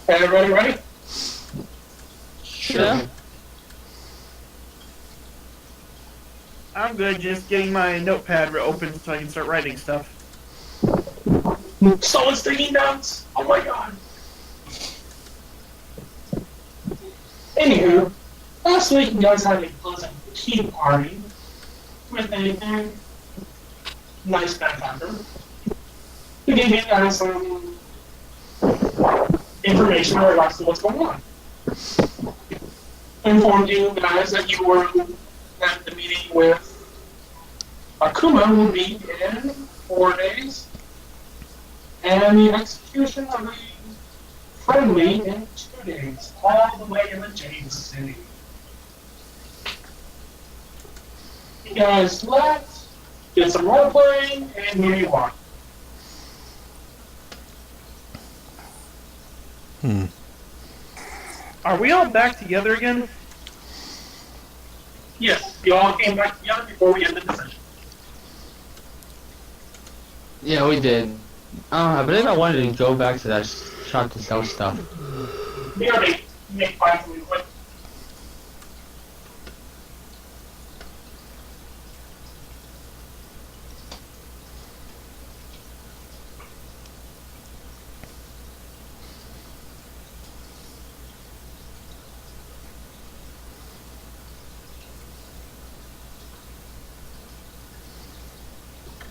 Everybody ready? Sure. I'm good, just getting my notepad open so I can start writing stuff. Someone's taking notes! Oh my god! Anywho, last week you guys had a pleasant tea party with a nice benefactor who gave you guys some information in regards to what's going on. Informed you guys that you were at the meeting with Akuma will be in 4 days, and the execution of the friendly in 2 days, all the way in the Jade City. You guys left, did some role playing, and here you are. Are we all back together again? Yes, you all came back together before we ended the session. Yeah, we did. I believe I wanted to go back to that shop to sell stuff. We already make 5 really quick.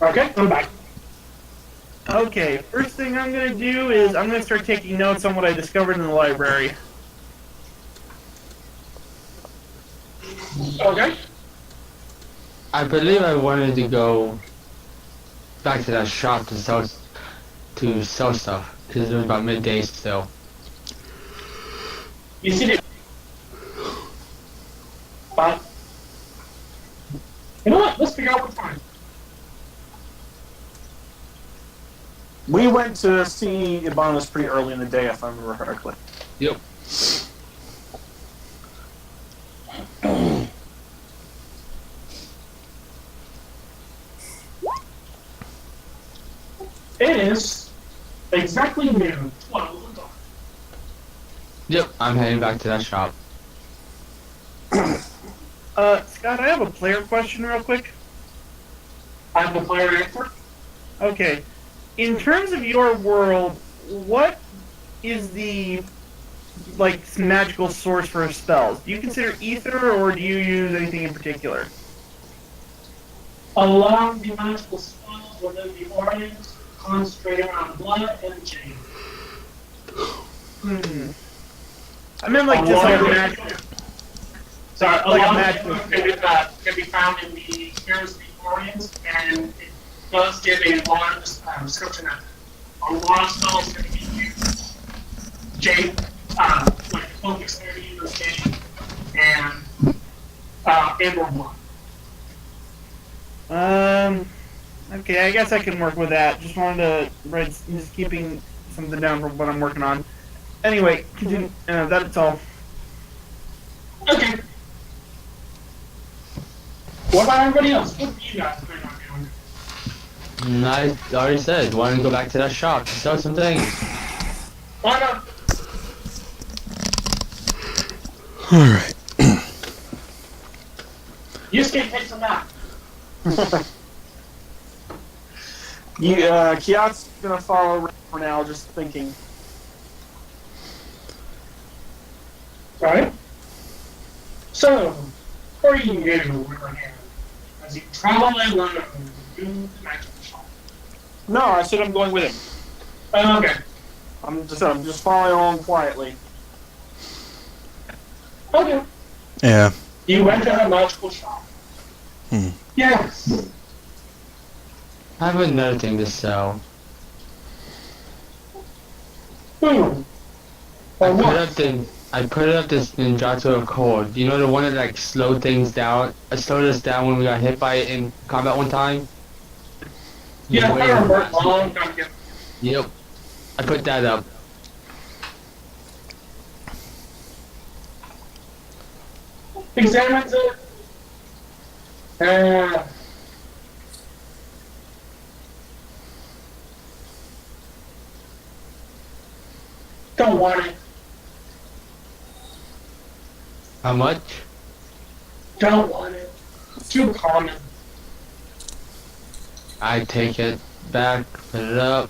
Okay, I'm back. Okay, first thing I'm gonna do is I'm gonna start taking notes on what I discovered in the library. Okay. I believe I wanted to go back to that shop to sell stuff because it was about midday still. You see it. But you know what? Let's figure out what time. We went to see Ibanez pretty early in the day, if I remember correctly. Yep. It is exactly noon, 12 o'clock. Yep. I'm heading back to that shop. Scott, I have a player question real quick. I'm the player answer. Okay. In terms of your world, what is the, magical source for spells? Do you consider ether, or do you use anything in particular? Allow the magical spells within the audience concentrating on blood and jade. I meant just like magic. Sorry, a Like a lot magical of can be found in the Heroes of the Orient, and it does give a lot of description that a lot of spells can be used. Jade, like focus area of jade, and or blood. Okay, I guess I can work with that. Just wanted to write, just keeping something down for what I'm working on. Anyway, continue. That's all. Okay. What about everybody else? What do you guys plan on doing? I already said wanted to go back to that shop to sell some things. Why not? Alright. You just can't take some nap. Kiat's gonna follow for now, just thinking. Right? So, where are you going as you travel alone to the magic shop? No, I said I'm going with him. Okay. I'm just following along quietly. Okay. Yeah. You went to a magical shop. Hmm. Yes. I have another thing to sell. I put up this Ninjato Accord. You know the one that slowed things down? Slowed us down when we got hit by it in combat one time? Yeah, I remember. Long time ago. Yep. I put that up. Examines it. Don't want it. How much? Don't want it. It's too common. I take it back, put it up.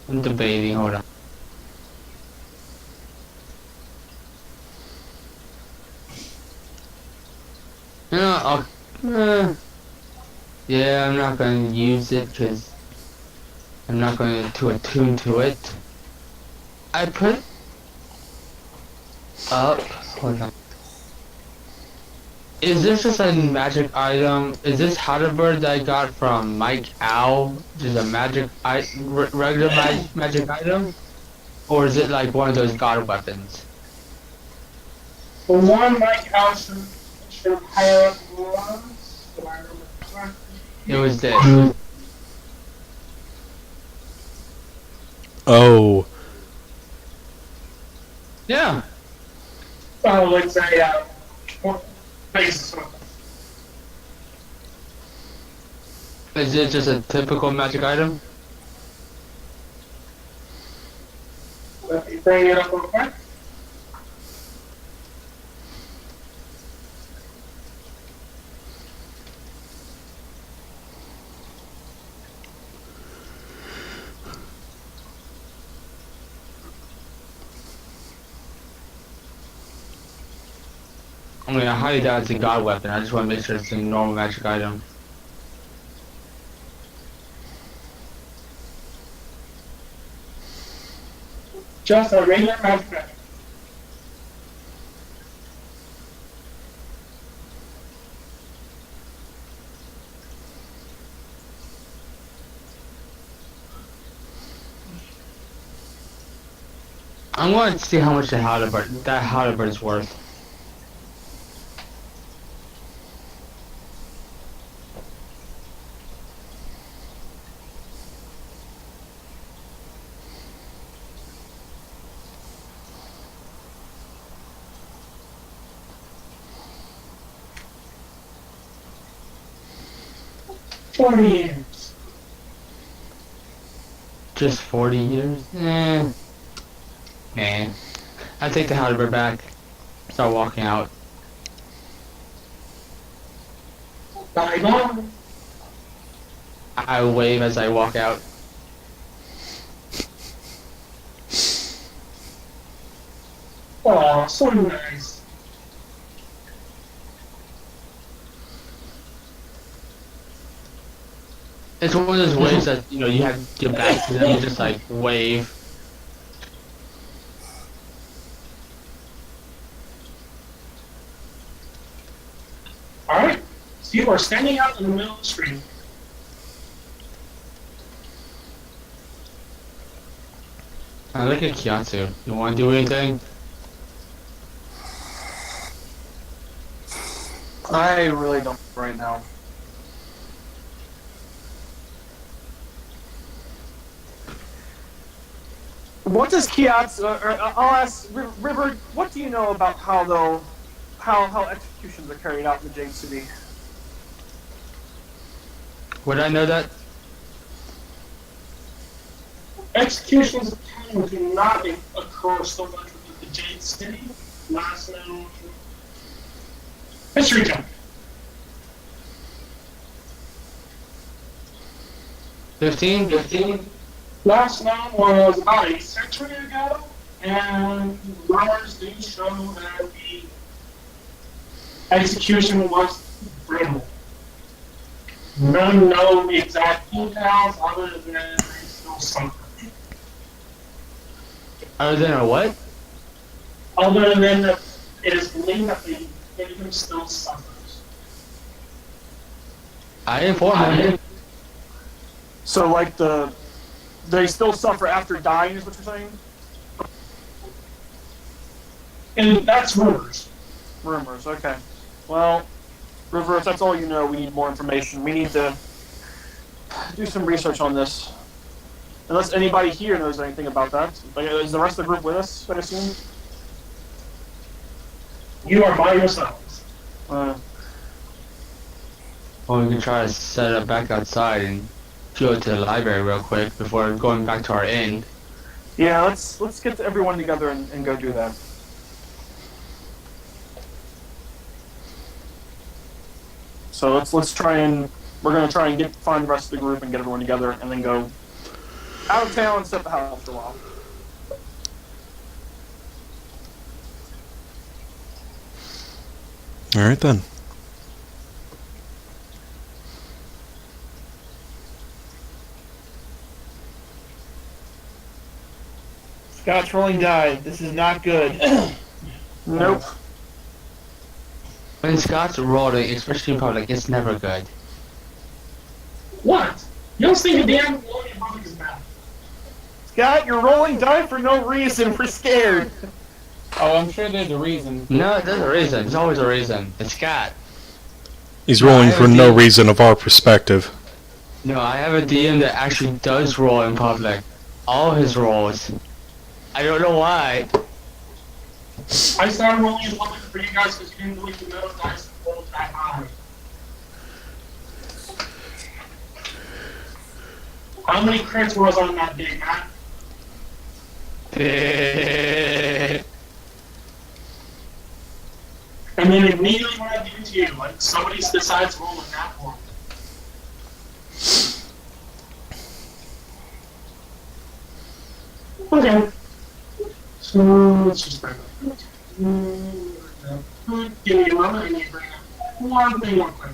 I'm debating, hold on. No, yeah, I'm not gonna use it because I'm not going to attune to it. I put up, hold on. Is this just a magic item? Is this Halberd that I got from Mike Owl? Just a regular magic item? Or is it like one of those god weapons? The one like house should have was, do I remember correctly? It was this. Oh. Yeah. Oh, it's a base. Is it just a typical magic item? Let me bring it up real quick. I mean, I highly doubt it's a god weapon. I just want to make sure it's a normal magic item. Just a regular magic item. I'm going to see how much that Halberd is worth. $40. Just 40 years? Eh. Nah. I take the Halberd back. Start walking out. Bye-bye. I wave as I walk out. Oh, so nice. It's one of those waves that, you know, you have to get back to them and just like wave. Alright, so you are standing out in the middle of the street. I look at Kyatsu. You want to do anything? I really don't right now. What does Kiatsu, I'll ask, River, what do you know about how executions are carried out in the Jade City? Would I know that? Executions do not occur so much with the Jade City. Last known history time. 15? Last known was about a century ago, and rumors do show that the execution was brutal. None know the exact details other than they still suffer. Other than a what? Other than that, it is believed that the victim still suffers. I informed him. So, like, they still suffer after dying, is what you're saying? And that's rumors. Rumors, okay. Well, River, if that's all you know, we need more information. We need to do some research on this. Unless anybody here knows anything about that. Like, is the rest of the group with us, I assume? You are by yourselves. Well, we can try to set it back outside and go to the library real quick before going back to our inn. Yeah, let's get everyone together and go do that. So let's try and we're gonna try and find the rest of the group and get everyone together and then go out of town and set the house for a while. All right then. Scott's rolling die. This is not good. Nope. When Scott's rolling, especially in public, it's never good. What? You don't think a damn rolling in public is bad. Scott, you're rolling die for no reason. We're scared. Oh, I'm sure there's a reason. No, there's a reason. There's always a reason. It's Scott. He's rolling for no reason of our perspective. No, I have a DM that actually does roll in public. All his rolls. I don't know why. I started rolling in public for you guys because you didn't believe the metal dice rolled that high. How many crits was on that big, Matt? And then immediately when I give it to you, like somebody decides to roll a nat one. Okay. So let's just bring it. Give me a moment, I need to bring up one thing real quick.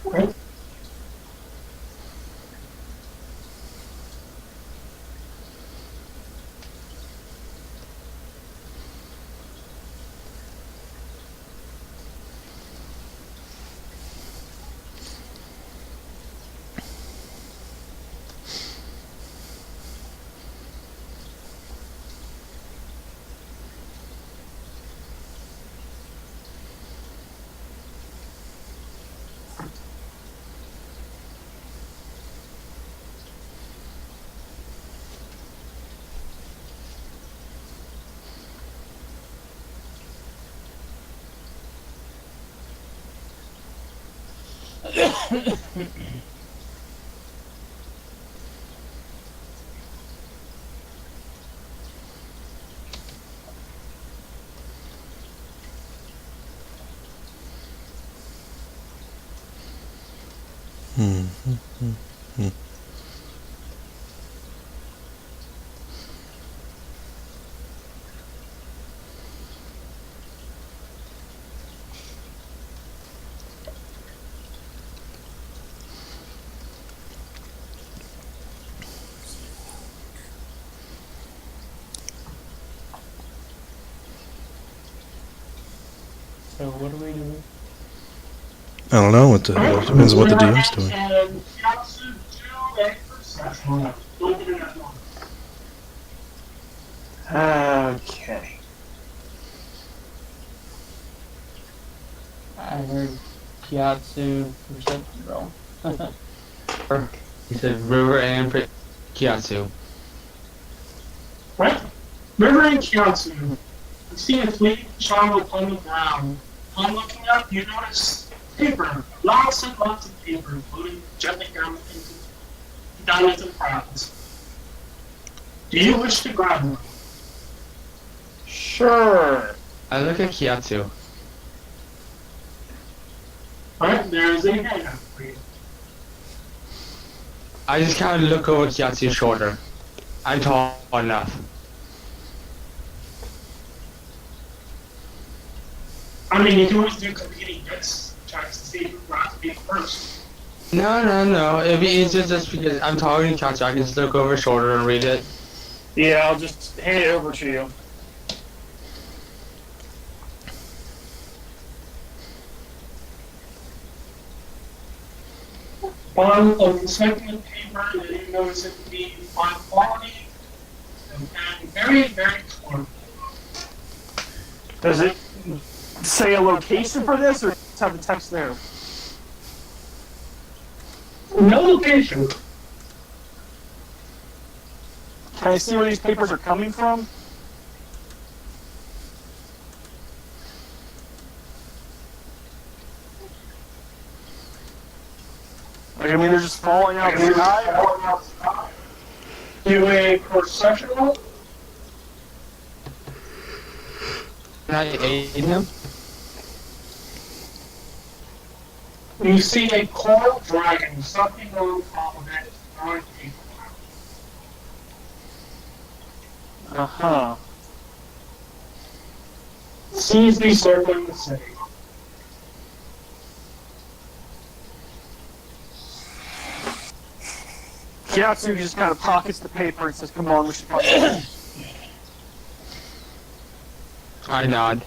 Okay. So what do we do? I don't know. It depends on what the DM's doing. And Yatsu, do a perception. Don't do that one. Okay. I heard Kyatsu perception roll. He said River and Kiatsu. Right? River and Kyatsu. You see a fleet child upon the ground. Upon looking up, you notice paper. Lots and lots of paper floating gently down into the clouds. Do you wish to grab them? Sure. I look at Kiatsu. Alright, there's a handout for you. I just kind of look over Kiatsu's shoulder. I'm tall enough. I mean, you can always do competing bits, checks to see who got to be first. No. It'd be easier just because I'm talking to Kiatsu. I can just look over his shoulder and read it. Yeah, I'll just hand it over to you. One of the second paper that you notice it to be fine quality and very, very colorful. Does it say a location for this, or just have the text there? No location. Can I see where these papers are coming from? Like, I mean, they're just falling out of the sky. Do a perception roll. Can I aid him? You see a coral dragon, something on top of it, throwing people out. Uh-huh. Seems to be circling the city. Gyatso just kind of pockets the paper and says, come on, we should probably... I nod.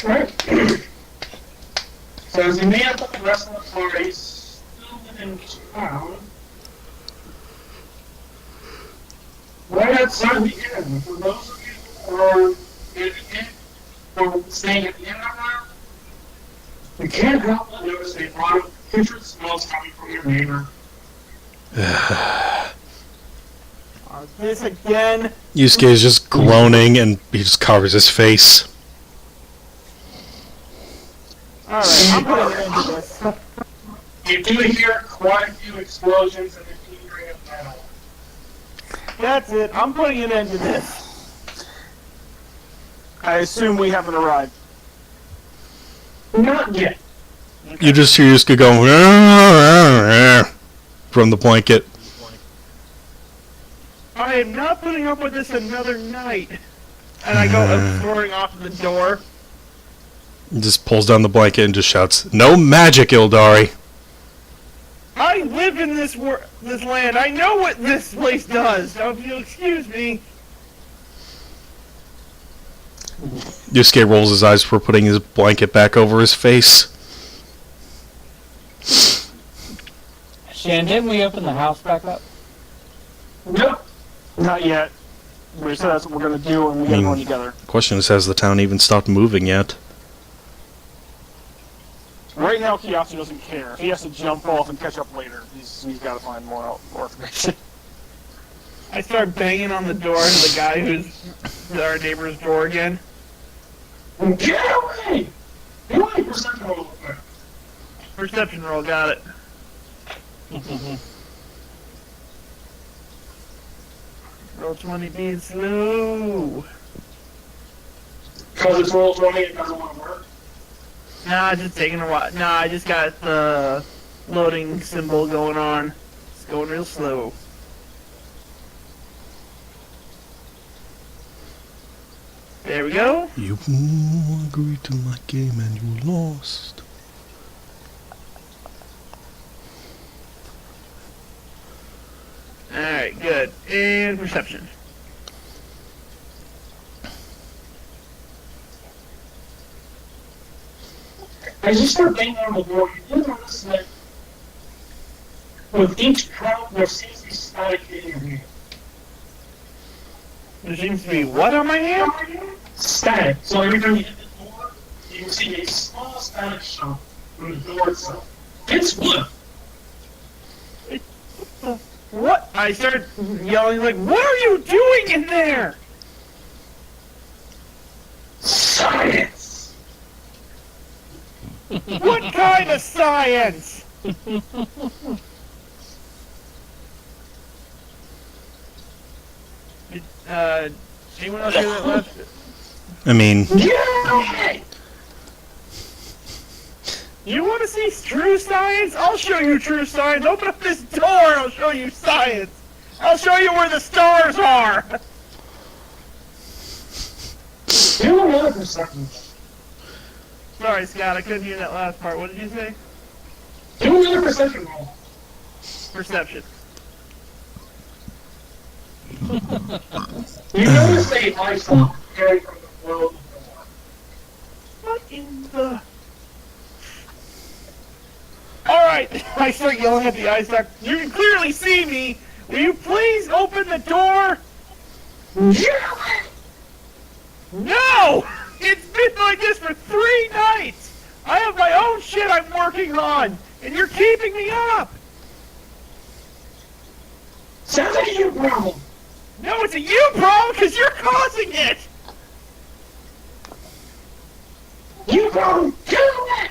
Right. So as you meet up with the rest of the party, still within town, right outside the inn, for those of you who are in the inn, or staying at the inn right now, you can't help but notice a lot of putrid smells coming from your neighbor. This again. Yusuke is just groaning and he just covers his face. Alright, I'm putting an end to this. You do hear quite a few explosions and the tinkering of metal. That's it. I'm putting an end to this. I assume we haven't arrived. Not yet. You just hear Yusuke go from the blanket. I am not putting up with this another night. And I go soaring off the door. He just pulls down the blanket and just shouts, "No magic, Ildari!" I live in this land. I know what this place does. So if you'll excuse me. Yusuke rolls his eyes before putting his blanket back over his face. Shan, didn't we open the house back up? Nope. Not yet. We said that's what we're going to do and we got to run together. Question is, has the town even stopped moving yet? Right now, Gyatso doesn't care. If he has to jump off and catch up later, he's got to find more information. I start banging on the door to the guy who's our neighbor's door again. Get away! Do a perception roll. Perception roll, got it. Roll 20 being slow. Because it's roll 20, it doesn't want to work. Nah, it's just taking a while. Nah, I just got the loading symbol going on. It's going real slow. There we go. You agreed to my game and you lost. Alright, good. And perception. As you start banging on the door, you do notice that with each drop, there seems to be static in your hand. There seems to be what on my hand? Static. So every time you hit the door, you can see a small static shock from the door itself. It's wood. What? I started yelling like, what are you doing in there? Science! What kind of science? Anyone else hear that left? I mean, Yeah! You want to see true science? I'll show you true science. Open up this door and I'll show you science. I'll show you where the stars are. Do another perception. Sorry, Scott, I couldn't hear that last part. What did you say? Do another perception roll. Perception. You notice a ice block carrying from the world of the door. What in the... Alright, I start yelling at the ice duck. You can clearly see me. Will you please open the door? Yeah! No! It's been like this for 3 nights! working on, and you're keeping me up. Sounds like a you problem. No, it's a you problem because you're causing it. You problem. Do it.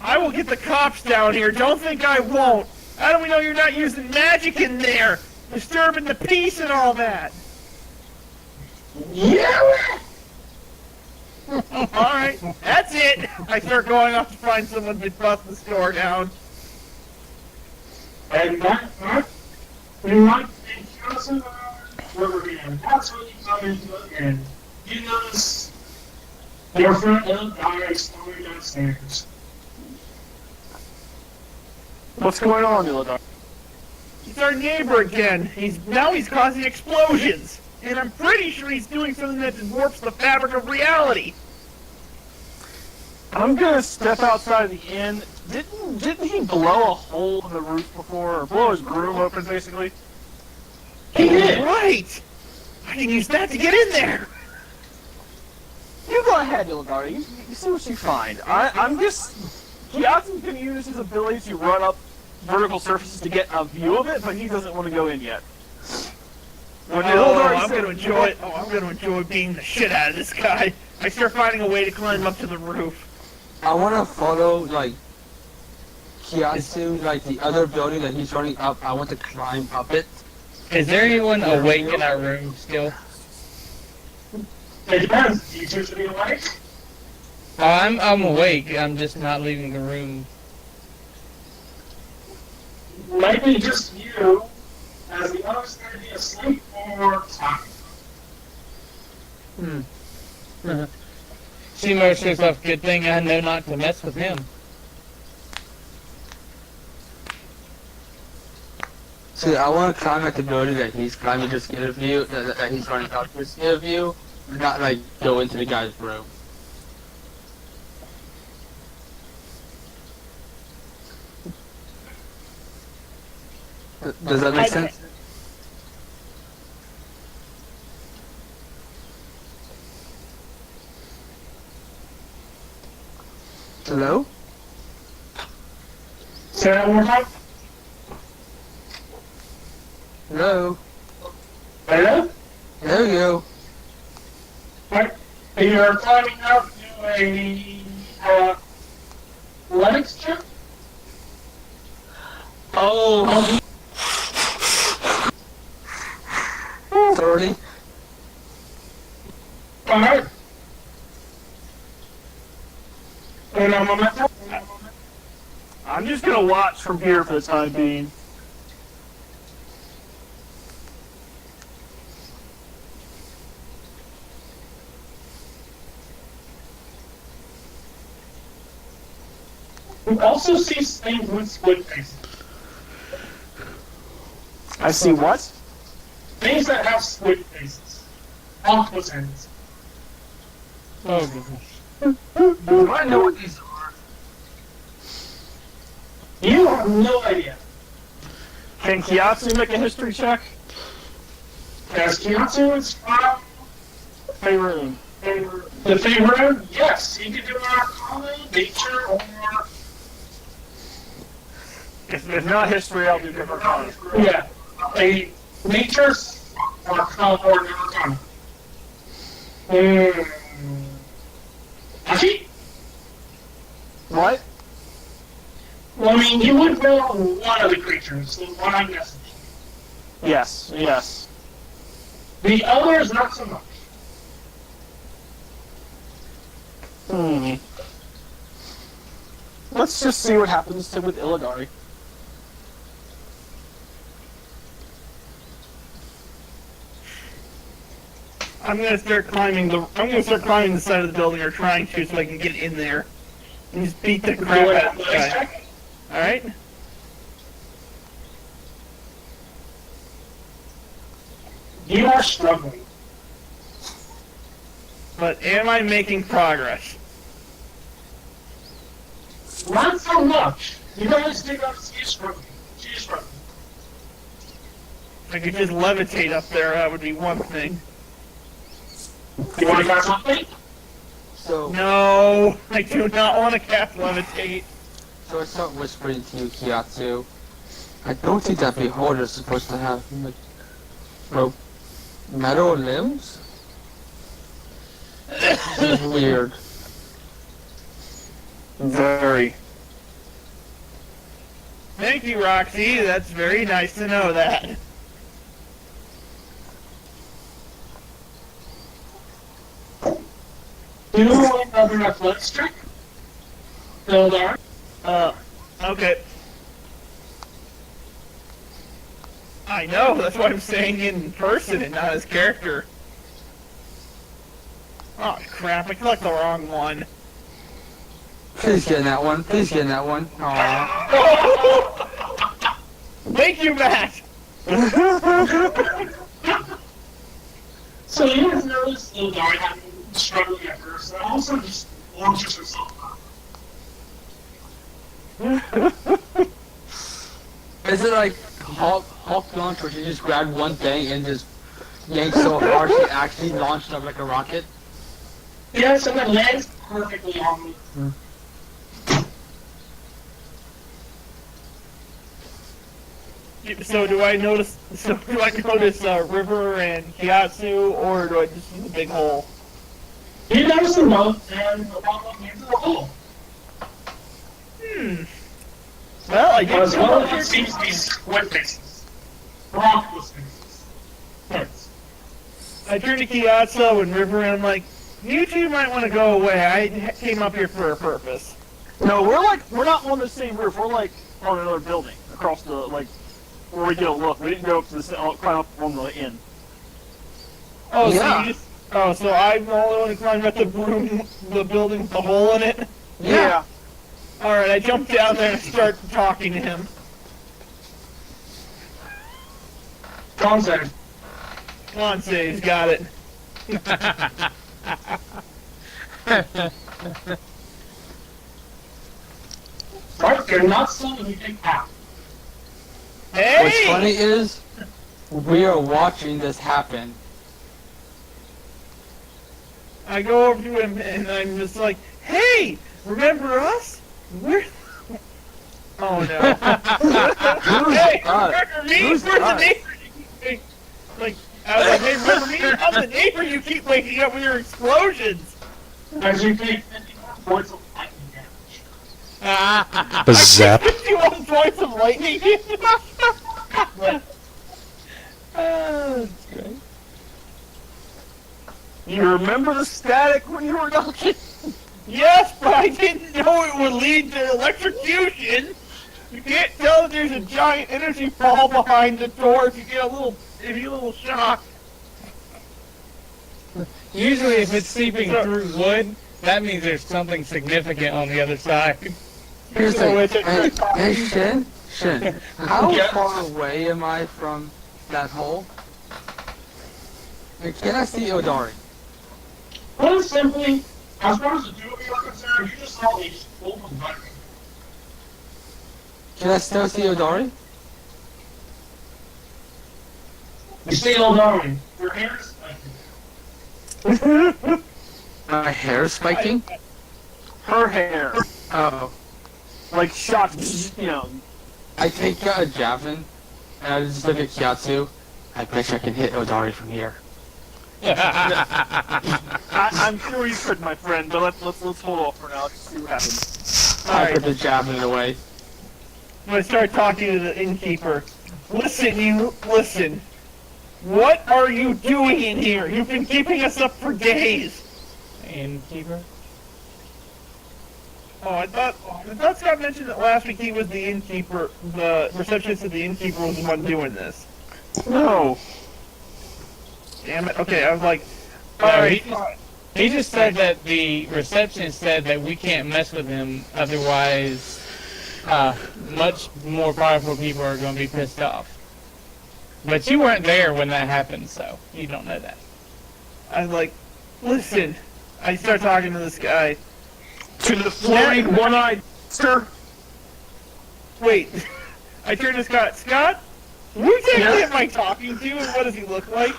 I will get the cops down here. Don't think I won't. How do we know you're not using magic in there, disturbing the peace and all that? Yeah. All right, that's it. I start going off to find someone to bust the store down. And that, we might think Joseph, where we're going. That's what you come into it, and you notice your friend Guy is going downstairs. What's going on, Illidar? He's our neighbor again. He's causing explosions, and I'm pretty sure he's doing something that warps the fabric of reality. I'm gonna step outside of the inn. Didn't he blow a hole in the roof before, or blow his broom open, basically? He did. Right. I can use that to get in there. You go ahead, Illidar. You see what you find. I'm just... Kiatsu's gonna use his ability to run up vertical surfaces to get a view of it, but he doesn't want to go in yet. When I'm going to enjoy it. Oh, I'm going to enjoy beating the shit out of this guy. I start finding a way to climb up to the roof. I want to follow, like, Kiatsu, like, the other building that he's running up. I want to climb up it. Is there anyone awake in our room still? It depends. Do you choose to be awake? Oh, I'm awake. I'm just not leaving the room. Maybe just you, as the others going to be asleep or talking. She merged herself. Good thing I know not to mess with him. See, I want to climb at the building that he's climbing just to get a view, that he's running up just to get a view, not, like, go into the guy's room. Does that make sense? Hello? Say that one more time. Hello? Hello? There you go. Right. You're climbing up to a Lennox chip? Oh! 30. Alright. And I'm on that. I'm just gonna watch from here for the time being. You also see things with squid faces. I see what? Things that have squid faces. Octopus heads. Oh goodness. Do I know what these are? You have no idea. Can Kiatsu make a history check? As Kiatsu is from Faerun. the favorite, yes, he could do an Arcana, Nature, or If not history, I'll do different Arcana. yeah, a Nature or an Arcana. Actually, What? well, I mean, you would know one of the creatures, so one I'm guessing. Yes, yes. The others, not so much. Let's just see what happens with Illidari. I'm gonna start climbing the side of the building, or trying to, so I can get in there and just beat the crap Do an out of this athletics guy. check. All right. You are struggling. But am I making progress? Not so much. You guys dig up, she's struggling. She's struggling. If I could just levitate up there, that would be one thing. You want to cast something? So, No, I do not want to cast levitate. So I start whispering to you, Kiyatsu. I don't think that beholder is supposed to have metal limbs. This is weird. Very. Thank you, Roxy. That's very nice to know that. Do you know another athletics trick? Build art? Okay. I know, that's why I'm saying in person and not as character. Oh crap, I clicked the wrong one. Please get in that one. Please get in that one. Aww. Thank you, Matt! So you guys notice Lil Dari having struggling at first, and also just launches herself out. Is it like Hulk launch where she just grabbed one thing and just yanked so hard she actually launched up like a rocket? Yes, and it lands perfectly on me. So do I notice River and Kiyatsu, or do I just see the big hole? You notice them both, and the one looking into the hole. Well, I As did well as it seems to be squid faces. Octopus faces. Yes. I turn to Kiyatsu and River and I'm like, you two might want to go away. I came up here for a purpose. No, we're not on the same roof. We're like on another building across the where we get a look. We didn't go up to climb up on the end. Oh, Yeah. so you just... Oh, so I'm the only one who climbed up the building with the hole in it? Yeah. Alright, I jump down there and start talking to him. Concept. Come on, Sage, got it. Right, they're not selling you take half. Hey! What's funny is, we are watching this happen. I go over to him and I'm just like, hey, remember us? We're... Oh no. Hey, remember me? Who's We're the us? neighbors you keep... Like, I was like, hey, remember me? I'm the neighbor you keep waking up with your explosions. As you take 50 points of lightning damage. Bazap. 51 points of lightning. That's great. You remember the static when you were knocking? Yes, but I didn't know it would lead to electrocution. You can't tell that there's a giant energy ball behind the door if you get a little shock. Usually if it's seeping through wood, that means there's something significant on the other side. Here's So the it's a- hey, Shin, how far away am I from that hole? And can I see Odari? Well, simply, as far as the two of you are concerned, you just saw a full of lightning. Can I still see Odari? You see Lil Dari, your hair is spiky. My hair is spiking? Her hair, Oh. like shot, you know. I take a javelin, and I just look at Kiyatsu. I bet I can hit Odari from here. I'm sure you could, my friend, but let's hold off for now. Let's see what happens. I put the javelin away. I'm gonna start talking to the innkeeper. Listen. What are you doing in here? You've been keeping us up for days. Innkeeper? Oh, I thought Scott mentioned that last week he was the innkeeper. The receptionist of the innkeeper was the one doing this. No. Damn it. Okay, I was like, No, alright. he just said that the receptionist said that we can't mess with him, otherwise much more powerful people are going to be pissed off. But you weren't there when that happened, so you don't know that. I was like, listen. I start talking to this guy. To the floating one-eyed sir. Wait. I turn to Scott. Scott? Who exactly am I talking to, and what does he look like?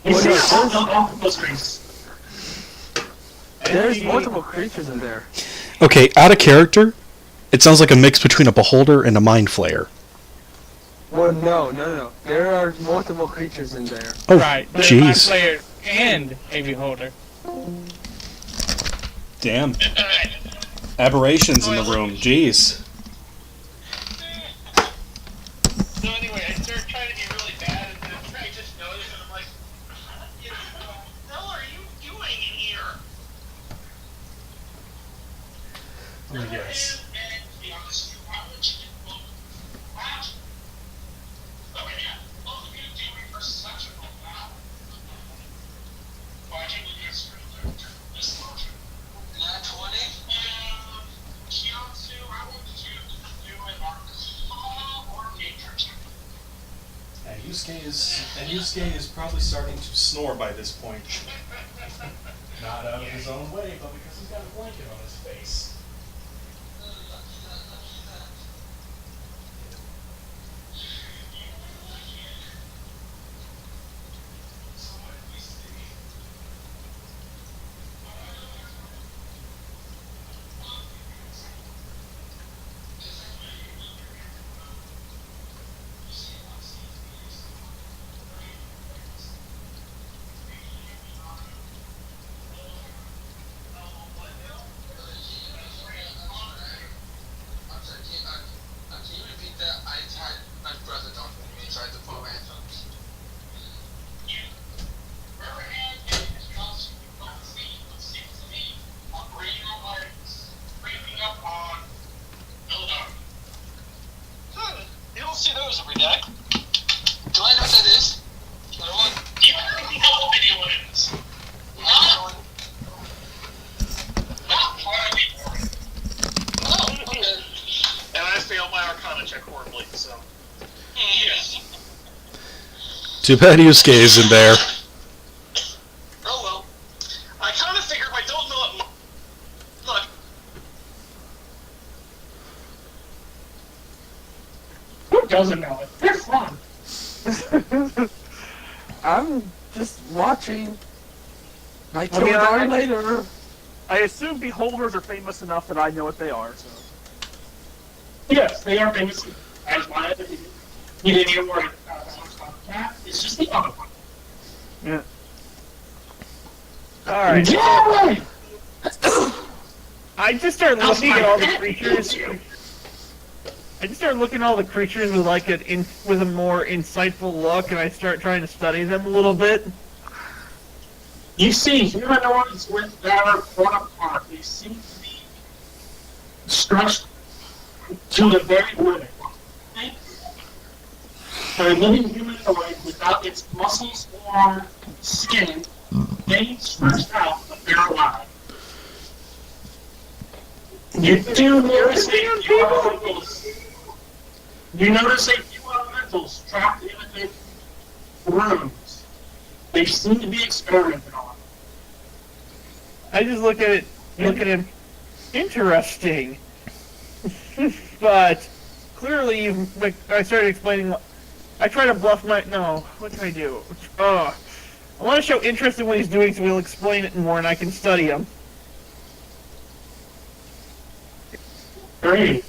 You see an octopus face. There's multiple creatures in there. Okay, out of character, it sounds like a mix between a beholder and a mind flayer. Well, no. There are multiple creatures in there. Oh, Right. There's my jeez. player and a beholder. Damn. Aberrations in the room. Jeez. So anyway, I started trying to be really bad, and then I just noticed, and I'm like, what the hell are you doing in here? Yes. And to be honest, why would you do that? Okay, yeah. Both of you do reverse selection roll now. Why can't we get screwed this motion? Nat 20? Shiatsu, I want you to do an Arcana or Nature check. And Yusuke is probably starting to snore by this point. Not out of his own way, but because he's got a blanket on his face. You don't see those every day. Do I know what that is? You have no idea what it is. Oh, okay. And I failed my Arcana check horribly, so. Yes. Too bad Yusuke isn't there. Oh well. I kind of figured if I don't know it. Look. Who doesn't know it? They're fun. I'm just watching. I I mean, I- later. I assume beholders are famous enough that I know what they are. So. Yes, they are famous. As my other, you didn't even worry about that. It's just the other one. Yeah. All right. Yeah, right. I just started How's looking my at all the pet creatures. you? I just started looking at all the creatures with like with a more insightful look, and I start trying to study them a little bit. You see humanoids with that are torn apart. They seem to be stretched to the very limit. A living humanoid without its muscles or skin, they stretched out, but they're alive. You do notice a few elementals. You notice a few elementals trapped in the rooms. They seem to be experimented on. I just look at him. Interesting. But clearly, I started explaining. I try to bluff my. No, what can I do? I want to show interest in what he's doing, so he'll explain it more, and I can study him. Great.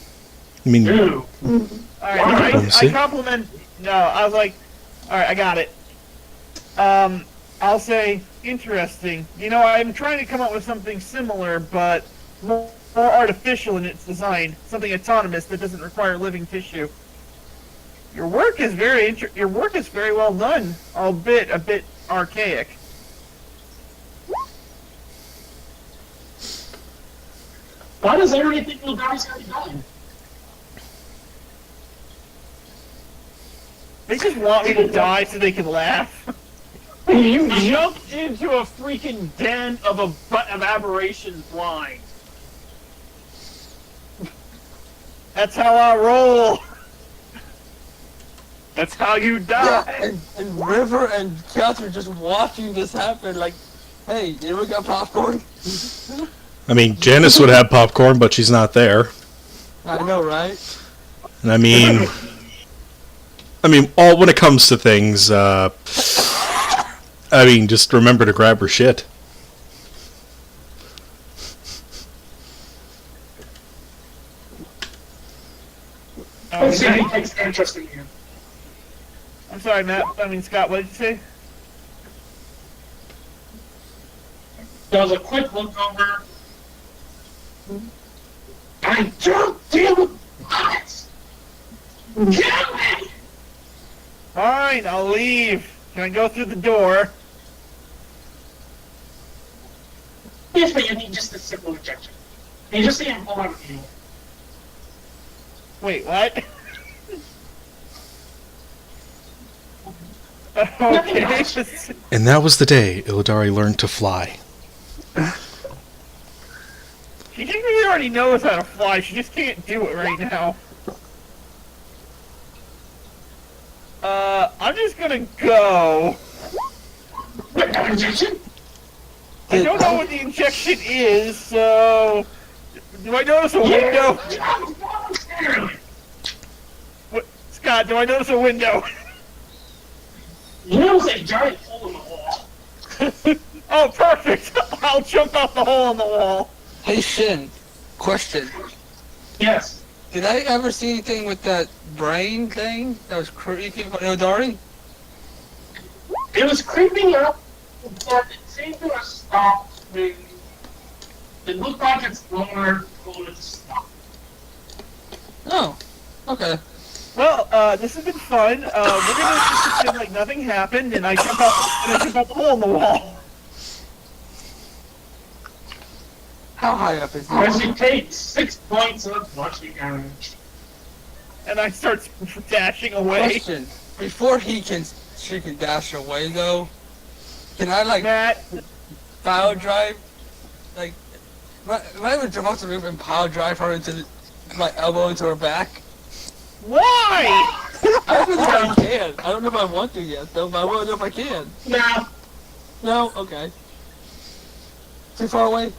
I mean, Two. All right, I See? compliment. No, I was like, all right, I got it. I'll say interesting. You know, I'm trying to come up with something similar, but more artificial in its design, something autonomous that doesn't require living tissue. Your work is very well done, albeit a bit archaic. Why does everybody think little guys gotta be done? They just want me to die so they can laugh. You jumped into a freaking den of aberrations blind. That's how I roll. That's how you Yeah, die. and River and Gus are just watching this happen. Like, hey, you we got popcorn? I mean, Janice would have popcorn, but she's not there. I know, right? And I mean, all when it comes to things, I mean, just remember to grab her shit. Let's see if he Okay. takes interest in you. I'm sorry, Matt. I mean, Scott, what did you say? Does a quick look over. I don't deal with puppets! Kill me! Fine, I'll leave. Can I go through the door? Yes, but you need just a simple rejection. You just see him pull out of you. Wait, what? Okay. And that was the day Illidari learned to fly. She technically already knows how to fly, she just can't do it right now. I'm just gonna go. Wait, no rejection? I don't know what the injection is, so... Do I notice a window? What? Scott, do I notice a window? You notice a giant hole in the wall. Oh, perfect! I'll jump out the hole in the wall. Hey Shin, question. Yes. Did I ever see anything with that brain thing that was creepy about Ildari? It was creeping up, but it seemed to have stopped when it looked like its owner told it to stop. Oh, okay. Well, this has been fun. We're gonna just pretend like nothing happened, and I jump out the hole in the wall. How high up is As it? you take 6 points of bludgeoning damage. And I start dashing away. Question. Before she can dash away though, can I like Matt, pile drive? Like, am I able to jump off the roof and pile drive her into my elbow into her back? why? I don't know if I can. I don't know if I want to yet though, but I want to know if I can. Now, No? Okay. Too far away?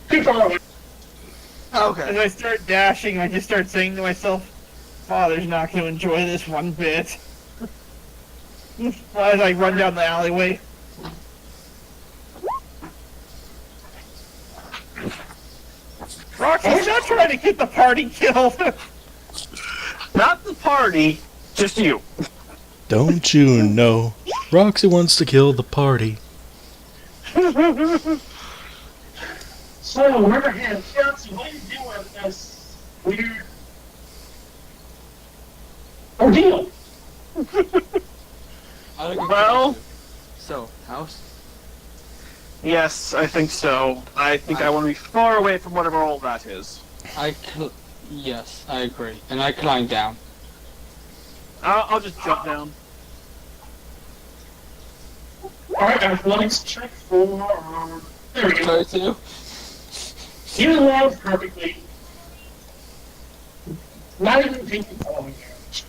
people are As Okay. I start dashing, I just start saying to myself, Father's not going to enjoy this one bit. As I run down the alleyway. Roxy's not trying to get the party killed. Not the party, just you. Don't you know? Roxy wants to kill the party. So, Riverhead, Chelsea, what do you do with this weird ordeal? Well, So, house? yes, I think so. I think I want to be far away from whatever all that is. Yes, I agree. And I climb down. I'll just jump down. Alright, athletics check for... there we go. 32? You land perfectly. Not even taking falling damage.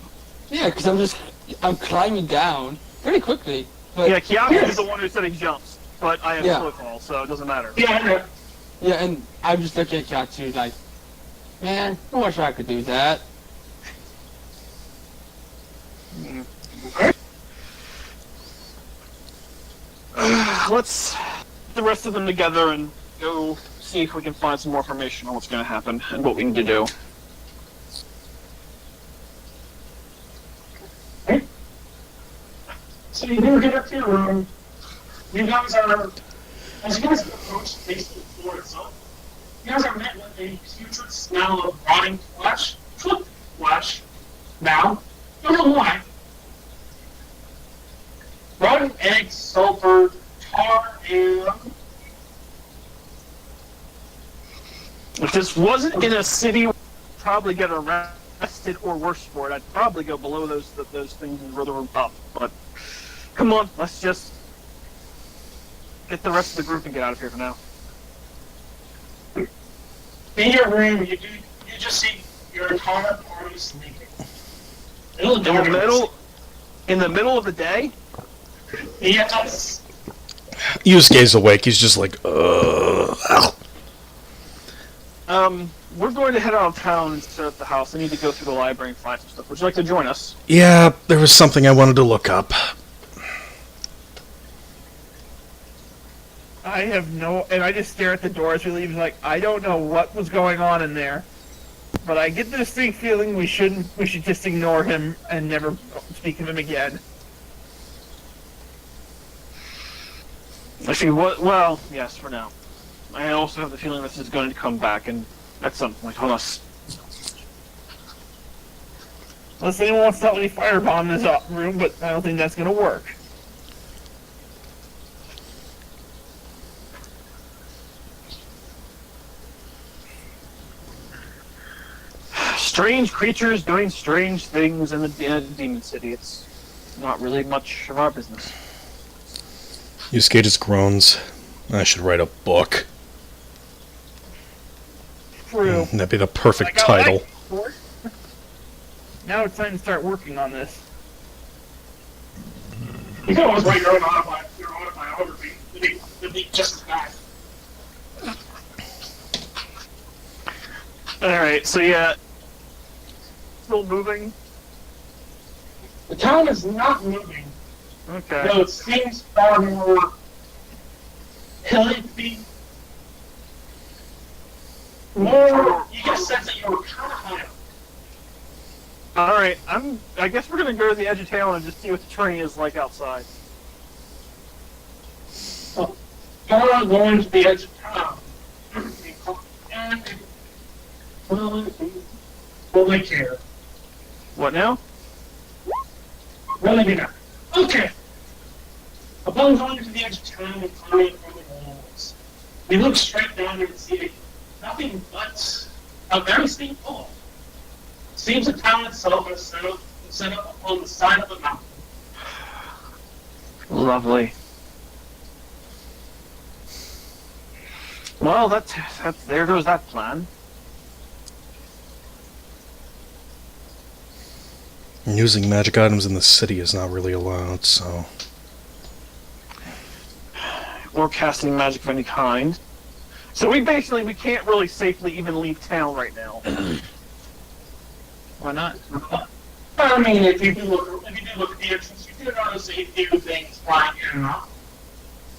Yeah, because I'm climbing down pretty quickly. But Yeah, Kiaki Yes. is the one who said he jumps, but I have Yeah. slow fall, so it doesn't matter. Yeah, yeah, and I'm just looking at Katsu like, man, I wish I could do that. Let's get the rest of them together and go see if we can find some more information on what's going to happen and what we need to do. so you do get up to your room. You guys are... As you guys approach basically the floor itself, you guys are met with a putrid smell of rotting flesh. Cooked flesh. Now, don't know why. Rotten eggs, sulfur, tar, and... If this wasn't in a city, I'd probably get arrested or worse for it. I'd probably go below those things and further up. But come on, let's just get the rest of the group and get out of here for now. In your room, you just see your entire party sleeping. In the middle of the day. Yes. Yusuke's awake. He's just like, ow. We're going to head out of town and set up the house. I need to go through the library and find some stuff. Would you like to join us? Yeah, there was something I wanted to look up. I have no... And I just stare at the door as we leave, like, I don't know what was going on in there. But I get the distinct feeling we should just ignore him and never speak of him again. Actually, well, yes, for now. I also have the feeling this is going to come back, and at some point, hold on. Unless anyone wants to help me firebomb this room, but I don't think that's going to work. Strange creatures doing strange things in the demon city. It's not really much of our business. Yusuke just groans. I should write a book. True. That'd be the perfect I got title. Now it's time to start working on this. You can always write your own autobiography. It'd be just as bad. Alright, so yeah. Still moving? The town is not moving, Okay. though it seems far more healthy. More, you get a sense that you were kind of high up. Alright, I guess we're gonna go to the edge of town and just see what the terrain is like outside. Far going to the edge of town. And, well, will they care? What now? Really do not. Okay. Upon going to the edge of town and climbing from the walls, we look straight down and see nothing but a very steep fall. Seems the town itself is set up on the side of the mountain. Lovely. Well, that's there goes that plan. Using magic items in the city is not really allowed, so... Or casting magic of any kind. So we can't really safely even leave town right now. Why not? I mean, if you do look at the entrance, you do notice a few things flying in and out.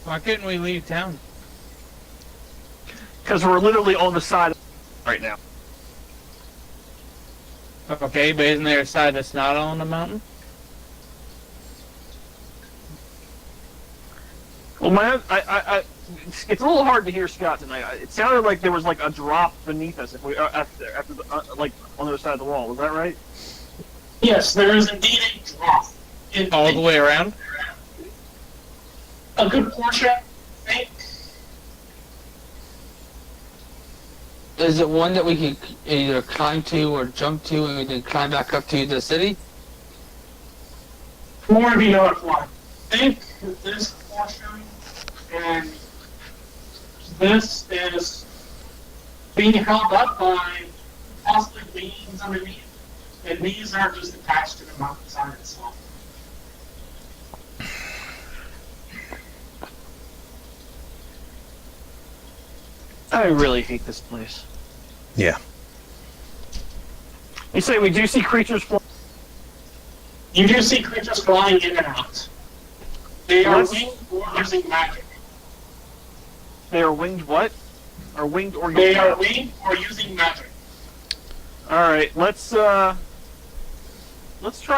Why couldn't we leave town? Because we're literally on the side right now. Okay, but isn't there a side that's not on the mountain? Well, it's a little hard to hear Scott tonight. It sounded like there was like a drop beneath us if we after the, like on the other side of the wall. Was that right? Yes, there is indeed a drop. All the way around? A good portion, I think. Is it one that we can either climb to or jump to and we can climb back up to the city? More of you know it why. I think this portion and this is being held up by possibly beings underneath. And these are just attached to the mountainside itself. I really hate this place. Yeah. You say we do see creatures flying. You do see creatures flying in and out. They are Let's- winged or using magic. They are winged what? Or winged or They are winged or using magic. Alright, let's try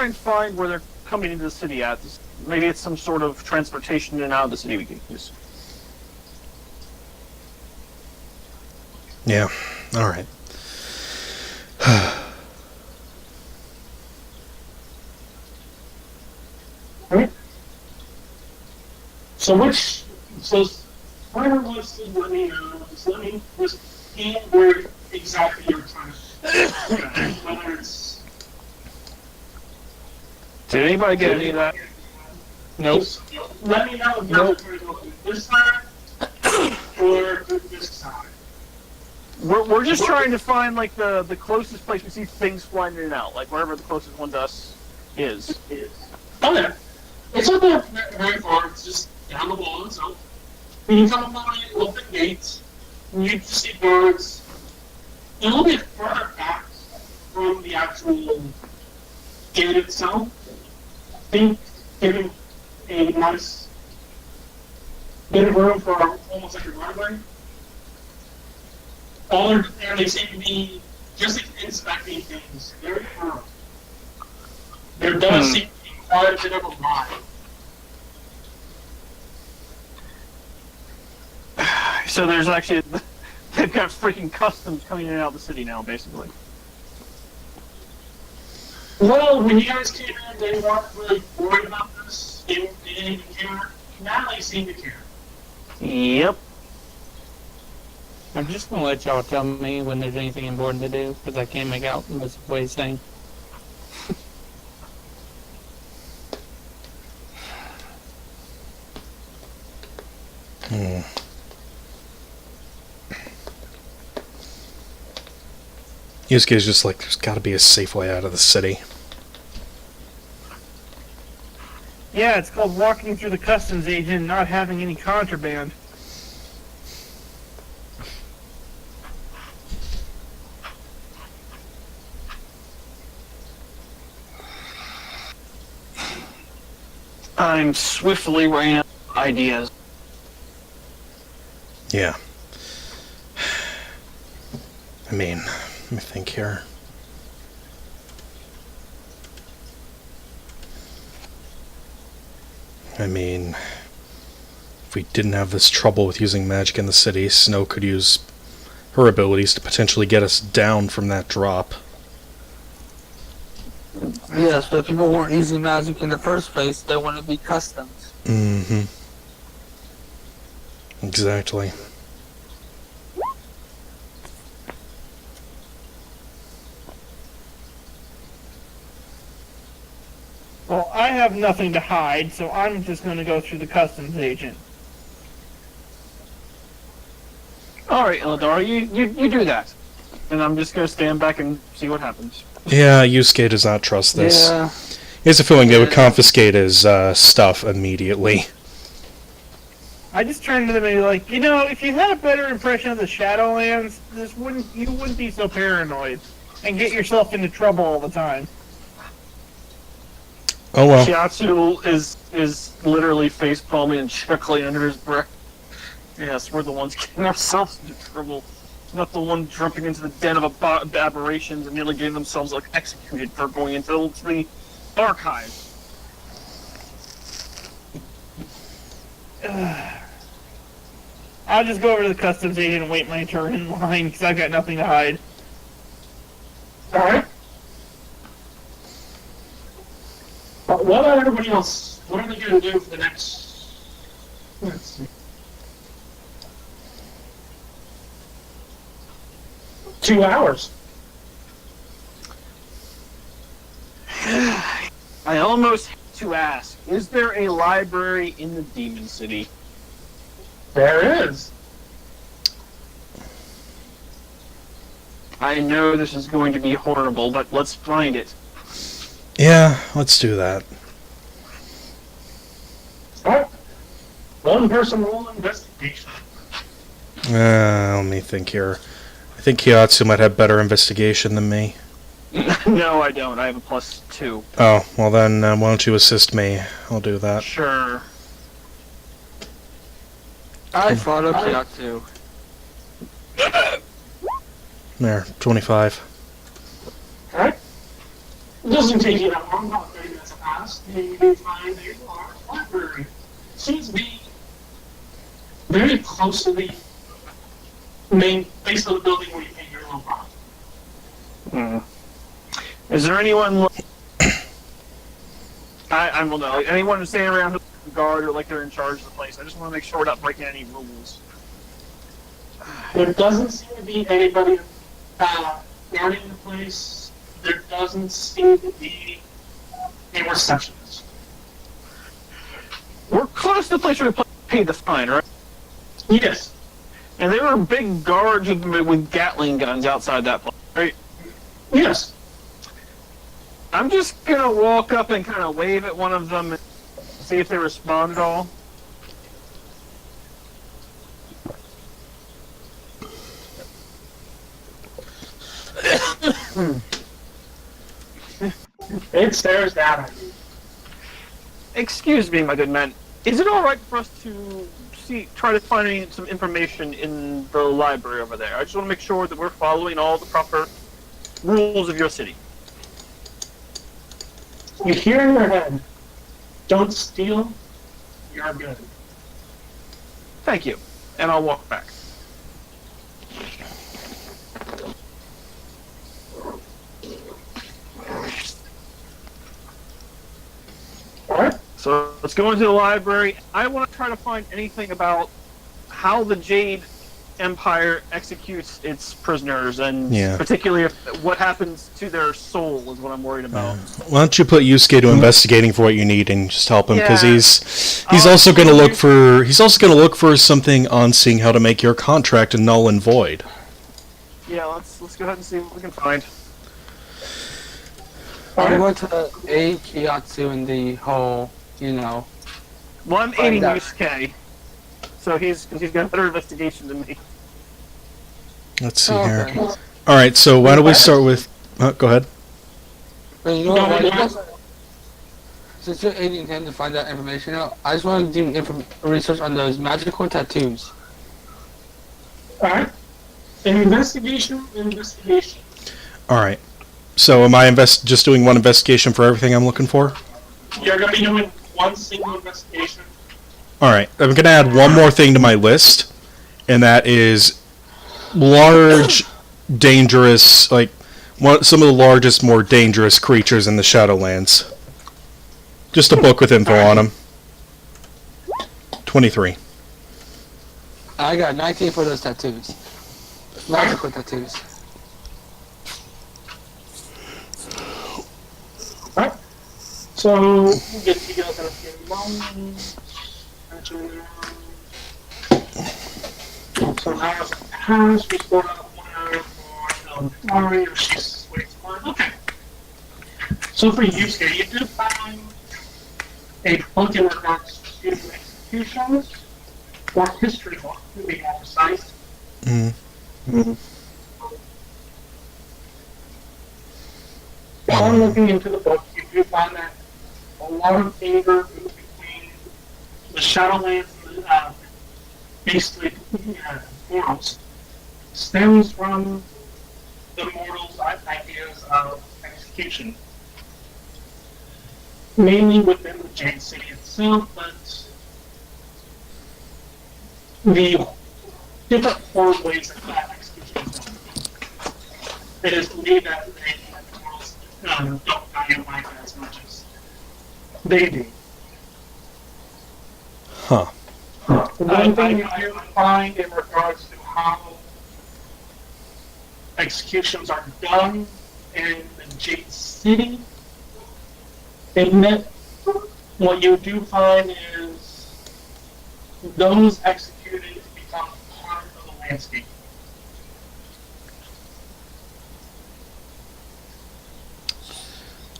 and find where they're coming into the city at. Maybe it's some sort of transportation in and out of the city we can use. Yeah. Alright. So whatever was to let me know, just let me just see where exactly you're trying to whether it's Did anybody get any of that? Nope. let me know if you're trying to go through this side or through this side. We're just trying to find like the closest place we see things flying in and out, like wherever the closest one to us is. Oh yeah. It's not that very far, it's just down the wall itself. You come upon an open gate, and you just see birds a little bit further back from the actual gate itself. I think giving a nice bit of room for almost like a runway. All they seem to be just inspecting things very thoroughly. There does seem to be quite a bit of a line. So there's actually they've got freaking customs coming in and out of the city now, basically. Well, when you guys came in, they weren't really worried about this. They didn't even care. Now they seem to care. Yep. I'm just gonna let y'all tell me when there's anything important to do, because I can't make out most of what he's saying. Yusuke's just like, there's gotta be a safe way out of the city. Yeah, it's called walking through the customs agent and not having any contraband. I'm swiftly running out of ideas. Yeah. I mean, let me think here. I mean, if we didn't have this trouble with using magic in the city, Snow could use her abilities to potentially get us down from that drop. Yes, but if people weren't using magic in the first place, they wouldn't be customs. Mm-hmm. Exactly. Well, I have nothing to hide, so I'm just going to go through the customs agent. Alright, Eladar, you do that. And I'm just gonna stand back and see what happens. Yeah, Yusuke does not trust this. Yeah. He has a feeling they would confiscate his stuff immediately. I just turned to them and be like, you know, if you had a better impression of the Shadowlands, you wouldn't be so paranoid and get yourself into trouble all the time. Oh well. Shiatsu is literally face palming and chuckling under his breath. Yes, we're the ones getting ourselves into trouble. Not the one jumping into the den of aberrations and nearly getting themselves like executed for going into the archive. I'll just go over to the customs agent and wait my turn in line because I've got nothing to hide. Alright. But what about everybody else? What are they going to do for the next... Let's see. 2 hours. I almost had to ask, is there a library in the Demon City? There is. I know this is going to be horrible, but let's find it. Yeah, let's do that. Alright. One person roll investigation. Let me think here. I think Kiyotsu might have better investigation than me. No, I don't. I have a +2. Oh, well then, why don't you assist me? I'll do that. Sure. I fought up Shiatsu. There, 25. Alright. It doesn't take you that long, about 30 minutes have passed, and you find a large library. Seems to be very close to the main base of the building where you pay your little bond. Is there anyone... I don't know. Anyone who's standing around the guard or like they're in charge of the place? I just want to make sure we're not breaking any rules. There doesn't seem to be anybody guarding the place. There doesn't seem to be a receptionist. We're close to the place where we paid the fine, right? Yes. And there were big guards with Gatling guns outside that place, right? Yes. I'm just gonna walk up and kind of wave at one of them and see if they respond at all. It stares down at you. Excuse me, my good man. Is it all right for us to try to find some information in the library over there? I just want to make sure that we're following all the proper rules of your city. You hear in your head, don't steal, you're good. Thank you. And I'll walk back. Alright? So let's go into the library. I want to try to find anything about how the Jade Empire executes its prisoners, and Yeah. particularly what happens to their soul is what I'm worried about. Why don't you put Yusuke to investigating for what you need and just help him, because Yeah. he's also going to look for something on seeing how to make your contract a null and void. Yeah, let's go ahead and see what we can find. I'm going to aid Kiyatsu in the whole, Well, I'm aiding that. Yusuke, so he's got a better investigation than me. Let's see Okay. here. All right, so why don't we start with? Go ahead. But you know No, what? no. Since you're aiding him to find that information out, I just want to do research on those magical tattoos. Alright? Investigation. All right. So am I just doing one investigation for everything I'm looking for? You're going to be doing one single investigation. All right. I'm going to add one more thing to my list, and that is large, dangerous, some of the largest, more dangerous creatures in the Shadowlands. Just a book with info on them. 23. I got 19 for those tattoos. Magical tattoos. Alright? So, we'll get to you guys in a few moments. So now it's Paris, we scored out one for Victoria, she's waiting for okay. So for Yusuke, you do find a book in regards to executions, or history book, to be more precise. Upon looking into the book, you do find that a lot of anger between the Shadowlands and the basically mortals stems from the mortals' ideas of execution. Mainly within the Jade City itself, but the different horrid ways that execution is done. It is believed that the mortals don't value life as much as they do. Huh. One thing you do find in regards to how executions are done in the Jade City, in that what you do find is those executed become part of the landscape.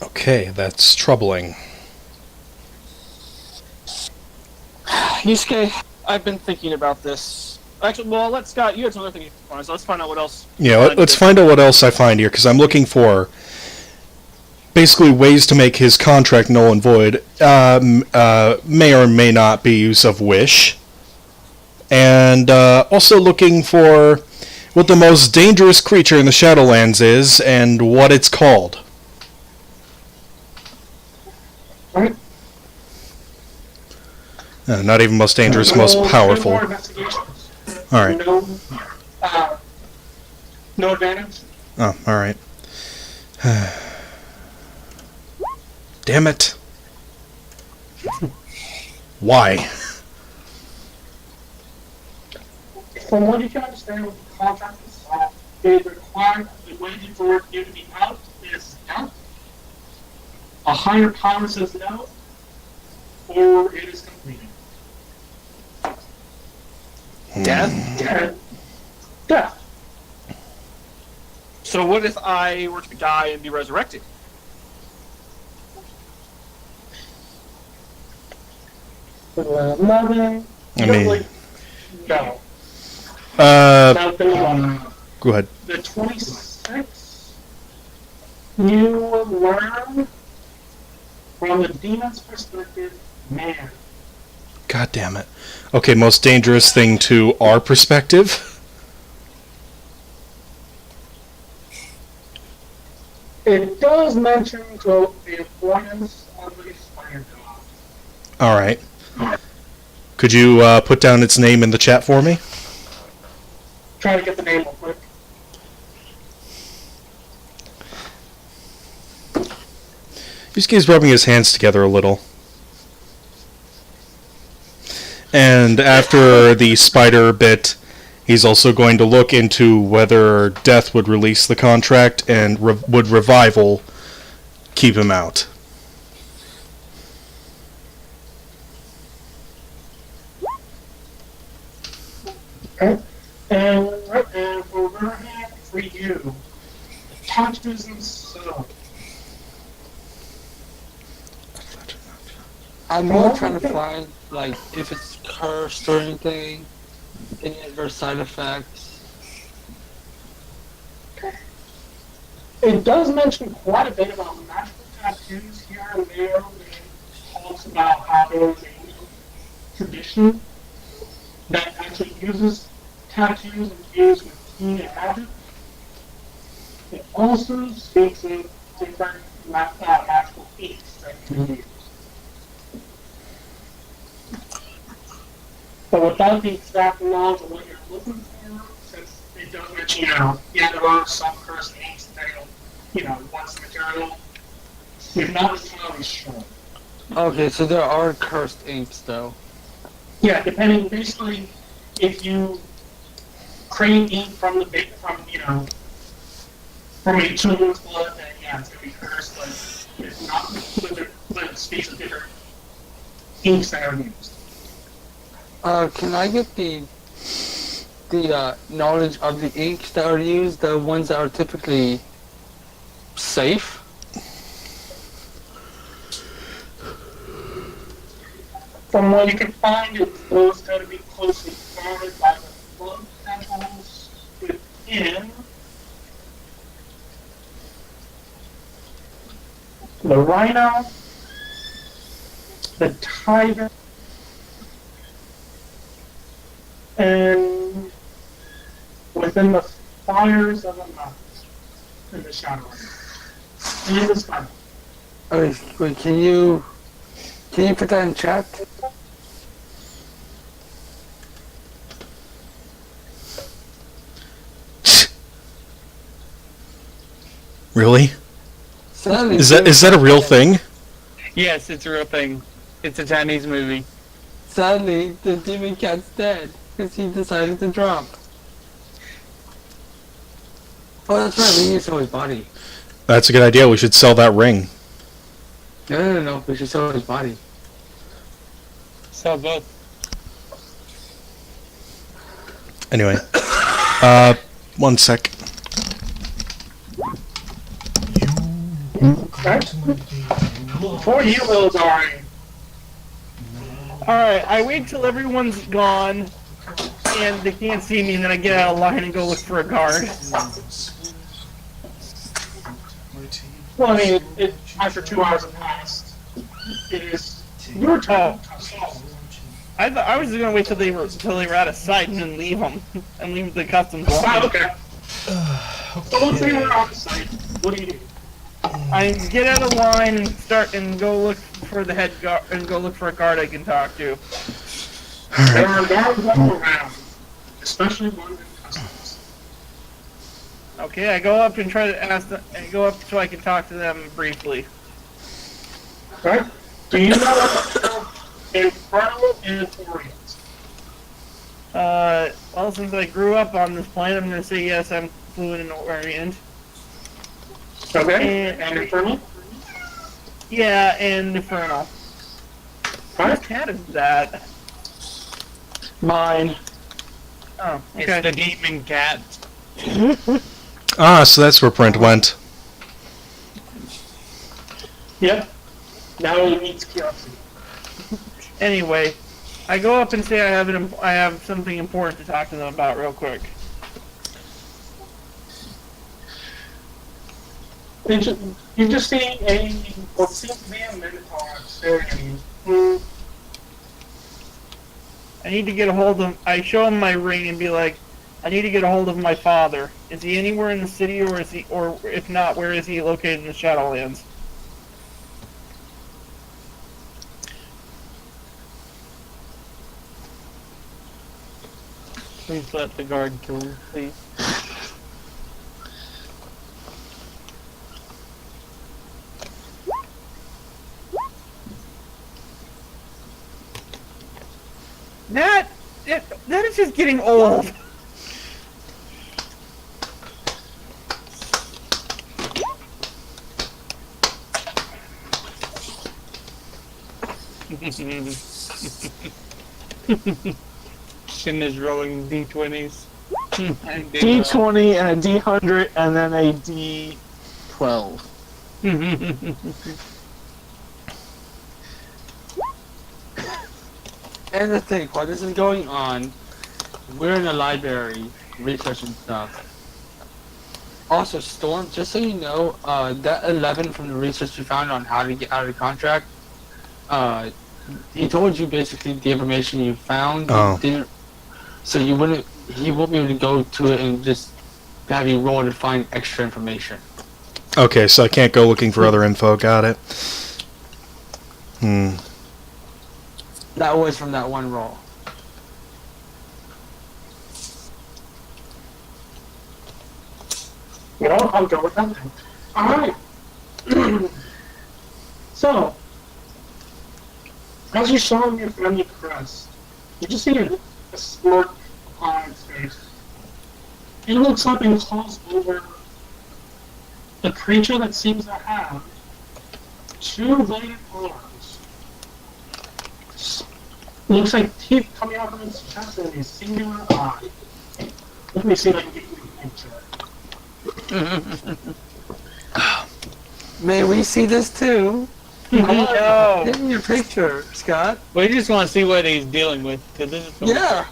Okay, that's troubling. Yusuke, I've been thinking about this. Actually, well, Scott, you had some other things to find, so let's find out what else. Yeah, let's find out what else I find here, because I'm looking for basically ways to make his contract null and void. May or may not be use of wish. And also looking for what the most dangerous creature in the Shadowlands is, and what it's called. Right? Not even most dangerous, most powerful. More investigations. Alright. No advantage. Oh, alright. Damn it. Why? From what you can understand with the contract itself, it requires the way for you to be out is out. A higher power says no, or it is completed. Death? Death. So what if I were to die and be resurrected? Nothing. I mean, No. Nothing on go ahead. the 26th, you learn from the demon's perspective, man. God damn it. Okay, most dangerous thing to our perspective? It does mention the importance of the spider dog. All right. Could you put down its name in the chat for me? Try to get the name real quick. Yusuke's rubbing his hands together a little. And after the spider bit, he's also going to look into whether Death would release the contract and would Revival keep him out. Okay. And for Verhan, for you, touches and so. I'm more trying to find, like, if it's cursed or anything, any adverse side effects. It does mention quite a bit about magical tattoos here and there. It talks about how there was a tradition that actually uses tattoos infused with key and magic. It also speaks of different magical feats that you can use. But without the exact knowledge of what you're looking for, since it does mention, yeah, there are some cursed inks that once the material, you're not entirely sure. Okay, so there are cursed inks, though. Yeah, depending, basically, if you create ink from from a children's blood, then yeah, it's going to be cursed, but it's not, but it speaks of different inks that are used. Can I get the knowledge of the inks that are used, the ones that are typically safe? From what you can find, those going to be closely guarded by the blood samples within the rhino, the tiger, and within the fires of the mountains in the shadow. And the sky. Okay, wait, can you put that in chat? Really? Sadly, Is that a real thing? Yes, it's a real thing. It's a Chinese movie. Sadly, the demon cat's dead because he decided to drop. Oh, that's right. We need to sell his body. That's a good idea. We should sell that ring. No. We should sell his body. So both. Anyway. One sec. Before you, Lilzari. Alright, I wait till everyone's gone and they can't see me, and then I get out of line and go look for a guard. Well, I mean, after 2 hours have passed, it is your turn to solve. I was just gonna wait till they were out of sight and then leave them and leave the customs Oh, line. okay. So once they were out of sight, what do you do? I get out of line and start and go look for the head guard and go look for a guard I can talk to. There are guards all around, especially one in customs. Okay, I go up and try to ask them, and go up so I can talk to them briefly. Right? Do you know what Infernal and Orient? Well, since I grew up on this planet, I'm gonna say yes, I'm fluent in Orient. Okay. And Infernal? Yeah, and Infernal. Whose cat is that? Mine. Oh, It's okay. the demon cat. Ah, so that's where Brent went. Yep. Now he needs curiosity. Anyway, I go up and say I have something important to talk to them about real quick. You just see what seems to be a minotaur staring at you. I need to get a hold of him. I show him my ring and be like, I need to get a hold of my father. Is he anywhere in the city, or if not, where is he located in the Shadowlands? Please let the guard kill him, please. That is just getting old. Shin is rolling d20s. D20 and a D100 and then a D12. And the thing, while this is going on, we're in the library researching stuff. Also, Storm, just so you know, that 11 from the research you found on how to get out of the contract, he told you basically the information you found. Oh. So he won't be able to go to it and just have you roll to find extra information. Okay, so I can't go looking for other info. Got it. That was from that one roll. Well, I'll go with that then. Alright. So, as you saw in your family crest, you just see a smirk on its face. It looks up and calls over the creature that seems to have two bladed arms. Looks like teeth coming out of its chest and a singular eye. Let me see if I can get you a picture. May we see this too? No. Give me your picture, Scott. We just want to see what he's dealing with. 'Cause this is Yeah,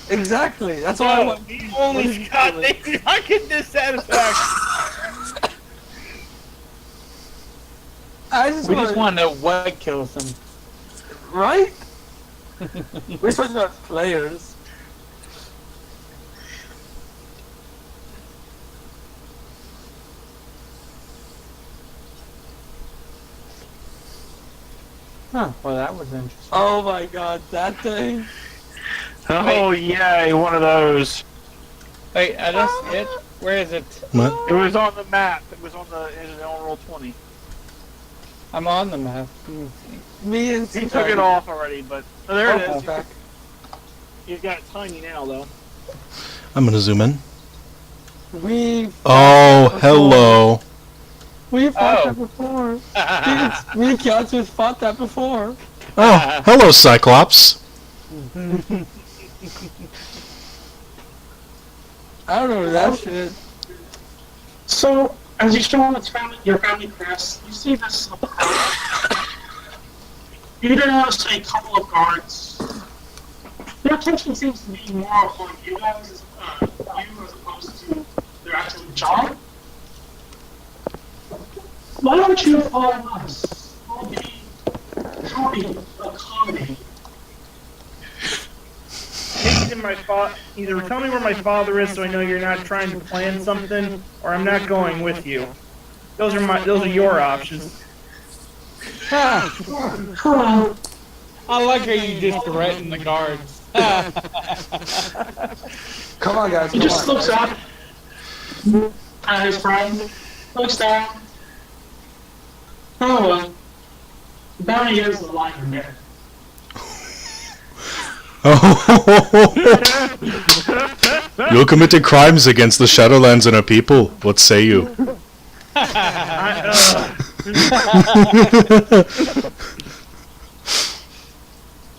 exactly. That's all I want. Only Scott, they do not get this satisfaction. We just want to know what kills him. Right? We're supposed to be players. Huh, well that was interesting. Oh my god, that thing. Oh, yay, one of those. Wait, that's it? Where is it? What? It was on the map. It was on roll 20. I'm on the map. Me and He took it off already, but oh, there it is. Back. He's got it tiny now, though. I'm gonna zoom in. We've Oh, hello. fought that before. Me and Keanu fought that before. Oh, hello, Cyclops. I don't know that shit. So, as you show on your family crest, you see this approach. You notice a couple of guards. Their attention seems to be more on you guys, as opposed to their actual job. Why don't you follow us? We'll be happy to accommodate. Either tell me where my father is so I know you're not trying to plan something, or I'm not going with you. Those are your options. Hello. I like how you just threaten the guards. Come on, guys. He Come just on. looks up at his friend, looks down. Oh well. Bounty is the light in there. You committed crimes against the Shadowlands and our people. What say you?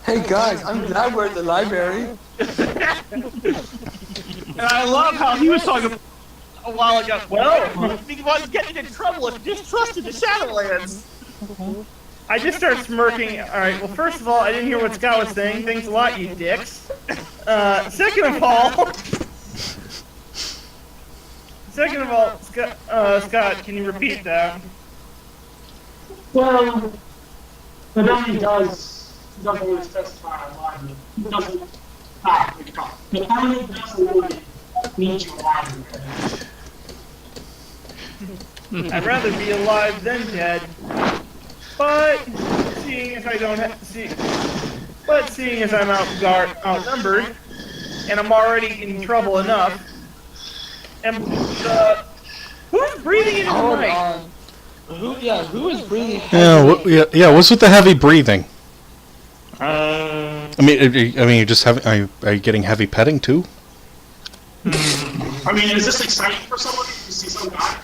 Hey guys, I'm glad we're at the library. And I love how he was talking a while ago. Well, if he was getting in trouble if he distrusted the Shadowlands. I just start smirking. Alright, well, first of all, I didn't hear what Scott was saying. Thanks a lot, you dicks. Second of all, Scott, can you repeat that? Well, the bounty doesn't really specify why. It doesn't. The bounty doesn't really need you alive. I'd rather be alive than dead. But seeing as I don't seeing as I'm outnumbered, and I'm already in trouble enough, and who's breathing in his Hold mic? on. Who is breathing Yeah, heavily? what's with the heavy breathing? Uh, I mean, you just having? Are you getting heavy petting too? I mean, is this exciting for somebody to see someone die?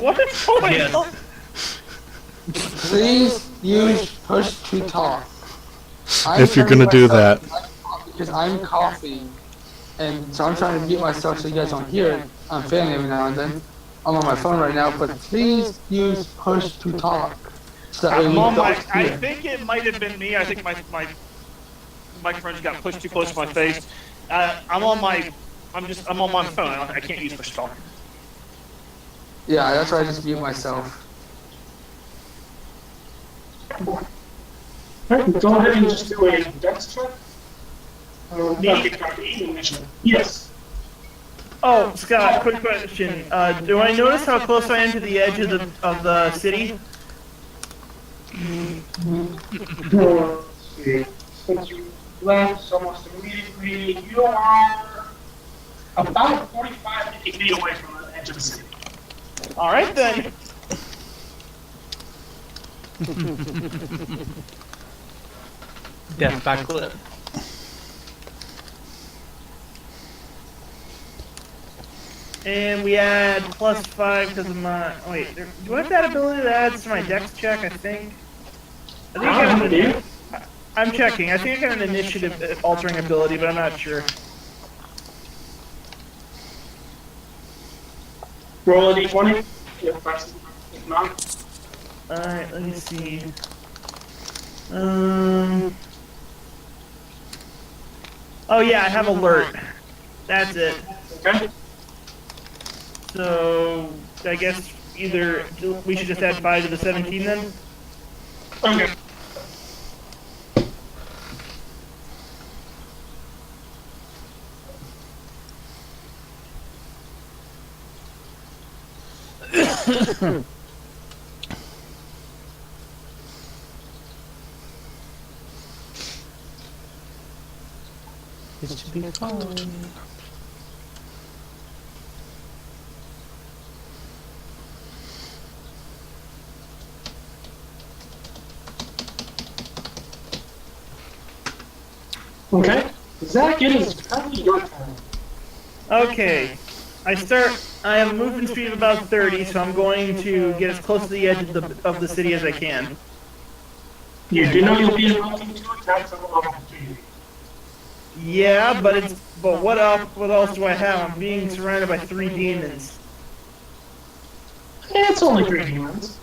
What is going Yes. on? Please use push to talk. If you're gonna do that. Because I'm coughing, and so I'm trying to mute myself so you guys don't hear it. I'm failing every now and then. I'm on my phone right now, but please use push to talk. So that way I'm we on my. don't I hear. think it might have been me. I think my microphone just got pushed too close to my face. I'm on my phone. I can't use push to talk. Yeah, that's why I just mute myself. Alright, go ahead and just do a dex check. Yes. Oh, Scott, quick question. Do I notice how close I am to the edge of the city? Since you left almost immediately, you are about 45, 50 feet away from the edge of the city. Alright then. Death by clip. And we add +5 because of my. Wait, do I have that ability that adds to my dex check? I think. I think I'm checking. I think I got an initiative altering ability, but I'm not sure. Roll a d20. If not, Alright, let me see. Oh yeah, I have alert. That's it. okay. So I guess either we should just add 5 to the 17 then. Okay. It should be fun. Okay. Zach, it is currently your turn. Okay. I have a movement speed of about 30, so I'm going to get as close to the edge of the city as I can. You do know you'll be invoking 2 attacks of opportunity. Yeah, but what else do I have? I'm being surrounded by 3 demons. It's only 3 demons.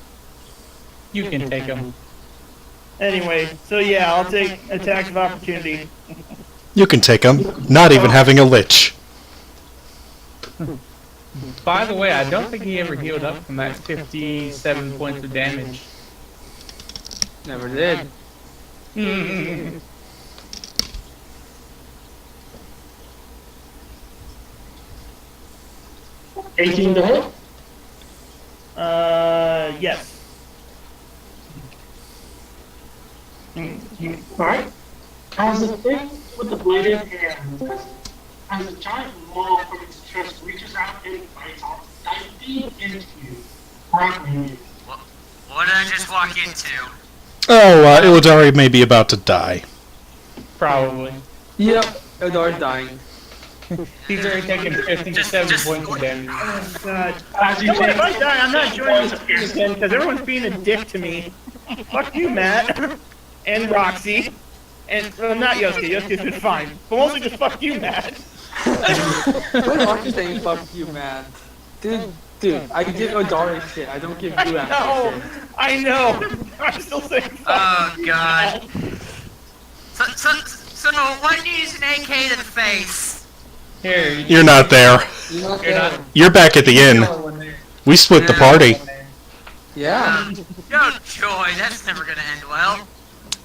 You can take them. Anyway, so yeah, I'll take attacks of opportunity. You can take him, not even having a lich. By the way, I don't think he ever healed up from that 57 points of damage. Never did. 18 to hit. Yes. Alright. As the thing with the bladed hand, as a giant maw from its chest reaches out and bites off, dive deep into you, grappling you. What did I just walk into? Oh, Illidari may be about to die. Probably. Yep, Eldar's dying. He's already taken 57 Just- points of damage. Oh, God. As you Don't worry, if I take die, I'm not joining this team again, because everyone's being a dick to me. Fuck you, Matt. And Roxy. And, well, not Yosuke. Yosuke's been fine. But mostly just fuck you, Matt. What are you saying, fuck you, man? Dude, I give Eldari shit. I don't give you No, shit. I know. I'm still saying fuck Oh you, god. Matt. So no, why didn't you use an AK to the face? Here, You're not there. You know what you're not. You're back at the inn. We split the party. Yeah. No joy, that's never gonna end well.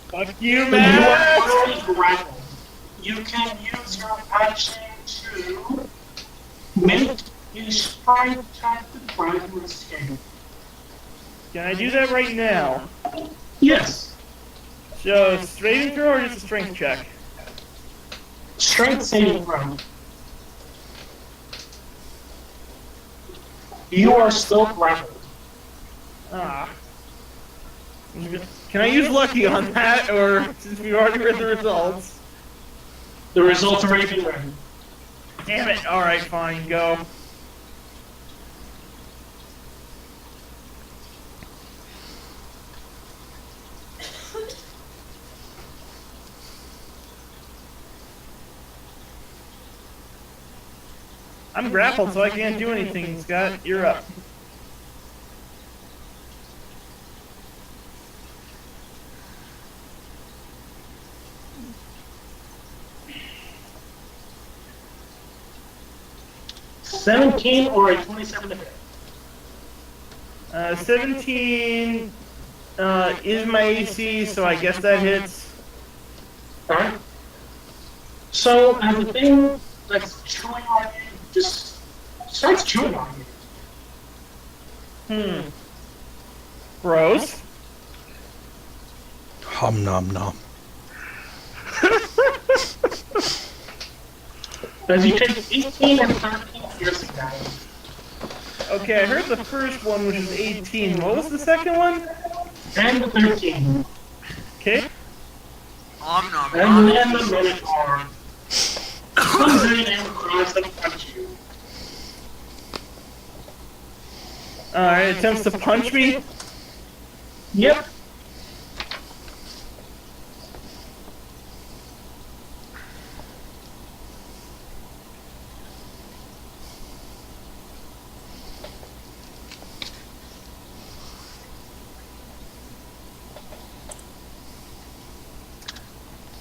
Fuck you, You are Matt. already grappled. You can use your action to Make a strike check to try to escape. Can I do that right now? Yes. So, saving throw or just a strength check? Strength saving throw. You are still grappled. Ah. Can I use lucky on that, or since we've already read the results? The results are already been read. Damn it! Alright, fine, go. I'm grappled, so I can't do anything, Scott. You're up. $17 or a 27 to hit. 17 is my AC, so I guess that hits. Alright. So, as the thing that's chewing on you just starts chewing on you. Gross. Hum nom nom. As you take 18 and 13 piercing damage. Okay, I heard the first one, which was 18. What was the second one? And the 13. Okay. Om nom And nom. then the Minotaur comes in and tries to punch you. Alright, attempts to punch me. Yep.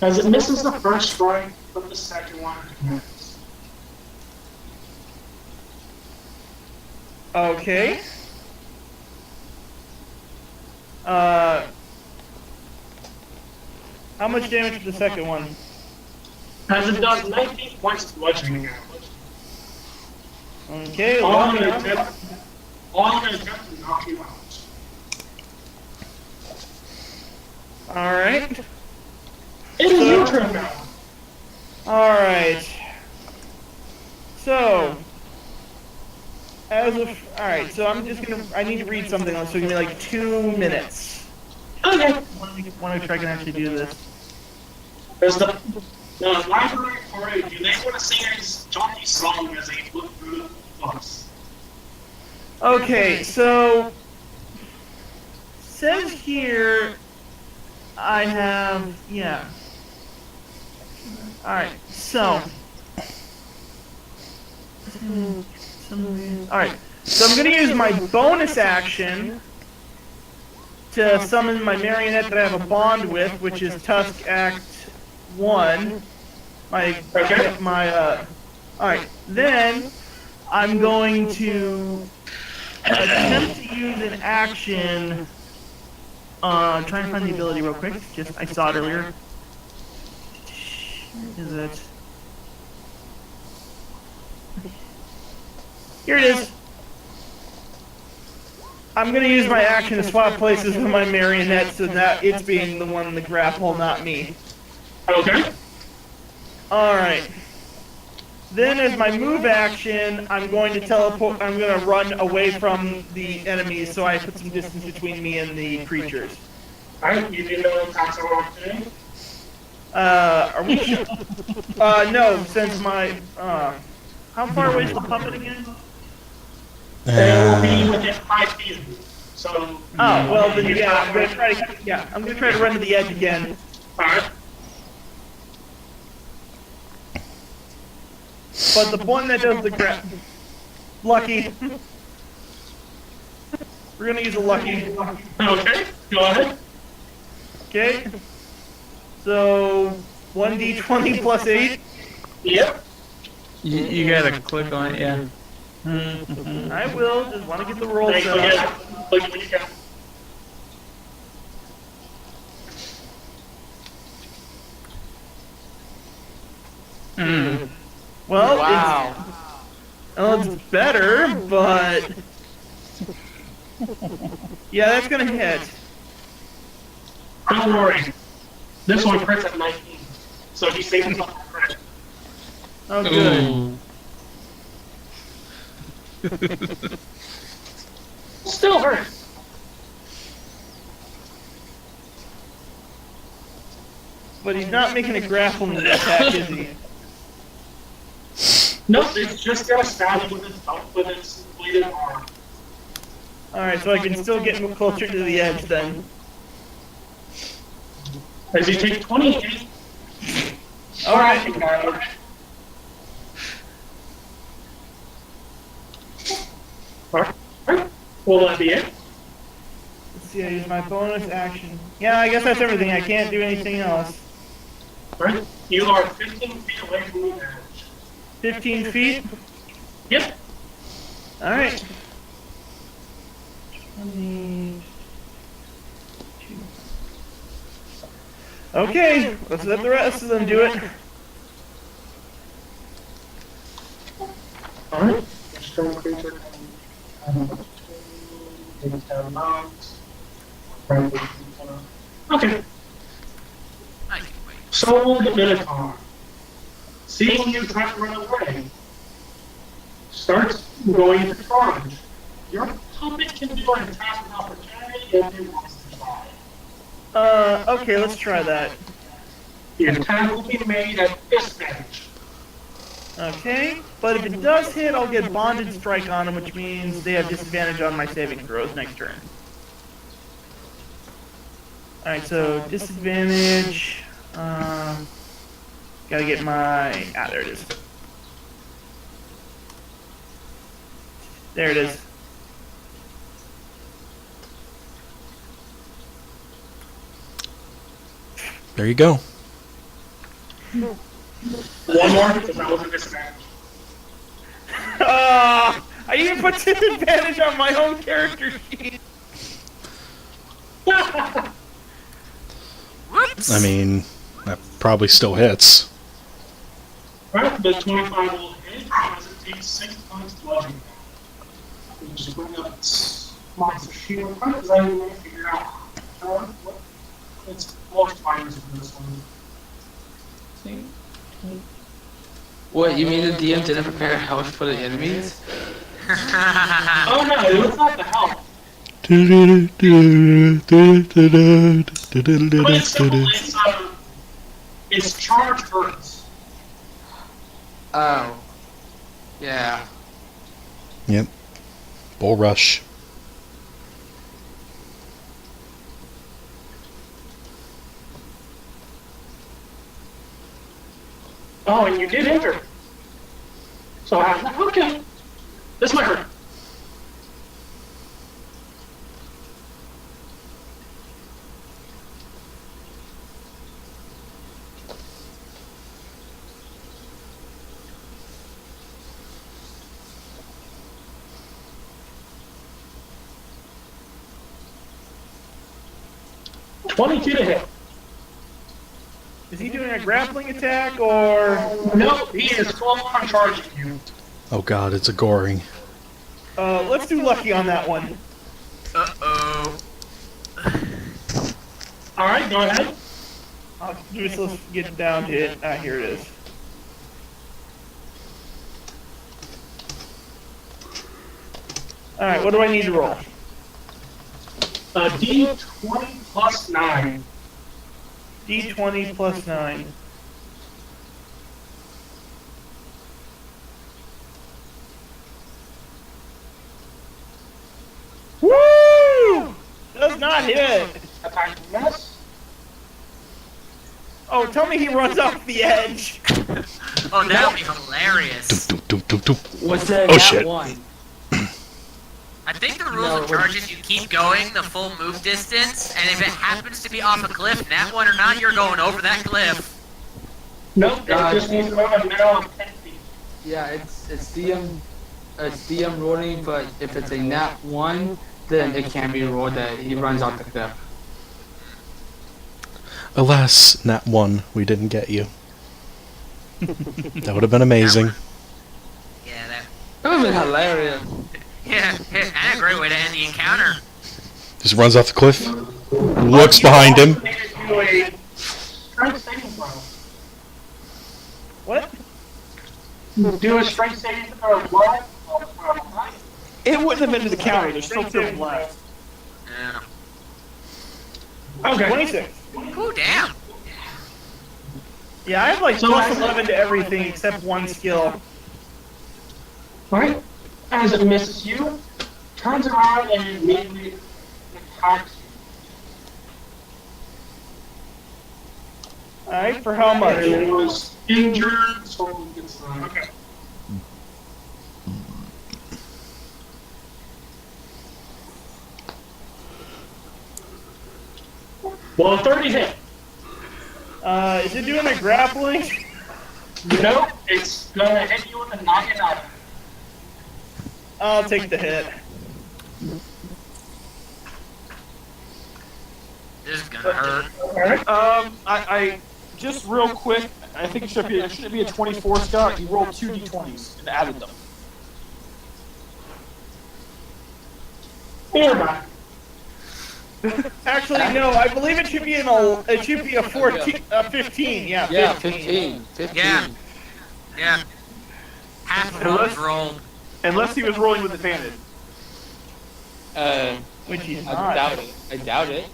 As it misses the first strike, but the second one connects. Okay. How much damage to the second one? As it does 19 points of bludgeoning damage. Okay, All I'm well, gonna attempt to knock you out. alright. It is your turn now. Alright. So, alright, so I'm just gonna, I need to read something else, so give me like 2 minutes. Okay. Want to make sure I can actually do this. There's the library party. Do they want to sing a jaunty song as they look through the books? Okay, so, says here, I have, yeah. Alright, so. Alright, so I'm gonna use my bonus action to summon my marionette that I have a bond with, which is Tusk Act 1. Alright, then I'm going to attempt to use an action. Trying to find the ability real quick. Just, I saw it earlier. Is it? Here it is. I'm gonna use my action to swap places with my marionette so that it's being the one in the grapple, not me. Okay. Alright. Then as my move action, I'm going to teleport, I'm going to run away from the enemies so I put some distance between me and the creatures. Alright, you do know attacks are opportunity? Are we no, since my, how far away is the puppet again? They will be within 5 feet of you. So. Oh, well then yeah, I'm gonna try to run to the edge again. Alright. But the one that does the grab, lucky. We're gonna use a lucky. Okay, go ahead. Okay. So 1d20 plus 8. Yep. You gotta click on it, yeah. I will. Just want to get the roll Thanks set again. up. Click when you can. Well, Wow. Well, it's better, but yeah, that's gonna hit. Don't worry. This one crits at 19. So he saves himself from crit. Oh, good. Ooh. Still hurt. But he's not making a grappling attack, is he? Nope, it's just gonna stab him with its bleeding arm. Alright, so I can still get him closer to the edge then. As you take 28. Alright. Alright. Will that be it? Let's see, I use my bonus action. Yeah, I guess that's everything. I can't do anything else. Alright. You are 15 feet away from the edge. 15 feet? Yep. Alright. 22. Okay, let's let the rest of them do it. Alright. Strong creature. Okay. I can wait. So the Minotaur, seeing you try to run away, starts going into charge. Your puppet can do an attack of opportunity if he wants to try. Okay, let's try that. The attack will be made at disadvantage. Okay, but if it does hit, I'll get Bonded Strike on them, which means they have disadvantage on my saving throws next turn. Alright, so disadvantage. Gotta get my. Ah, there it is. There it is. There you go. One more, because that was a disadvantage. I even put disadvantage on my own character sheet. Whoops! I mean, that probably still hits. Alright, the 25 will hit as it takes 6 points to bludgeoning. Let me just bring up its monster sheet in front because I need to figure out what its multipliers for this one. What, you mean the DM didn't prepare health for the enemies? Oh no, it was not the health. But it's simple, it's charged hurts. Oh. Yeah. Yep. Bull rush. Oh, and you did enter. So, okay. This might hurt. $22 to hit. Is he doing a grappling attack or? No, he is full on charging you. Oh god, it's a goring. Let's do lucky on that one. Uh-oh. Alright, go ahead. I'll just let's get down to it. Ah, here it is. Alright, what do I need to roll? D20 plus 9. D20 plus 9. Woo! Does not hit. Attack miss. Oh, tell me he runs off the edge. Oh, that would be hilarious. Doop, doop, doop, doop. What's that? Oh, Nat shit. One? I think the rules of charge is you keep going the full move distance, and if it happens to be off a cliff, nat one or not, you're going over that cliff. Nope, it just needs to move a minimum of 10 feet. Yeah, it's DM rolling, but if it's a nat 1, then it can be rolled that he runs off the cliff. Alas, Nat 1, we didn't get you. That would have been amazing. Yeah, That would have been hilarious. Yeah, and a great way to end the encounter. Just runs off the cliff, looks behind him. Do a strength saving throw. What? Do a strength saving throw. What? It wouldn't have been to the counter. There's still 2 of them left. Yeah. Okay. 26. Ooh, damn. Yeah, I have like So plus I- 11 to everything except one skill. Alright. As it misses you, turns around and immediately attacks you. Alright, for how much? And it was injured, so it gets okay. Well, 30 hit. Is it doing a grappling? Nope, it's gonna hit you with a knocking out. I'll take the hit. This is gonna hurt. Alright. I just real quick, I think it should be a 24, Scott. You rolled 2 d20s and added them. Here, back. Actually, no. I believe it should be it should be a 14, a 15. Yeah. Yeah, 15. 15. Yeah. Yeah. Half of those rolled. Unless he was rolling with advantage. Which he's I not. doubt it. I doubt it.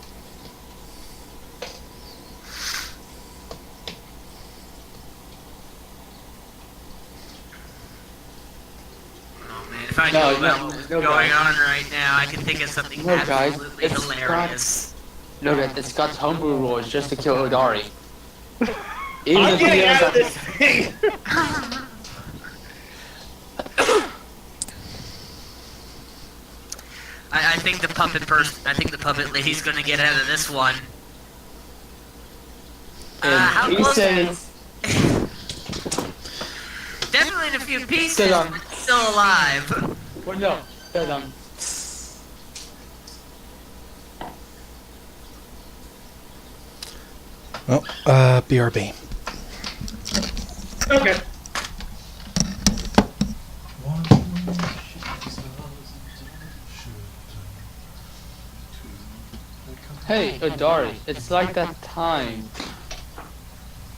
Oh man, if I No, knew about no, what was no, going guys. on right now, I could think of something No, guys, absolutely it's hilarious. No, that the Scott's homebrew rule is just to kill Odari. Even I'm if getting he ends out of up- this thing. I think the puppet lady's gonna get out of this one. How And he close? says, Definitely in a few pieces, Stay on. but still alive. well, no, says, Well, BRB. Okay. hey, Odari, it's like that time.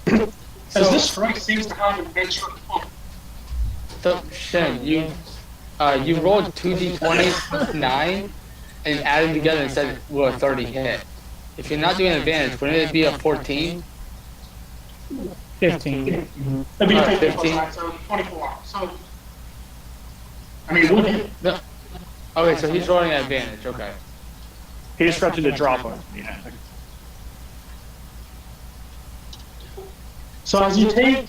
As this strike seems to have an extra pump. So, Shen, you rolled 2d20s, 9, and added together and said, well, 30 hit. If you're not doing advantage, wouldn't it be a 14? 15. That'd be Alright, 15 plus 15. 9, so 24. So, I mean, would hit. No. Okay, so he's rolling at advantage, okay. He just got you to drop him. Yeah. So as you take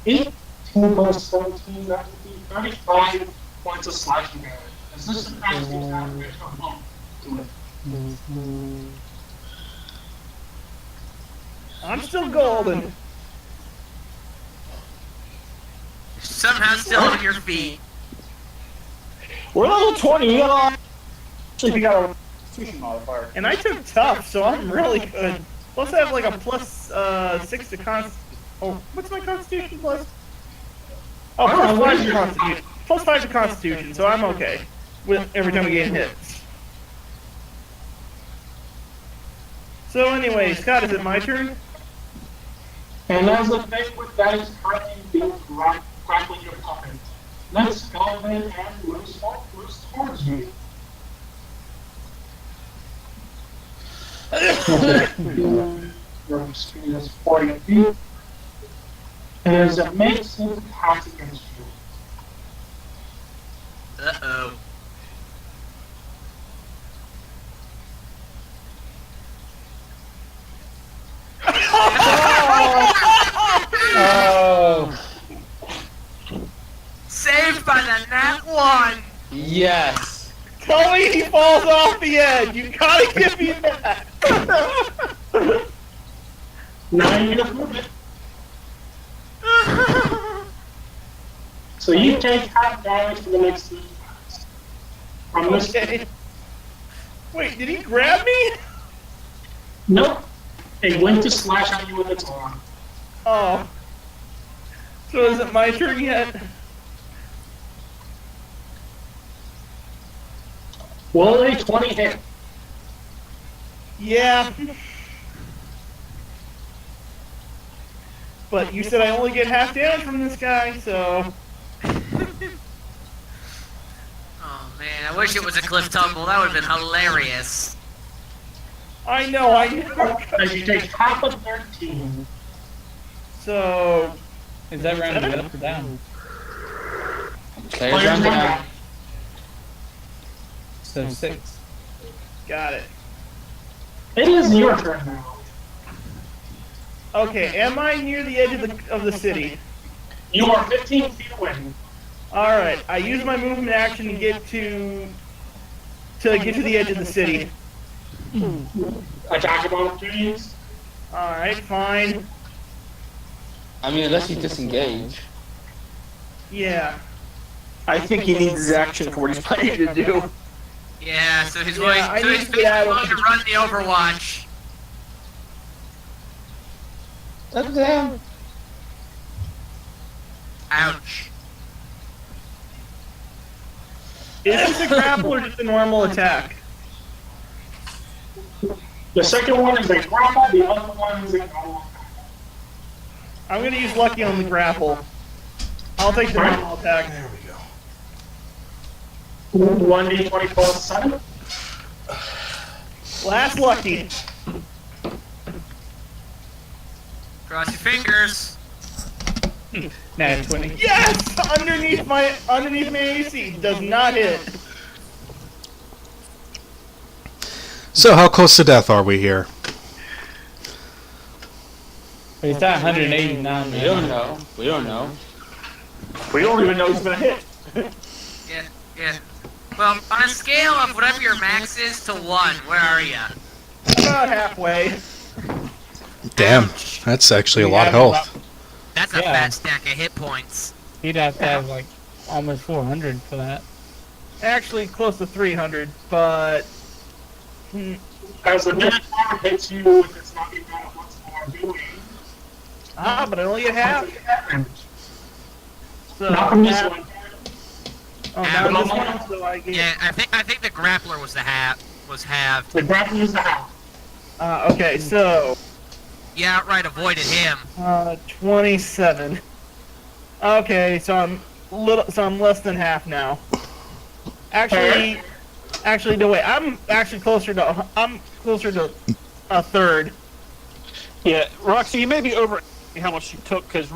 18 plus 17, that would be 35 points of slashing damage. As this attack seems to have an extra pump to it. I'm still golden. Somehow still on your feet. We're level 20. We got we got a constitution modifier. And I took tough, so I'm really good. Plus I have like a plus 6 to oh, what's my constitution plus? Oh, plus 5 to constitution. Plus 5 to constitution, so I'm okay. With every time we gain hits. So anyway, Scott, is it my turn? And as the thing with that is currently being grappling your puppet. Let's go ahead and moves towards you. Your speed is 40 feet. And as it makes its attack against you. Uh-oh. Oh, Saved by the nat 1! yes. Tell me he falls off the edge. You gotta give me that. 9 unit of movement. So you take half damage for the next 3 attacks. From this. Okay. Wait, did he grab me? Nope. It went to slash at you with its arm. Oh. So is it my turn yet? Will a 20 hit? Yeah. But you said I only get half damage from this guy, so... Oh man, I wish it was a cliff tumble. That would have been hilarious. I know. As you take half of 13. So... Is that rounded up or down? Okay, Players round one down. down. So 6. Got it. It is your turn now. Okay, am I near the edge of the city? You are 15 feet away. Alright, I use my movement action to get to the edge of the city. Attack of opportunities. Alright, fine. I mean, unless you disengage. Yeah. I think he needs his action for what he's planning to do. Yeah, so he's Yeah, going. I So need he's to get out of basically going to run the Overwatch. Look down. Ouch. Is this a grapple or just a normal attack? The second one is a grapple, the other one is a normal. I'm gonna use lucky on the grapple. I'll take the normal attack. There we go. 1d20 plus 7. Last lucky. Cross your fingers. Nah, 20. Yes! Underneath my AC does not hit. So how close to death are we here? But he's at 189. We don't know. We don't know. We don't even know he's gonna hit. Yeah. Well, on a scale of whatever your max is to 1, where are you? About halfway. Damn, that's actually a lot of health. That's a Yeah. fat stack of hit points. He'd have to have like almost 400 for that. Actually, close to 300, but... As the Minotaur hits you with its lucky roll once more doing. but I only get half. So, Not from this half. one. Oh, now this one, so I get... Yeah, I think the grappler was halved. The grapple is the half. Okay, so... You outright avoided him. 27. Okay, so I'm less than half now. Actually, no wait. I'm closer to a third. Yeah, Roxy, you may be over how much you took because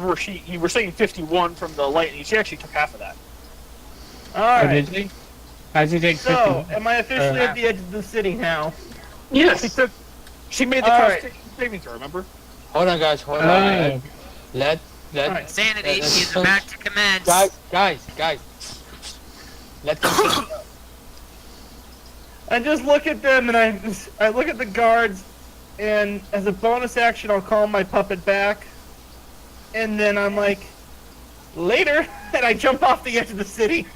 you were saying 51 from the lightning. She actually took half of that. Oh, Alright, did he? How'd you take 50? so am I officially at the edge of the city now? Yes. She made the Alright. Constitution saving throw. Remember? Hold on, guys. Hold on. Oh. Let. Alright. Insanity is about to commence. Guys. Let them finish. I just look at them and I look at the guards, and as a bonus action, I'll call my puppet back, and then I'm like, later, and I jump off the edge of the city.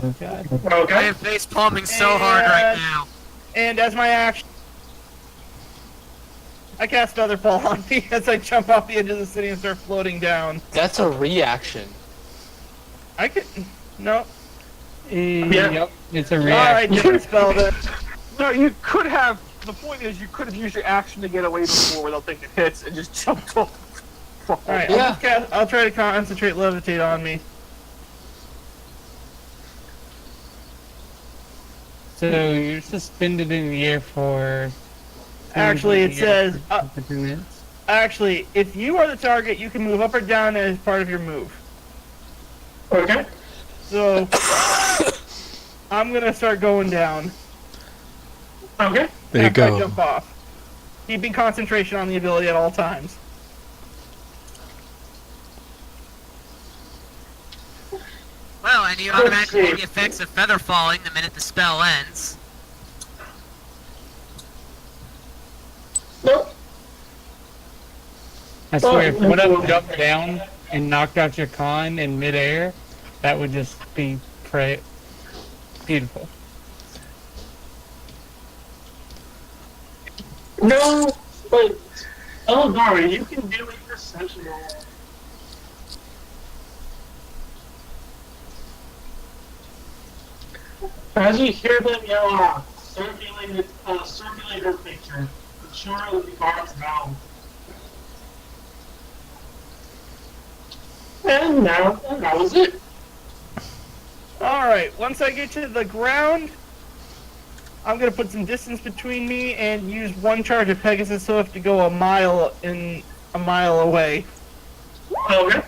Oh, God. I Okay. am face palming so hard right now. And as my action, I cast Featherfall on me as I jump off the edge of the city and start floating down. That's a reaction. I could... No. Yep, it's a Alright, reaction. different spell then. No, you could have. The point is, you could have used your action to get away before without taking hits and just jumped off. Alright, Yeah. I'll try to concentrate Levitate on me. So you're suspended in the air for... Actually, it says... 2 minutes. Actually, if you are the target, you can move up or down as part of your move. Okay. So... I'm gonna start going down. Okay. There you after I go. jump off. Keeping concentration on the ability at all times. Well, and you automatically get the effects of feather falling the minute the spell ends. Nope. I swear, if one of them jumped down and knocked out your con in midair, that would just be beautiful. No, but Elgari, you can do a perception roll. As you hear them yell out, circulate her picture. I'm sure it'll be guards now. And that was it. Alright, once I get to the ground, I'm gonna put some distance between me and use one charge of Pegasus Hoof to go a mile away. Okay.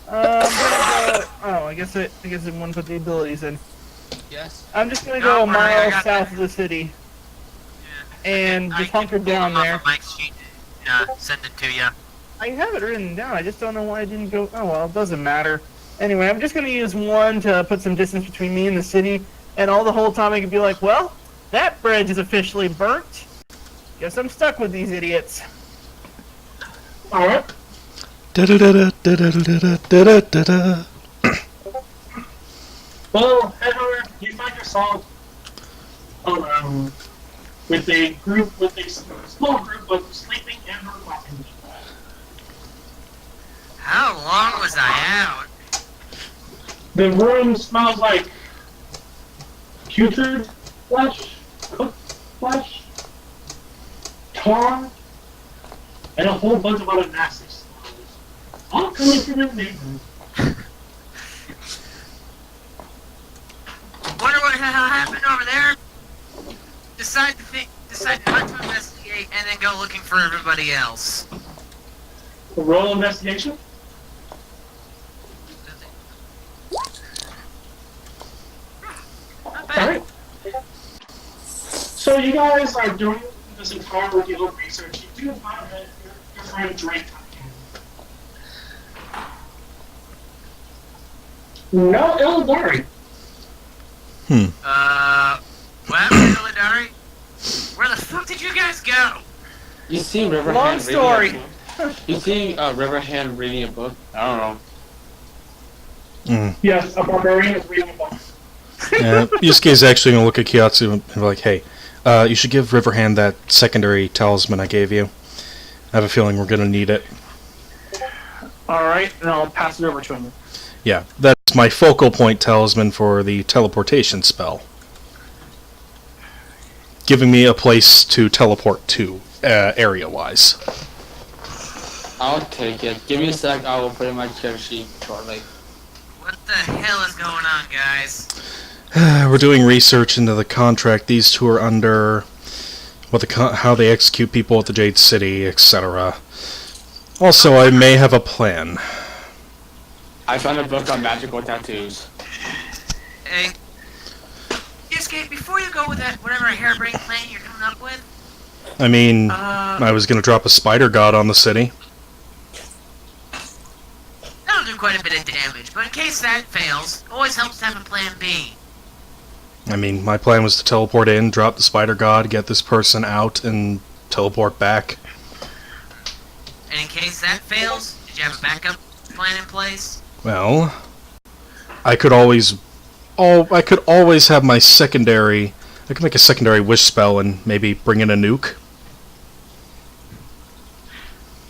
I'm gonna go. Oh, I guess I want to put the abilities in. Yes. I'm just gonna go a Don't worry, I mile got south that. of the city Yeah. and I just can hunker pull down them off there. of Mike's sheet and send it to you. I have it written down. I just don't know why I didn't go. Oh well, it doesn't matter. Anyway, I'm just gonna use one to put some distance between me and the city, and all the whole time I can be like, well, that bridge is officially burnt. Guess I'm stuck with these idiots. Alright. Da-da-da-da-da-da-da-da-da-da. Well, Heather, you find yourself with a small group of sleeping and or walking. How long was I out? The room smells like putrid flesh, cooked flesh, tar, and a whole bunch of other nasty smells. All coming from your neighborhood. Wonder what the hell happened over there? Decide not to investigate and then go looking for everybody else. Roll investigation. Not bad. Alright. So you guys are doing this entire regular research. You do find that your friend Drake no Illidari. What happened to Illidari? Where the fuck did you guys go? You see Riverhand Long story. reading a book? You see Riverhand reading a book? I don't know. Yes, a barbarian is reading a book. Yeah, Yusuke is actually going to look at Kiyotsu and be like, hey, you should give Riverhand that secondary talisman I gave you. I have a feeling we're going to need it. Alright, and I'll pass it over to him. Yeah, that's my focal point talisman for the teleportation spell. Giving me a place to teleport to, area-wise. I'll take it. Give me a sec, I will put in my character sheet shortly. What the hell is going on, guys? We're doing research into the contract these two are under, how they execute people at the Jade City, etc. Also, I may have a plan. I found a book on magical tattoos. Hey, Yusuke, before you go with that whatever harebrained plan you're coming up with, I mean, I was going to drop a spider god on the city. that'll do quite a bit of damage, but in case that fails, it always helps to have a plan B. I mean, my plan was to teleport in, drop the spider god, get this person out, and teleport back. And in case that fails, did you have a backup plan in place? Well, I could always have my secondary. I could make a secondary wish spell and maybe bring in a nuke.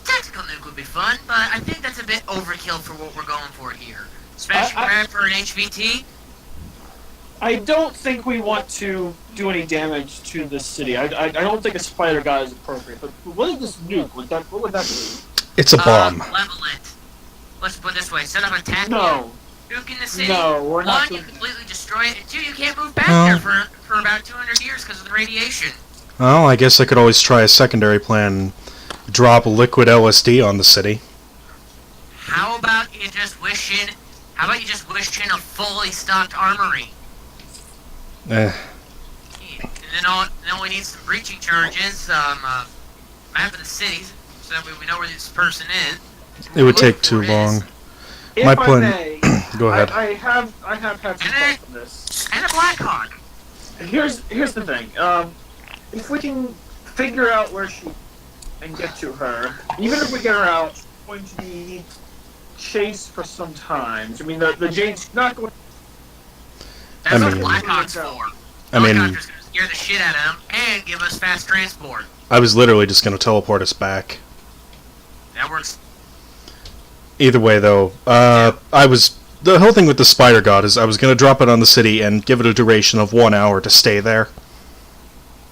Tactical nuke would be fun, but I think that's a bit overkill for what we're going for here. Especially for an HVT. I don't think we want to do any damage to this city. I don't think a spider god is appropriate. But what is this nuke? What would that be? It's a bomb. Level it. Let's put it this way: set up a attack No. nuke in the city. No, we're not One, you doing- completely destroy it, and two, you can't move back Well- there for about 200 years because of the radiation. Well, I guess I could always try a secondary plan. Drop liquid LSD on the city. How about you just wish in a fully stocked armory? Eh, And then we need some breaching charges, map of the city, so that way we know where this person is. it would take too long. If My I plan- may, Go ahead. I have had some thoughts on this. And a Blackhawk. Here's the thing. If we can figure out where she and get to her, even if we get her out, it's going to be chased for some time. I mean, the Jade's not going. That's I what mean- Blackhawk's for. I mean- Helicopter's gonna scare the shit out of him and give us fast transport. I was literally just going to teleport us back. That works. Either way, though, I was the whole thing with the spider god is I was going to drop it on the city and give it a duration of 1 hour to stay there.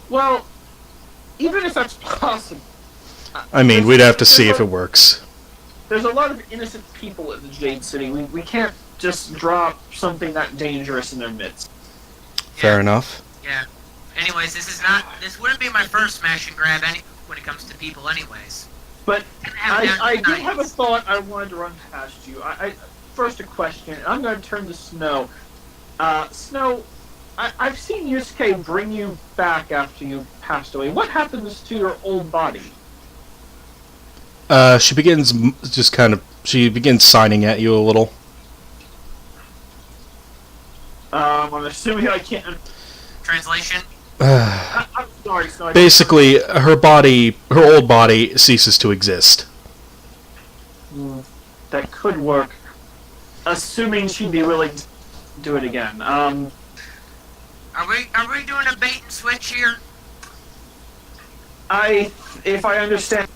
Well, even if that's possible, I mean, we'd have to see if it works. there's a lot of innocent people in the Jade City. We can't just drop something that dangerous in their midst. Fair enough. Yeah. Anyways, this wouldn't be my first smash and grab when it comes to people anyways. But have I down did nights. have a thought I wanted to run past you. First a question, and I'm going to turn to Snow. Snow, I've seen Yusuke bring you back after you passed away. What happens to your old body? She begins signing at you a little. I'm assuming I can't... Translation? I'm sorry, Snow. Basically, her old body ceases to exist. That could work. Assuming she'd be willing to do it again. Are we doing a bait and switch here? If I understand,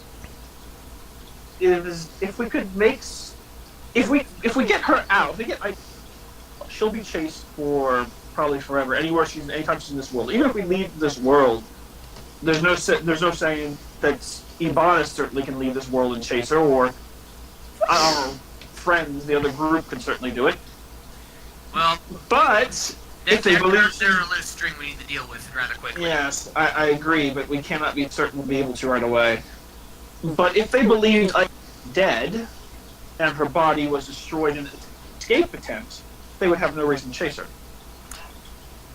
if we could make, if we get her out, she'll be chased for probably forever. Anytime she's in this world. Even if we leave this world, there's no saying that Ibana certainly can leave this world and chase her, or our friends, the other group, could certainly do it. Well, But if they believe, they're a loose string we need to deal with rather quickly. yes, I agree, but we cannot be certain to be able to right away. But if they believed I was dead, and her body was destroyed in an escape attempt, they would have no reason to chase her.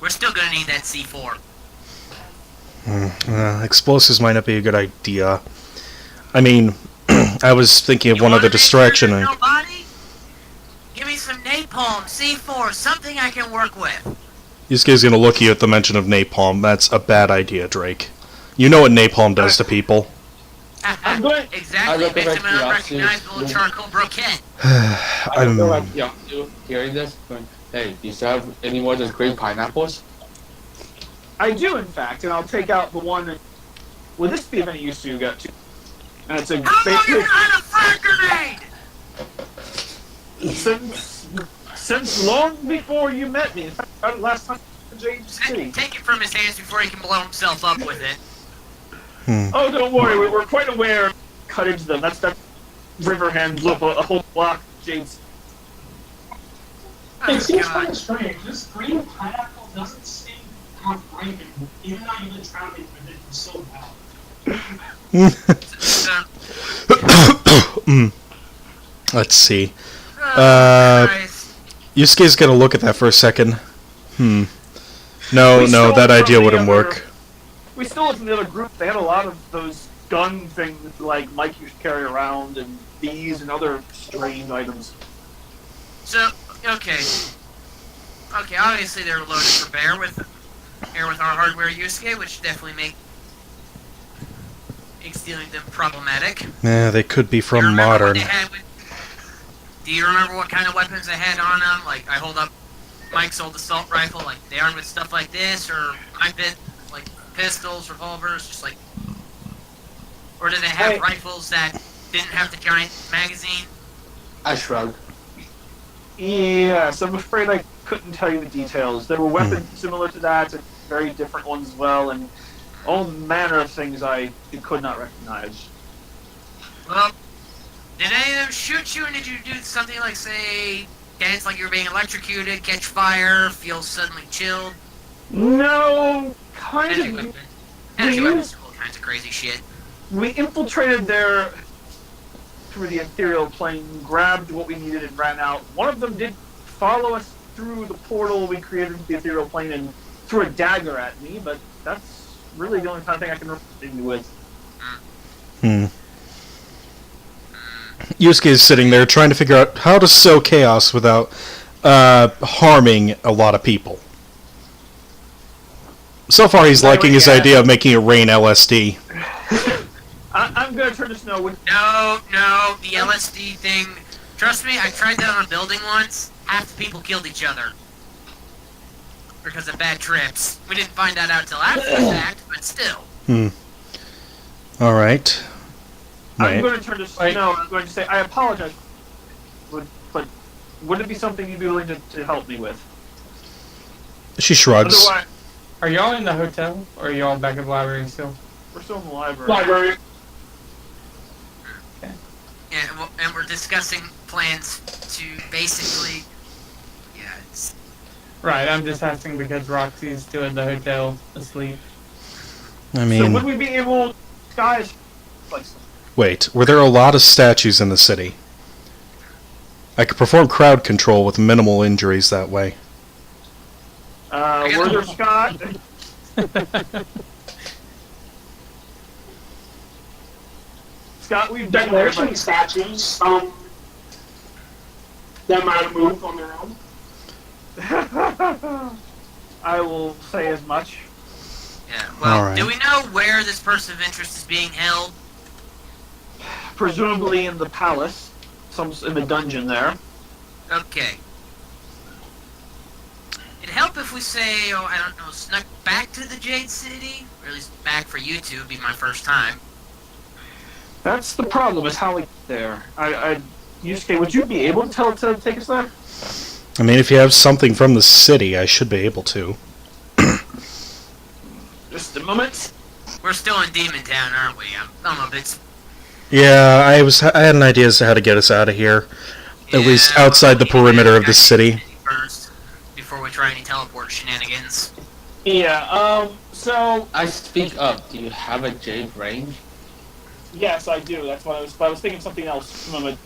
We're still gonna need that C4. Explosives might not be a good idea. I mean, I was thinking of You one wanna other make distraction. sure there's no body? Give me some napalm, C4, something I can work with. Yusuke's gonna look at you at the mention of napalm. That's a bad idea, Drake. You know what napalm does to people. I'm going. Exactly, I makes him an recommend unrecognizable charcoal broquette. I don't know, like, you hearing this, going, hey, do you still have any more of those green pineapples? I do, in fact, and I'll take out the one that. Will this be of any use to you, got to? And it's a How long you had a frag grenade? since long before you met me. In fact, I got it last time in Jade City. Take it from his hands before he can blow himself up with it. Oh, don't worry, we're quite aware. Cut into them. That's Riverhand look a whole block of Jade's. Oh, It seems God. kind of strange. This green pineapple doesn't seem heartbreaking, even though you've been traveling with it for so long. Let's see. Christ. Yusuke's gonna look at that for a second. No, We stole that from idea the wouldn't other- work. We stole it from the other group. They had a lot of those gun things like Mike used to carry around, and these and other strange items. So, okay. Okay, obviously they're loaded for bear with our hardware Yusuke, which definitely makes stealing them problematic. Yeah, they could be Do you from remember what modern. they had do you remember what kind of weapons they had on them? Like, I hold up Mike's old assault rifle, like, they armed with stuff like this, or like pistols, revolvers, just like... Or did they have Hey. rifles that didn't have the giant magazine? I shrug. Yes, I'm afraid I couldn't tell you the details. There were weapons similar to that, and very different ones as well, and all manner of things I could not recognize. Well, did any of them shoot you, and did you do something like, say, dance like you were being electrocuted, catch fire, feel suddenly chilled? No, kind Energy of. weapons. Energy weapons do all kinds of crazy shit. We infiltrated there through the ethereal plane, grabbed what we needed, and ran out. One of them did follow us through the portal we created with the ethereal plane and threw a dagger at me, but that's really the only kind of thing I can remember with. Yusuke is sitting there trying to figure out how to sow chaos without harming a lot of people. So far, he's liking his idea of making it rain LSD. I'm gonna turn to Snow with. No, the LSD thing. Trust me, I tried that on a building once. Half the people killed each other. Because of bad trips. We didn't find that out till after the fact, but still. Alright. I'm going to turn to Snow and I'm going to say, I apologize, but would it be something you'd be willing to help me with? She shrugs. Otherwise, Are y'all in the hotel, or are y'all back at the library still? we're still in the library. Library. And we're discussing plans to basically, yeah, it's, Right, I'm just asking because Roxy's still in the hotel, asleep. I So mean, would we be able, guys, like, wait, were there a lot of statues in the city? I could perform crowd control with minimal injuries that way. were there, Scott? Scott, we've been there, Demolition but statues, that might have moved on their own. I will say as much. yeah. Well, Alright. do we know where this person of interest is being held? Presumably in the palace, in the dungeon there. Okay. It'd help if we say, I don't know, snuck back to the Jade City? Or at least back for you two, would be my first time. That's the problem, is how we get there. Yusuke, would you be able to tell it to take us there? I mean, if you have something from the city, I should be able to. Just a moment. We're still in Demon Town, aren't we? I'm a bit... Yeah, I had an idea as to how to get us out of here. At least Yeah, outside the we need to perimeter of get the city. First, before we try any teleport shenanigans. Yeah, so, I speak up. Do you have a jade range? yes, I do. That's what I was thinking of something else. A moment.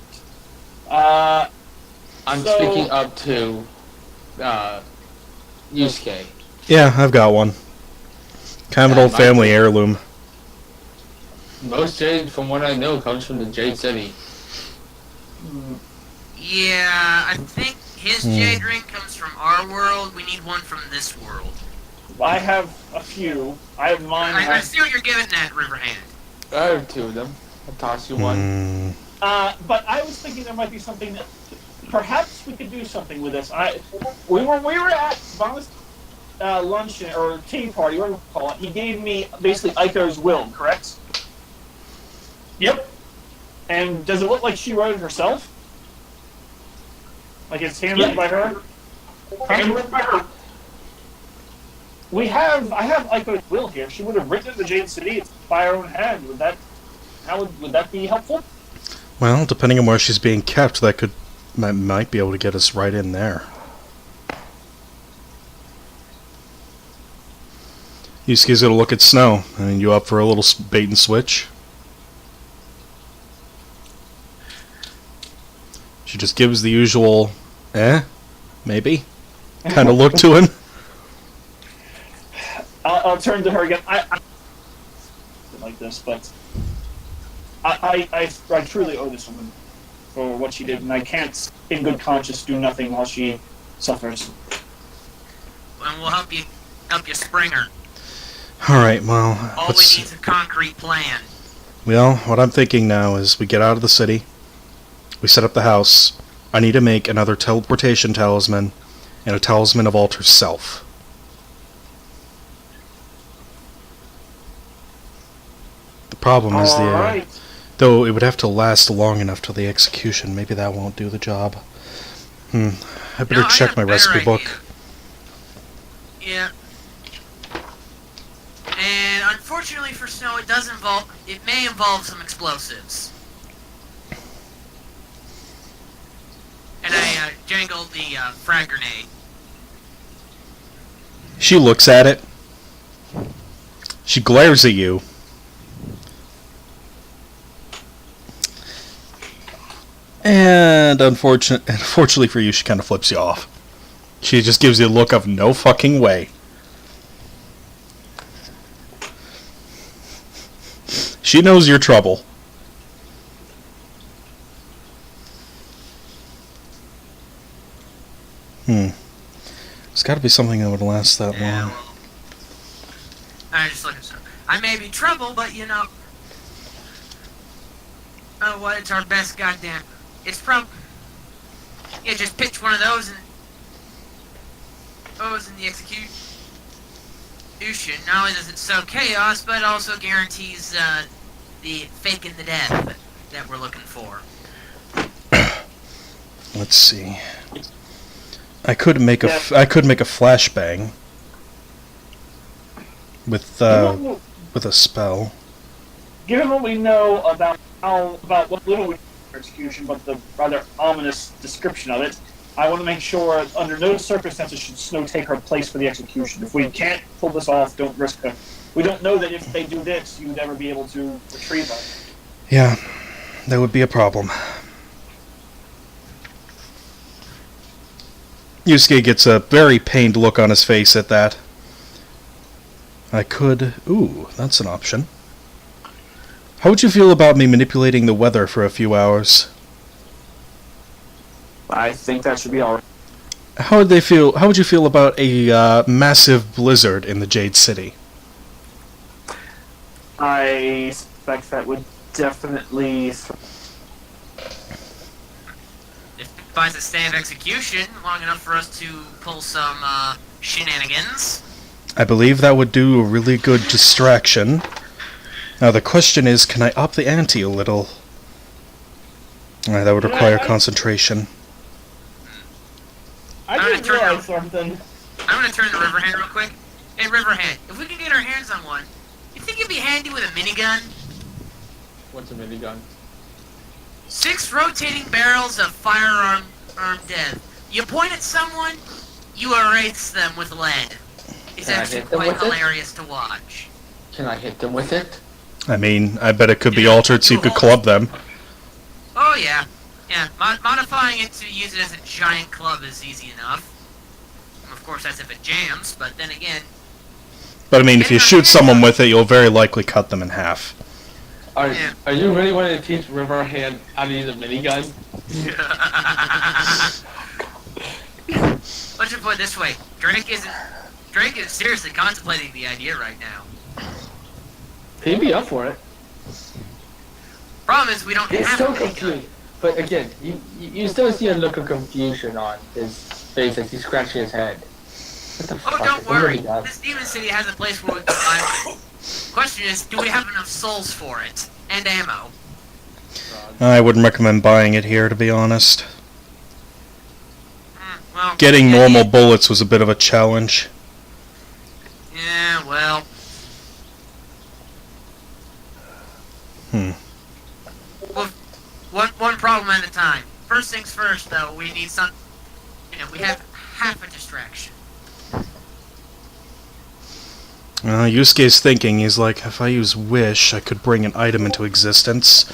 I'm So- speaking up to Yusuke. Yeah, I've got one. Kind of an old family heirloom. Most jade, from what I know, comes from the Jade City. Yeah, I think his Jade Ring comes from our world. We need one from this world. I have a few. I have mine. I see what you're getting at, Riverhand. I have two of them. I'll toss you one. But I was thinking there might be something that perhaps we could do something with this. We were at Von's luncheon or tea party, whatever you call it. He gave me basically Aiko's will, correct? Yep. And does it look like she wrote it herself? Like it's handwritten by her? Handwritten by her. I have Aiko's will here. She would have written it in the Jade City by her own hand. Would that be helpful? Well, depending on where she's being kept, might be able to get us right in there. Yusuke's gonna look at Snow, and you up for a little bait and switch? She just gives the usual, maybe, kind of look to him. I'll turn to her again. I like this, but I truly owe this woman for what she did, and I can't, in good conscience, do nothing while she suffers. And we'll help you spring her. Alright, well, All we need is a concrete plan. well, what I'm thinking now is we get out of the city, we set up the house, I need to make another teleportation talisman, and a talisman of Alter's self. The problem is Alright. though it would have to last long enough till the execution, maybe that won't do the job. I better No, I check have my a better recipe idea. book. Yeah. And unfortunately for Snow, it may involve some explosives. And I jangled the frag grenade. She looks at it. She glares at you. And unfortunately for you, she kind of flips you off. She just gives you a look of no fucking way. She knows your trouble. There's got to be something that would last that Yeah, long. well, I just look at Snow. I may be trouble, but you know. Oh, what? It's our best goddamn. It's from. Yeah, just pitch one of those and. Those in the execution. Not only does it sow chaos, but also guarantees the faking the death that we're looking for. Let's see. I could make a flashbang with a spell. Given what we know about what little we know about execution, but the rather ominous description of it, I want to make sure under no circumstances should Snow take her place for the execution. If we can't pull this off, don't risk her. We don't know that if they do this, you would ever be able to retrieve her. Yeah, that would be a problem. Yusuke gets a very pained look on his face at that. I could... Ooh, that's an option. How would you feel about me manipulating the weather for a few hours? I think that should be alright. How would you feel about a massive blizzard in the Jade City? I suspect that would definitely... If finds a stay of execution long enough for us to pull some shenanigans. I believe that would do a really good distraction. Now the question is, can I up the ante a little? That would require concentration. I just realized something. I'm gonna turn to Riverhand real quick. Hey Riverhand, if we can get our hands on one, you think it'd be handy with a minigun? What's a minigun? 6 rotating barrels of firearm death. You point at someone, you erase them with lead. It's Can I actually hit them quite with it? hilarious to watch. Can I hit them with it? I mean, I bet it could be altered so you could club them. Oh yeah. Yeah, modifying it to use it as a giant club is easy enough. Of course, that's if it jams, but then again... But I mean, if you shoot someone with it, you'll very likely cut them in half. Are Yeah. Are you really wanting to teach Riverhand how to use a minigun? Let's just put it this way. Drake is seriously contemplating the idea right now. He'd be up for it. Problem is, we don't He's have so a minigun. confused. But again, you still see a look of confusion on his face as he's scratching his head. What the Oh, fuck? don't It really worry. does. This Demon City has a place where we can find it. Question is, do we have enough souls for it? And ammo? I wouldn't recommend buying it here, to be honest. Well, Getting yeah, normal bullets was a bit of a challenge. Yeah, well... Hmm. Well, one problem at a time. First things first, though, we need some... we have half a distraction. Yusuke's thinking, he's like, if I use Wish, I could bring an item into existence.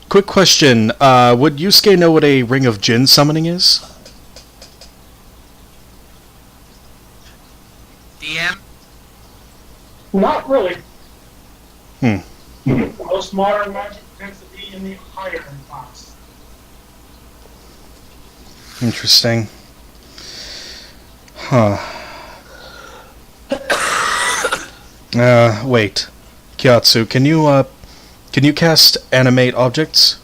Quick question, would Yusuke know what a Ring of Jinn summoning is? DM? Not really. Hmm. Most modern magic tends to be in the higher end class. Interesting. Huh. Wait. Kyatsu, can you cast animate objects?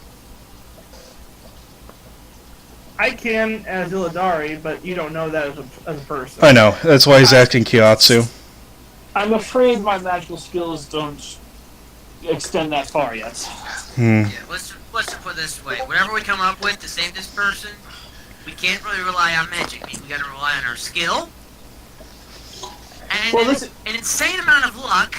I can as Illidari, but you don't know that as a person. I know, that's why he's asking Kyatsu. I'm afraid my magical skills don't extend that far yet. Hmm. Yeah, let's just put it this way. Whatever we come up with to save this person, we can't really rely on magic. I mean, we gotta rely on our skill. And Well, this- an insane amount of luck.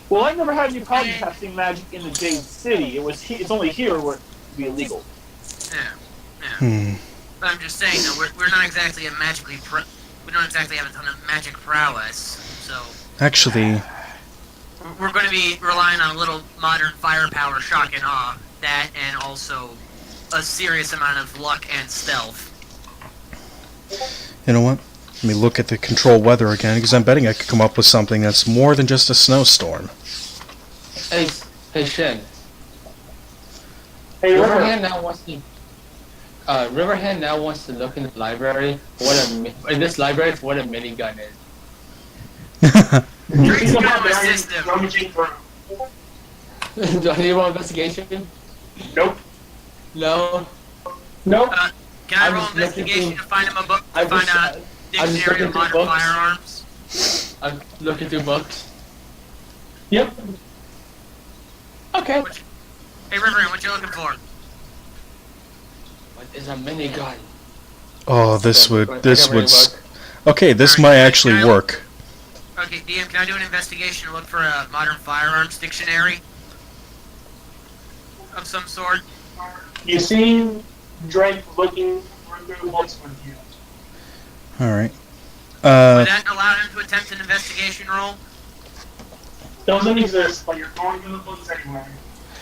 Well, I never had any problem casting magic in the Jade City. It's only here where it would be illegal. Yeah. Hmm. But I'm just saying, though, we're not exactly we don't exactly have a ton of magic prowess, so Actually, we're going to be relying on a little modern firepower, shock and awe, that, and also a serious amount of luck and stealth. you know what? Let me look at the control weather again, because I'm betting I could come up with something that's more than just a snowstorm. Hey Shin. Hey, River. Riverhand now wants to. Riverhand now wants to look in the library. In this library, for what a minigun is. Drake's going to assist him. Rummaging through. Do I need more investigation? Nope. No. Nope. Can I I'm roll just looking investigation through- to find him a book? To I'm find just- out I'm just dictionary looking of through modern books. firearms? I'm looking through books. Yep. Okay. Hey, Riverhand, what you looking for? What is a minigun? Oh, this That would really work. Okay, this Alright, might can I- actually can I- work. Okay, DM, can I do an investigation to look for a modern firearms dictionary of some sort? You see Drake looking through the books with you. All right. Would that allow him to attempt an investigation roll? Doesn't exist, but you're going through the books anyway.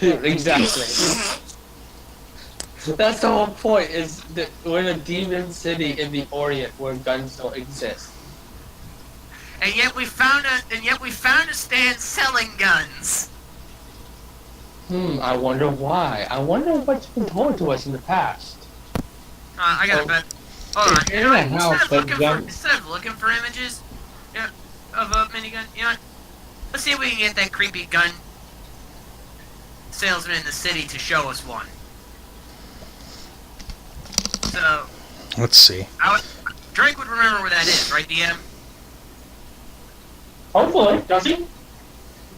Exactly. That's the whole point. Is that we're in a demon city in the Orient where guns don't exist. And yet we found a stand selling guns. I wonder why. I wonder what's been told to us in the past. I got a bet. Hold on. In a house that gun- Instead of looking for images, of a minigun, let's see if we can get that creepy gun salesman in the city to show us one. So, Let's see. Drake would remember where that is, right, DM? Hopefully, does he?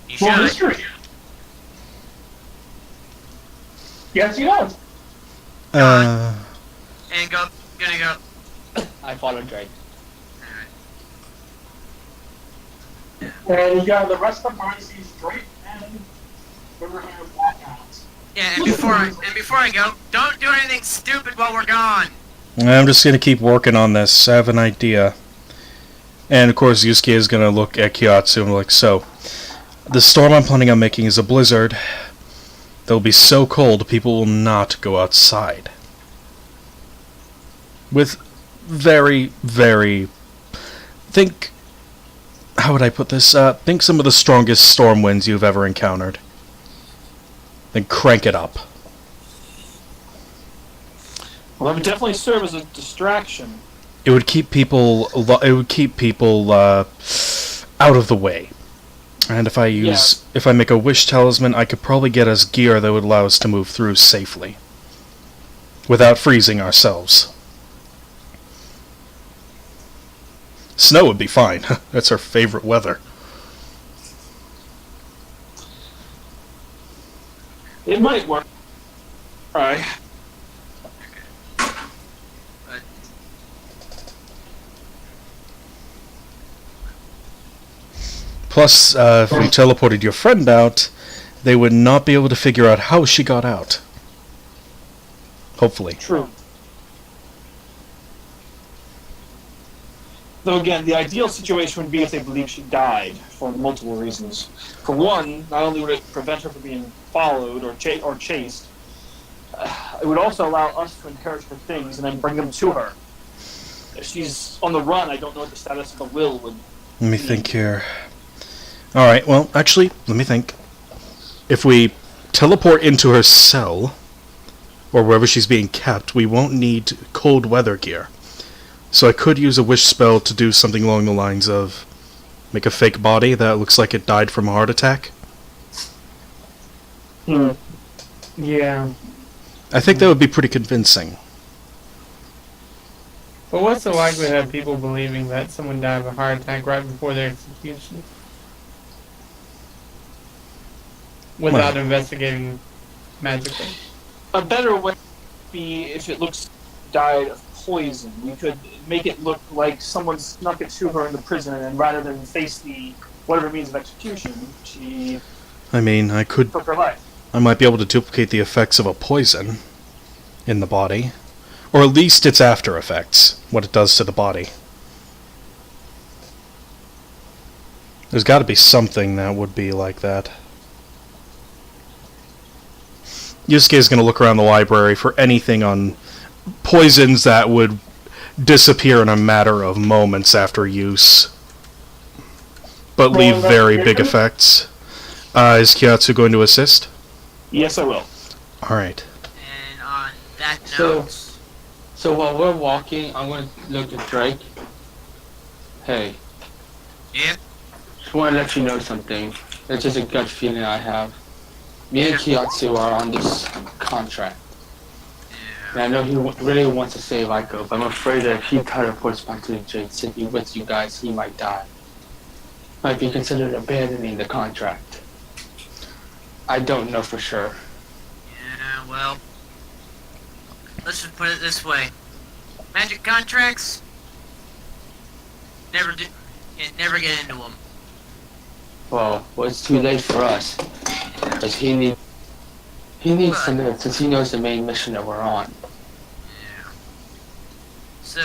You Well, should. mystery. Yes, he does. And gonna go. I followed Drake. And you got the rest of the party sees Drake and Riverhair walk out. Yeah, and before I go, don't do anything stupid while we're gone. I'm just gonna keep working on this. I have an idea. And of course, Yusuke is gonna look at Kiyotsu and be like, so, the storm I'm planning on making is a blizzard. They'll be so cold, people will not go outside. With very, very... Think... How would I put this? Think some of the strongest storm winds you've ever encountered. Then crank it up. Well, that would definitely serve as a distraction. It would keep people. It would keep people out of the way. And if I make a wish talisman, I could probably get us gear that would allow us to move through safely, without freezing ourselves. Snow would be fine. That's our favorite weather. It might work. Alright. Plus, if we teleported your friend out, they would not be able to figure out how she got out. Hopefully. True. Though again, the ideal situation would be if they believe she died, for multiple reasons. For one, not only would it prevent her from being followed or chased, it would also allow us to inherit her things and then bring them to her. If she's on the run, I don't know what the status of the will would Let me think here. Alright, well, actually, let me think. If we teleport into her cell, or wherever she's being kept, we won't need cold weather gear. So I could use a wish spell to do something along the lines of make a fake body that looks like it died from a heart attack. Yeah. I think that would be pretty convincing. But what's the likelihood of people believing that someone died of a heart attack right before their execution? Without investigating magically. A better way would be if it looks died of poison. We could make it look like someone snuck it to her in the prison, and rather than face the whatever means of execution, she I mean, I took her life. might be able to duplicate the effects of a poison in the body. Or at least its after effects, what it does to the body. There's got to be something that would be like that. Yusuke is going to look around the library for anything on poisons that would disappear in a matter of moments after use, but leave very big effects. Is Kiyotsu going to assist? Yes, I will. Alright. And on that note, So while we're walking, I'm going to look at Drake. Hey, yeah, just want to let you know something. It's just a gut feeling I have. Me and Kiyotsu are on this contract. And I know he really wants to save Aiko, but I'm afraid that if he teleports back to the Jade City with you guys, he might die. Might be considered abandoning the contract. I don't know for sure. yeah, well, let's just put it this way. Magic contracts, never never get into them. Well, it's too late for us. Because he needs to live, since he knows the main mission that we're on. Yeah. So.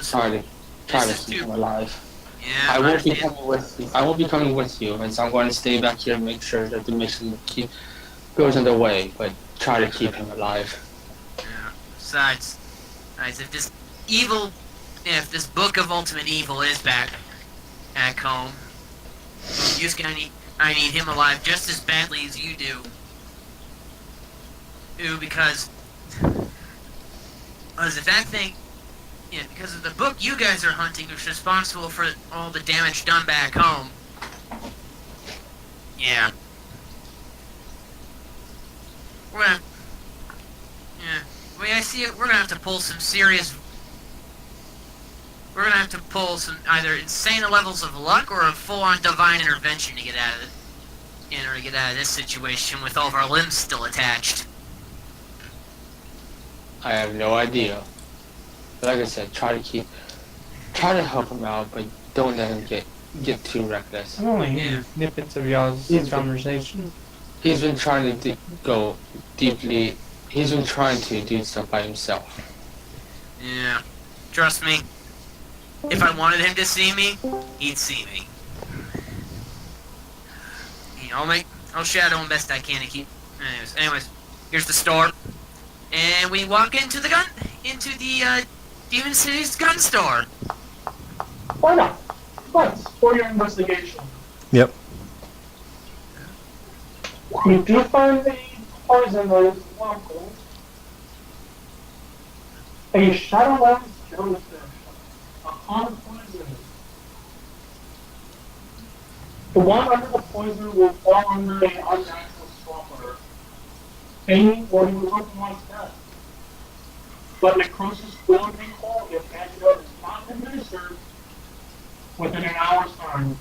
Try to This is keep too- him alive. Yeah, I won't be understand. coming with you. I won't be coming with you, and so I'm going to stay back here and make sure that the mission goes underway. But try to keep him alive. Yeah. Besides, if this if this book of ultimate evil is back home, I need him alive just as badly as you do. Because if that thing, because of the book you guys are hunting is responsible for all the damage done back home. Yeah. The way I see it, we're gonna have to pull some either insane levels of luck or a full-on divine intervention to get out of it. Or to get out of this situation with all of our limbs still attached. I have no idea. But like I said, try to help him out, but don't let him get too reckless. I'm only hearing snippets of y'all's conversation. He's been trying to go deeply. He's been trying to do stuff by himself. Yeah. Trust me. If I wanted him to see me, he'd see me. I'll shadow him best I can to keep. Anyways, here's the store, and we walk into the Demon City's gun store. Why not? Thanks for your investigation. Yep. We do find the poison that is local. A shadowlands jellyfish. A common poison. The one under the poison will fall under an unnatural slaughter. Pain or you will look like death. But necrosis will recall if antidote is not administered within an hour's time.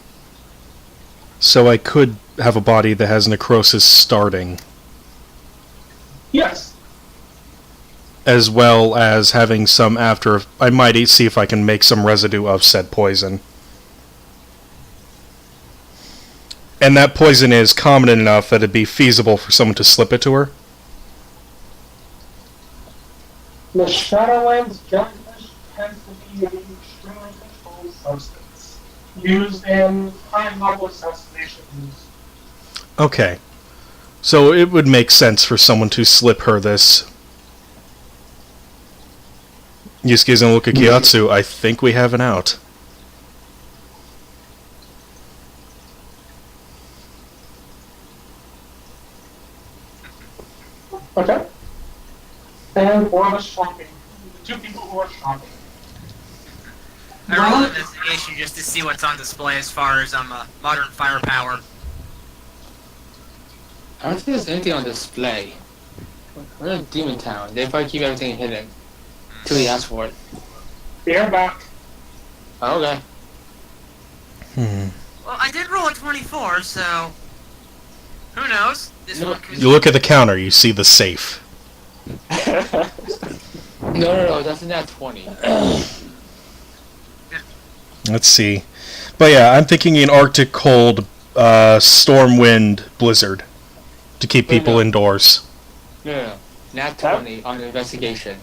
So I could have a body that has necrosis starting, Yes. as well as having some after. I might see if I can make some residue of said poison. And that poison is common enough that it'd be feasible for someone to slip it to her. The Shadowlands jellyfish tends to be an extremely controlled substance, used in high-level assassinations. Okay. So it would make sense for someone to slip her this. Yusuke and look at Kiyatsu. I think we have an out. Okay. And for the shopping, the two people who are shopping. I roll an investigation just to see what's on display as far as modern firepower. I don't think there's anything on display. We're in Demon Town. They probably keep everything hidden until he asks for it. They're back. Oh, okay. Well, I did roll a 24, so who knows? This one could. You look at the counter, you see the safe. No, that's not 20. Let's see. But yeah, I'm thinking an Arctic cold, storm wind blizzard to keep people indoors. No. Not 20 on the investigation.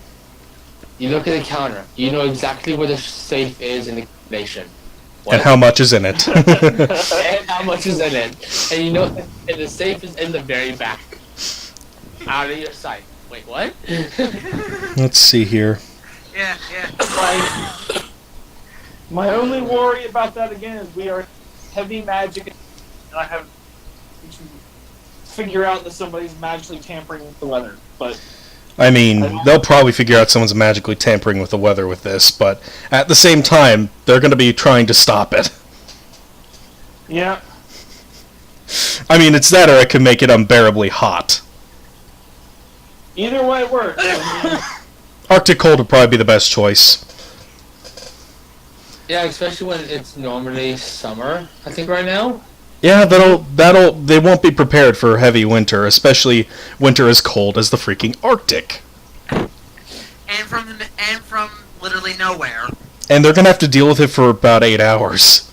You look at the counter. You know exactly where the safe is in the nation. And how much is in it. And how much is in it. And you know, and the safe is in the very back. Out of your sight. Wait, what? Let's see here. Yeah. My only worry about that again is we are heavy magic, and I have to figure out that somebody's magically tampering with the weather. But I mean, they'll probably figure out someone's magically tampering with the weather with this, but at the same time, they're going to be trying to stop it. yeah, I mean, it's that or it can make it unbearably hot. either way it works. I mean, Arctic cold would probably be the best choice. Yeah, especially when it's normally summer, I think, right now. Yeah, they won't be prepared for heavy winter, especially winter as cold as the freaking Arctic. And from literally nowhere. And they're gonna have to deal with it for about 8 hours.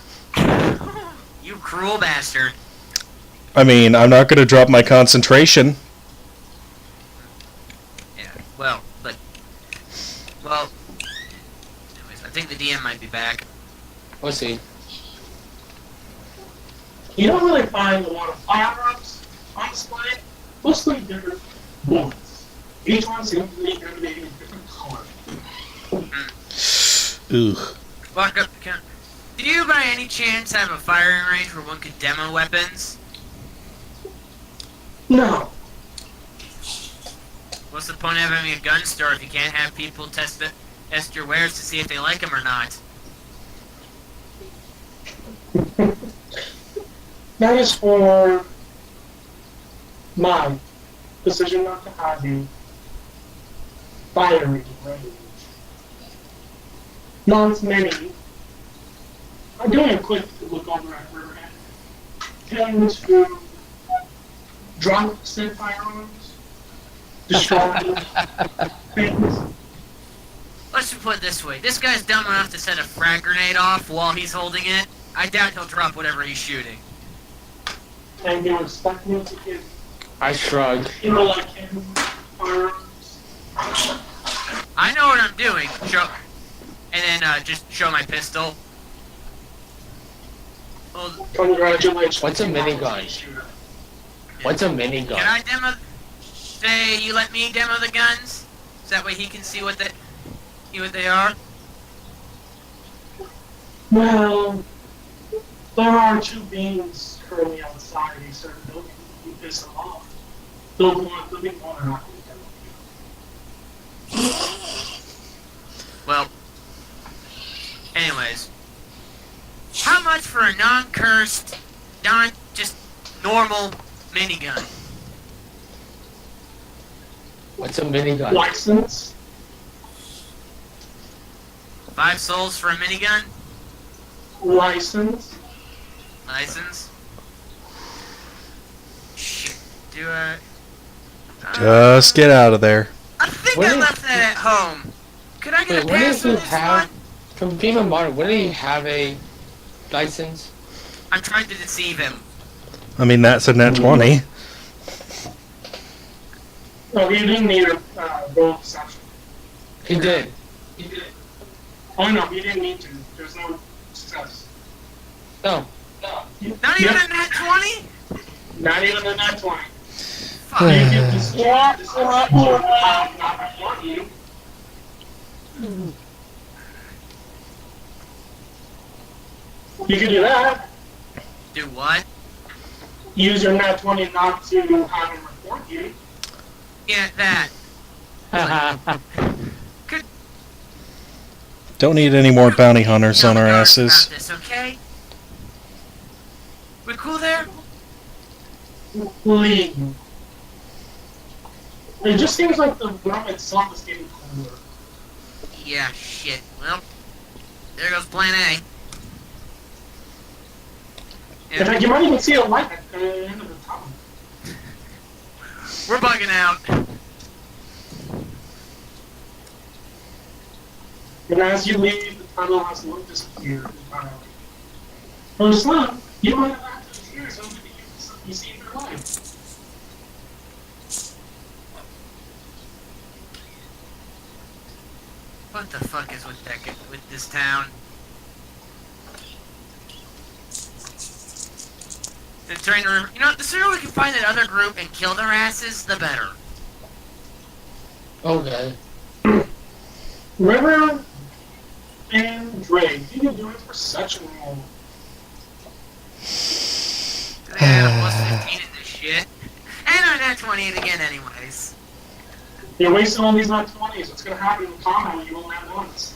You cruel bastard. I mean, I'm not gonna drop my concentration. Yeah, well, anyways, I think the DM might be back. We'll see. You don't really find a lot of firearms on display. Mostly different bullets. Each one seems to be emanating a different color. Ooh. Do you by any chance have a firing range where one could demo weapons? No. What's the point of having a gun store if you can't have people test your wares to see if they like them or not? That is for my decision not to have a firing range. Not many. I'm doing a quick look over at Riverhead. Tend to drop said firearms, destroy things. Let's just put it this way. This guy's dumb enough to set a frag grenade off while he's holding it. I doubt he'll drop whatever he's shooting. And you expect me to give I shrug. like him firearms? I know what I'm doing. And then just show my pistol. Well, Congratulations. What's a minigun? What's a minigun? can I demo? Say you let me demo the guns, so that way he can see what they are. Well, there are two beings currently outside a certain building. You piss them off. They'll be more than happy to demo you. Well, anyways, how much for a non-cursed, just normal minigun? What's a minigun? License? 5 souls for a minigun? License? License? Shit, do I... Just get out of there. I think What I is- left that at home. Could I get Wait, a when pass did on you this have... one? From FEMA Modern, when did he have a license? I'm trying to deceive him. I mean, that's a net 20. No, you didn't need a roll deception. He did. You did. Oh no, you didn't need to. There's no success. No. Not even a nat 20? Not even a nat 20. Fuck. You get the score, not before you. You can do that. Do what? Use your nat 20 not to have him report you. Yeah, that. Don't need any more bounty hunters on our asses. This, okay? We cool there? Please. It just seems like the room itself is getting cooler. Yeah, shit. Well, there goes plan A. In fact, you might even see a light at the end of the tunnel. We're bugging out. And as you leave, the tunnel has one disappeared entirely. For some, you might have access to something you see in your life. What the fuck is with this town? They're trying to, the sooner we can find that other group and kill their asses, the better. Okay. River and Drake, you can do it for such a roll. Yeah, plus 15 in this shit. And I'm at 28 again anyways. You're wasting all these nat 20s. What's going to happen in combat when you only have once?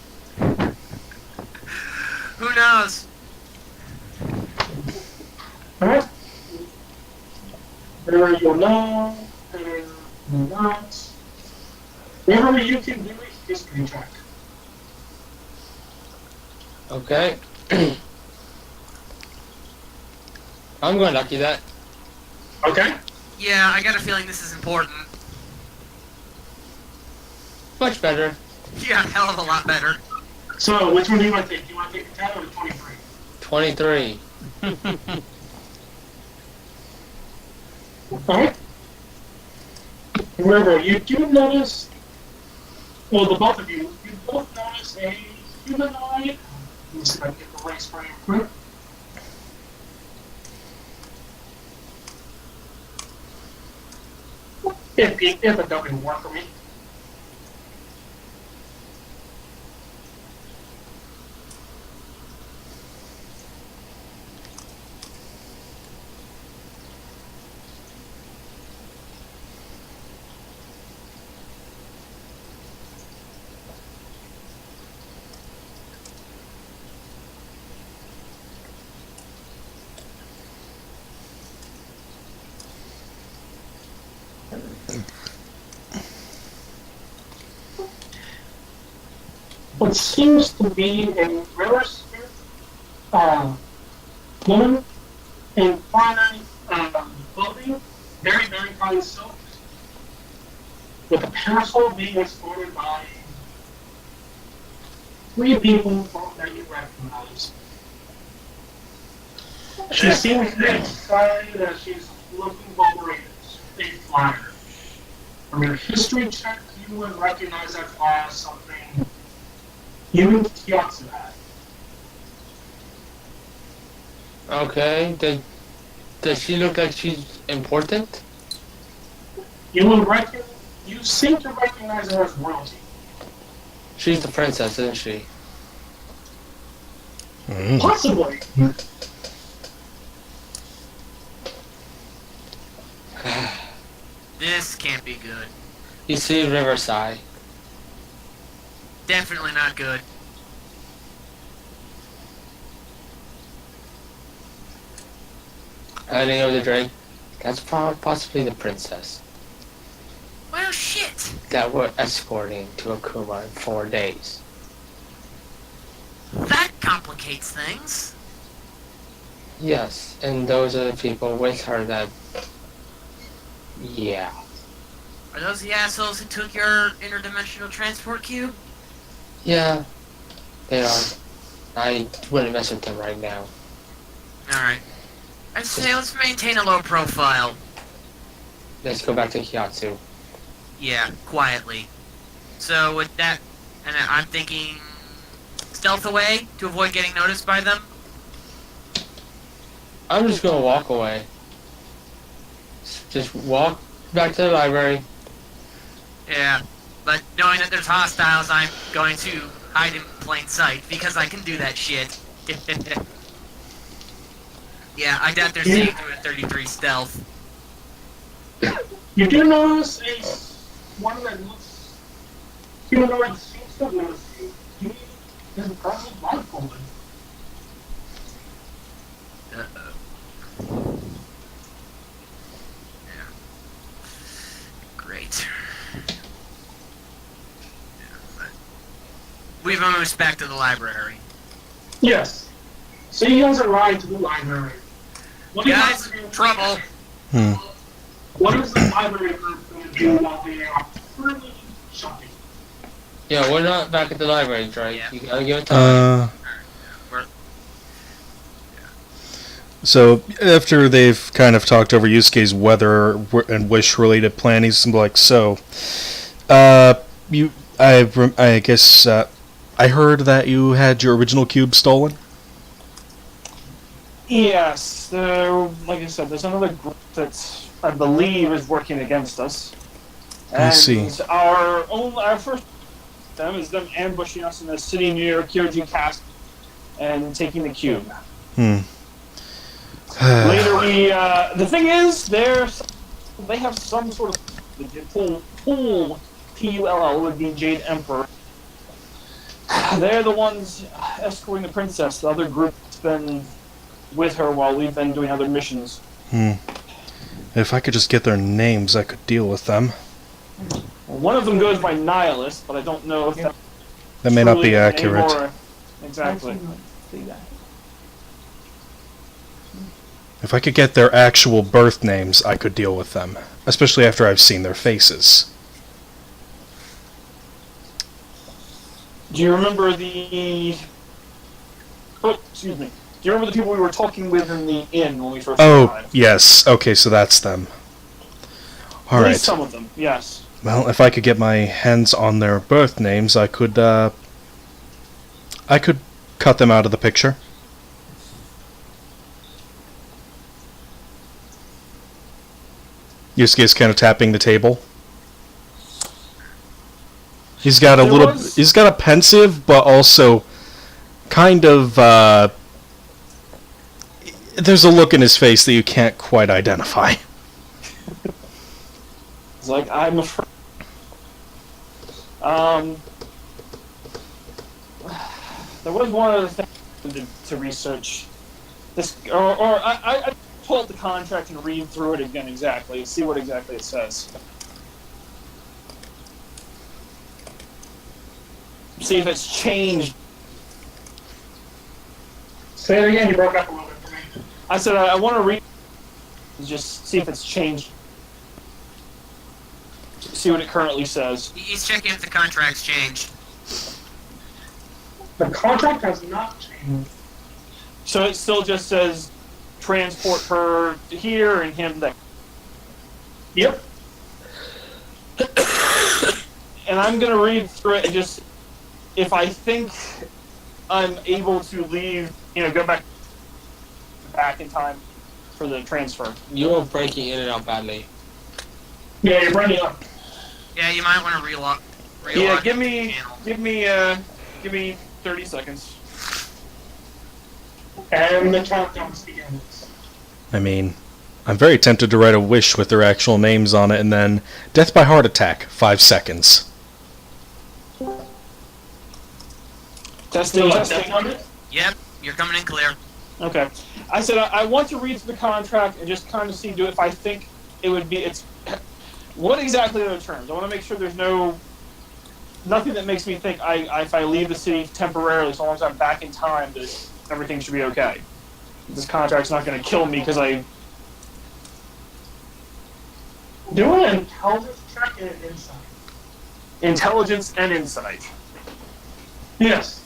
Who knows? Alright? River, you'll know. River, you'll not. River, you can do a history check. Okay. I'm going lucky that. Okay. Yeah, I got a feeling this is important. Much better. Yeah, hell of a lot better. So, which one do you want to take? Do you want to take the 10 or the 23? 23. Okay. Remember, you do notice, well, the both of you both notice a humanoid. Let me see if I can get the race for you quick. If it doesn't work for me. What seems to be a rare spirit, woman in fine clothing, very, very fine silk, with a parasol being escorted by 3 people that you recognize. She seems to be excited as she's looking over a flyer. From your history check, you would recognize that flyer as something you and Kyotsu had. Okay. Does she look like she's important? You seem to recognize her as royalty. She's the princess, isn't she? Possibly. This can't be good. You see Riverside. Definitely not good. Heading over the Drake. That's possibly the princess Well, shit. that we're escorting to Akuma in 4 days. That complicates things. Yes, and those are the people with her that... Yeah. Are those the assholes who took your interdimensional transport cube? Yeah, they are. I wouldn't mess with them right now. Alright. I'd say let's maintain a low profile. Let's go back to Kyotsu. Yeah, quietly. So with that, and I'm thinking stealth away to avoid getting noticed by them. I'm just gonna walk away. Just walk back to the library. Yeah, but knowing that there's hostiles, I'm going to hide in plain sight because I can do that shit. Yeah, I doubt they're seeing through a 33 stealth. You do notice one that looks humanoid seems to notice you. He is probably blindfolded. Uh-oh. Yeah. Great. We've moved back to the library. Yes. So you guys arrive to the library. What do you Guys, guys do? trouble. What is the library group going to do while they are currently shopping? Yeah, we're not back at the library, Drake. Yeah. You gotta give it time. We're, So after they've kind of talked over Yusuke's weather and wish-related plannings, I'm like, so, I guess I heard that you had your original cube stolen. Yes, so, like I said, there's another group that I believe is working against us. And I see. our first them is them ambushing us in the city near Kyoji Castle and taking the cube. Later the thing is, they have some sort of Pull P-U-L-L would be Jade Emperor. They're the ones escorting the princess. The other group's been with her while we've been doing other missions. If I could just get their names, I could deal with them. Well, one of them goes by Nihilist, but I don't know if That may not truly be accurate. anymore. Exactly. If I could get their actual birth names, I could deal with them. Especially after I've seen their faces. Do you remember the... Oh, excuse me. Do you remember the people we were talking with in the inn when we first arrived? Yes. Okay, so that's them. At Alright. least some of them, yes. Well, if I could get my hands on their birth names, I could cut them out of the picture. Yusuke is kind of tapping the table. He's got he's got a pensive, but also kind of, there's a look in his face that you can't quite identify. It's like, I'm afraid... There was one other thing I wanted to research. This, or I pull up the contract and read through it again exactly, see what exactly it says. See if it's changed. Say it again, you broke up a little bit for me. I said I want to read and just see if it's changed. See what it currently says. He's checking if the contract's changed. The contract has not changed. So it still just says transport her here and him there. Yep. And I'm gonna read through it and just, if I think I'm able to leave, go back in time for the transfer. You are breaking in and out badly. Yeah, you're running up. Yeah, you might want to reload. Yeah, give me 30 seconds. And the countdown begins. I mean, I'm very tempted to write a wish with their actual names on it and then death by heart attack, 5 seconds. Testing. Yep, you're coming in clear. Okay. I said I want to read through the contract and just kind of see if I think it would be, what exactly are the terms? I want to make sure there's nothing that makes me think if I leave the city temporarily, so long as I'm back in time, that everything should be okay. This contract's not going to kill me because I... Do an intelligence check and an insight. Intelligence and insight. Yes.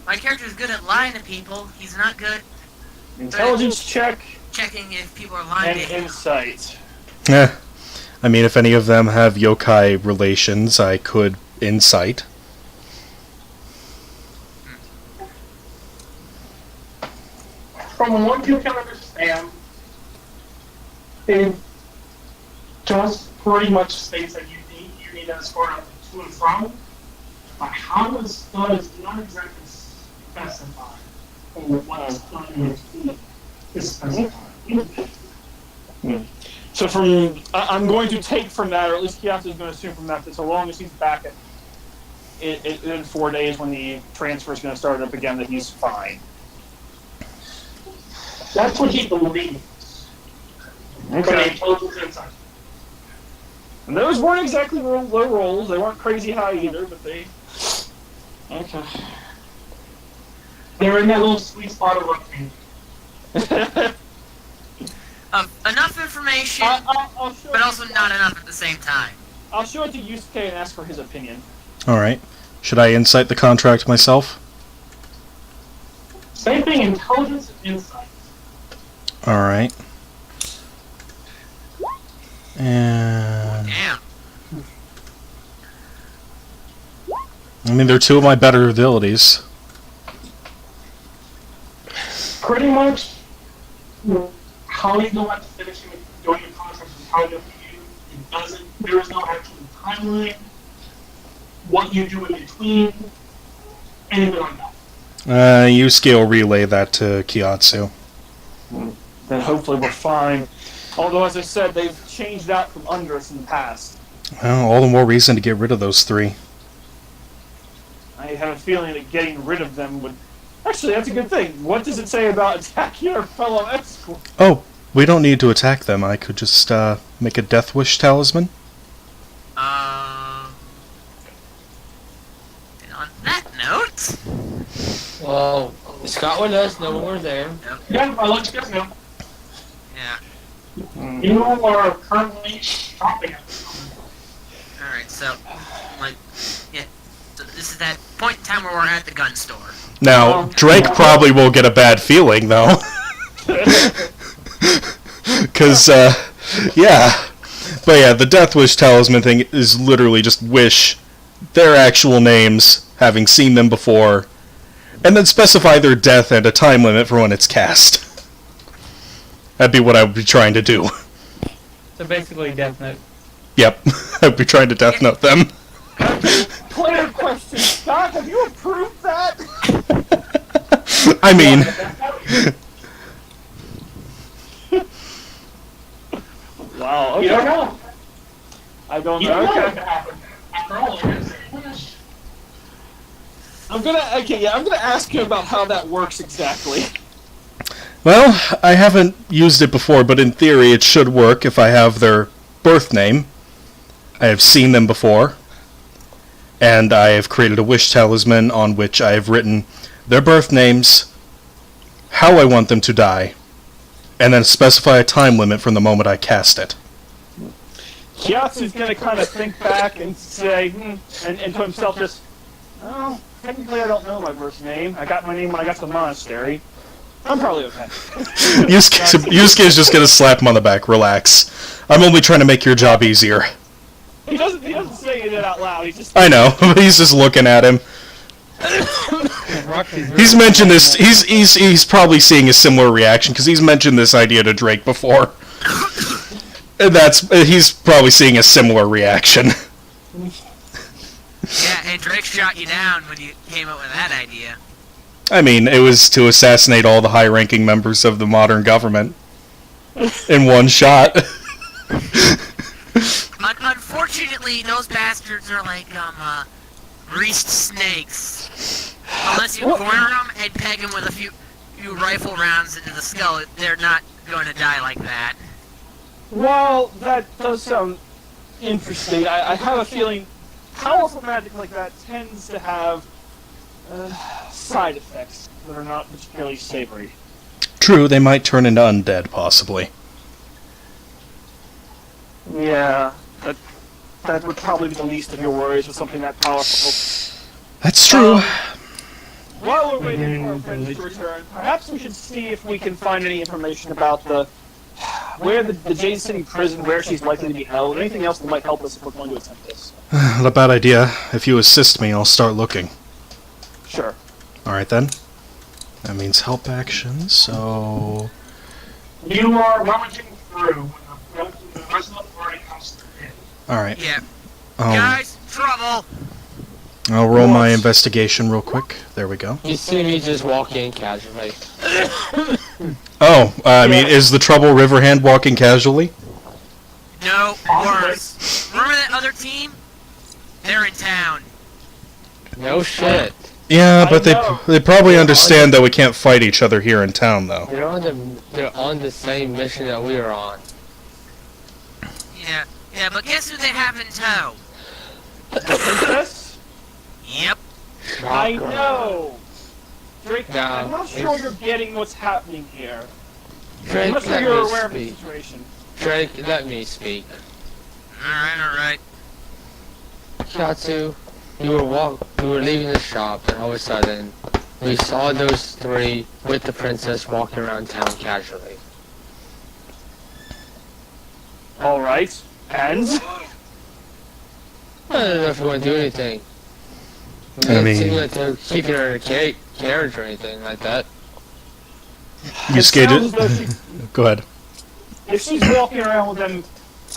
My character's good at lying to people. He's not good Intelligence check checking if people are lying and to him. insight. I mean, if any of them have yokai relations, I could insight. From what you can understand, it just pretty much states that you need to escort up to and from, but how it's done is not exactly specified. Or what it's done is specified. So I'm going to take from that, or at least Kiyasu is going to assume from that so long as he's back in 4 days when the transfer is going to start up again, that he's fine. That's what he believes. Okay. Inside. And those weren't exactly low rolls. They weren't crazy high either, but they... Okay. They're in that little sweet spot of looking. Enough information, I'll show but also not enough at the same time. I'll show it to Yusuke and ask for his opinion. Alright. Should I insight the contract myself? Same thing, intelligence and insight. Alright. And... Damn. I mean, they're two of my better abilities. Pretty much, how you go about finishing doing your contract is how you there is no actual timeline, what you do in between, anything like that. Yusuke will relay that to Kiyatsu. Then hopefully we're fine. Although, as I said, they've changed out from under us in the past. Well, all the more reason to get rid of those three. I have a feeling that getting rid of them would... Actually, that's a good thing. What does it say about attacking our fellow escort? Oh, we don't need to attack them. I could just make a death wish talisman. And on that note, Well, Scott would let us know when we're there. Yeah, I'll let you guys know. Yeah. You are currently shopping at the moment. Alright, so, like, yeah. So this is that point in time where we're at the gun store. Now, Drake probably will get a bad feeling, though. Because, yeah. But yeah, the Death Wish Talisman thing is literally just wish their actual names, having seen them before, and then specify their death and a time limit for when it's cast. That'd be what I would be trying to do. So basically, Death Note. Yep, I'd be trying to Death Note them. Player question, Scott, have you approved that? I mean, Wow, okay. You don't know. I don't You know. don't know what Okay. happened. After all, it is a wish. I'm gonna ask you about how that works exactly. well, I haven't used it before, but in theory it should work if I have their birth name. I have seen them before. And I have created a wish talisman on which I have written their birth names, how I want them to die, and then specify a time limit from the moment I cast it. Kyatsu's gonna kind of think back and say, and to himself just, oh, technically I don't know my birth name. I got my name when I got to the monastery. I'm probably okay. Yusuke is just gonna slap him on the back. Relax. I'm only trying to make your job easier. He doesn't say it out loud. He just. I know. He's just looking at him. He's mentioned this. He's probably seeing a similar reaction because he's mentioned this idea to Drake before. And he's probably seeing a similar reaction. Yeah, and Drake shot you down when you came up with that idea. I mean, it was to assassinate all the high-ranking members of the modern government in one shot. Unfortunately, those bastards are like, greased snakes. Unless you corner them and peg them with a few rifle rounds into the skull, they're not going to die like that. Well, that does sound interesting. I have a feeling powerful magic like that tends to have side effects that are not particularly savory. True, they might turn into undead, possibly. Yeah, that would probably be the least of your worries with something that powerful. That's true. While we're waiting for our friends to return, perhaps we should see if we can find any information about where the Jade City prison, where she's likely to be held, anything else that might help us if we're going to attempt this. Not a bad idea. If you assist me, I'll start looking. Sure. Alright then. That means help action, so... You are rummaging through when the rest of the party comes in. Alright. Yeah. Guys, trouble! I'll roll my investigation real quick. There we go. You see me just walk in casually. Oh, I mean, is the trouble Riverhand walking casually? No, worse. Remember that other team? They're in town. No shit. Yeah, but know. they probably understand that we can't fight each other here in town, though. They're on the same mission that we are on. Yeah, but guess who they have in tow? Princess? Yep. I know! Drake, No, I'm not sure you're getting what's happening here. I'm Drake, not sure let you're me aware of the speak. situation. Drake, let me speak. Alright. Katsu, we were leaving the shop, and all of a sudden, we saw those three with the princess walking around town casually. Alright, and? I don't know if we want to do anything. It I didn't mean- seem like they're keeping her in a carriage or anything like that. You It skated. sounds as though Go ahead. if she's walking around with them,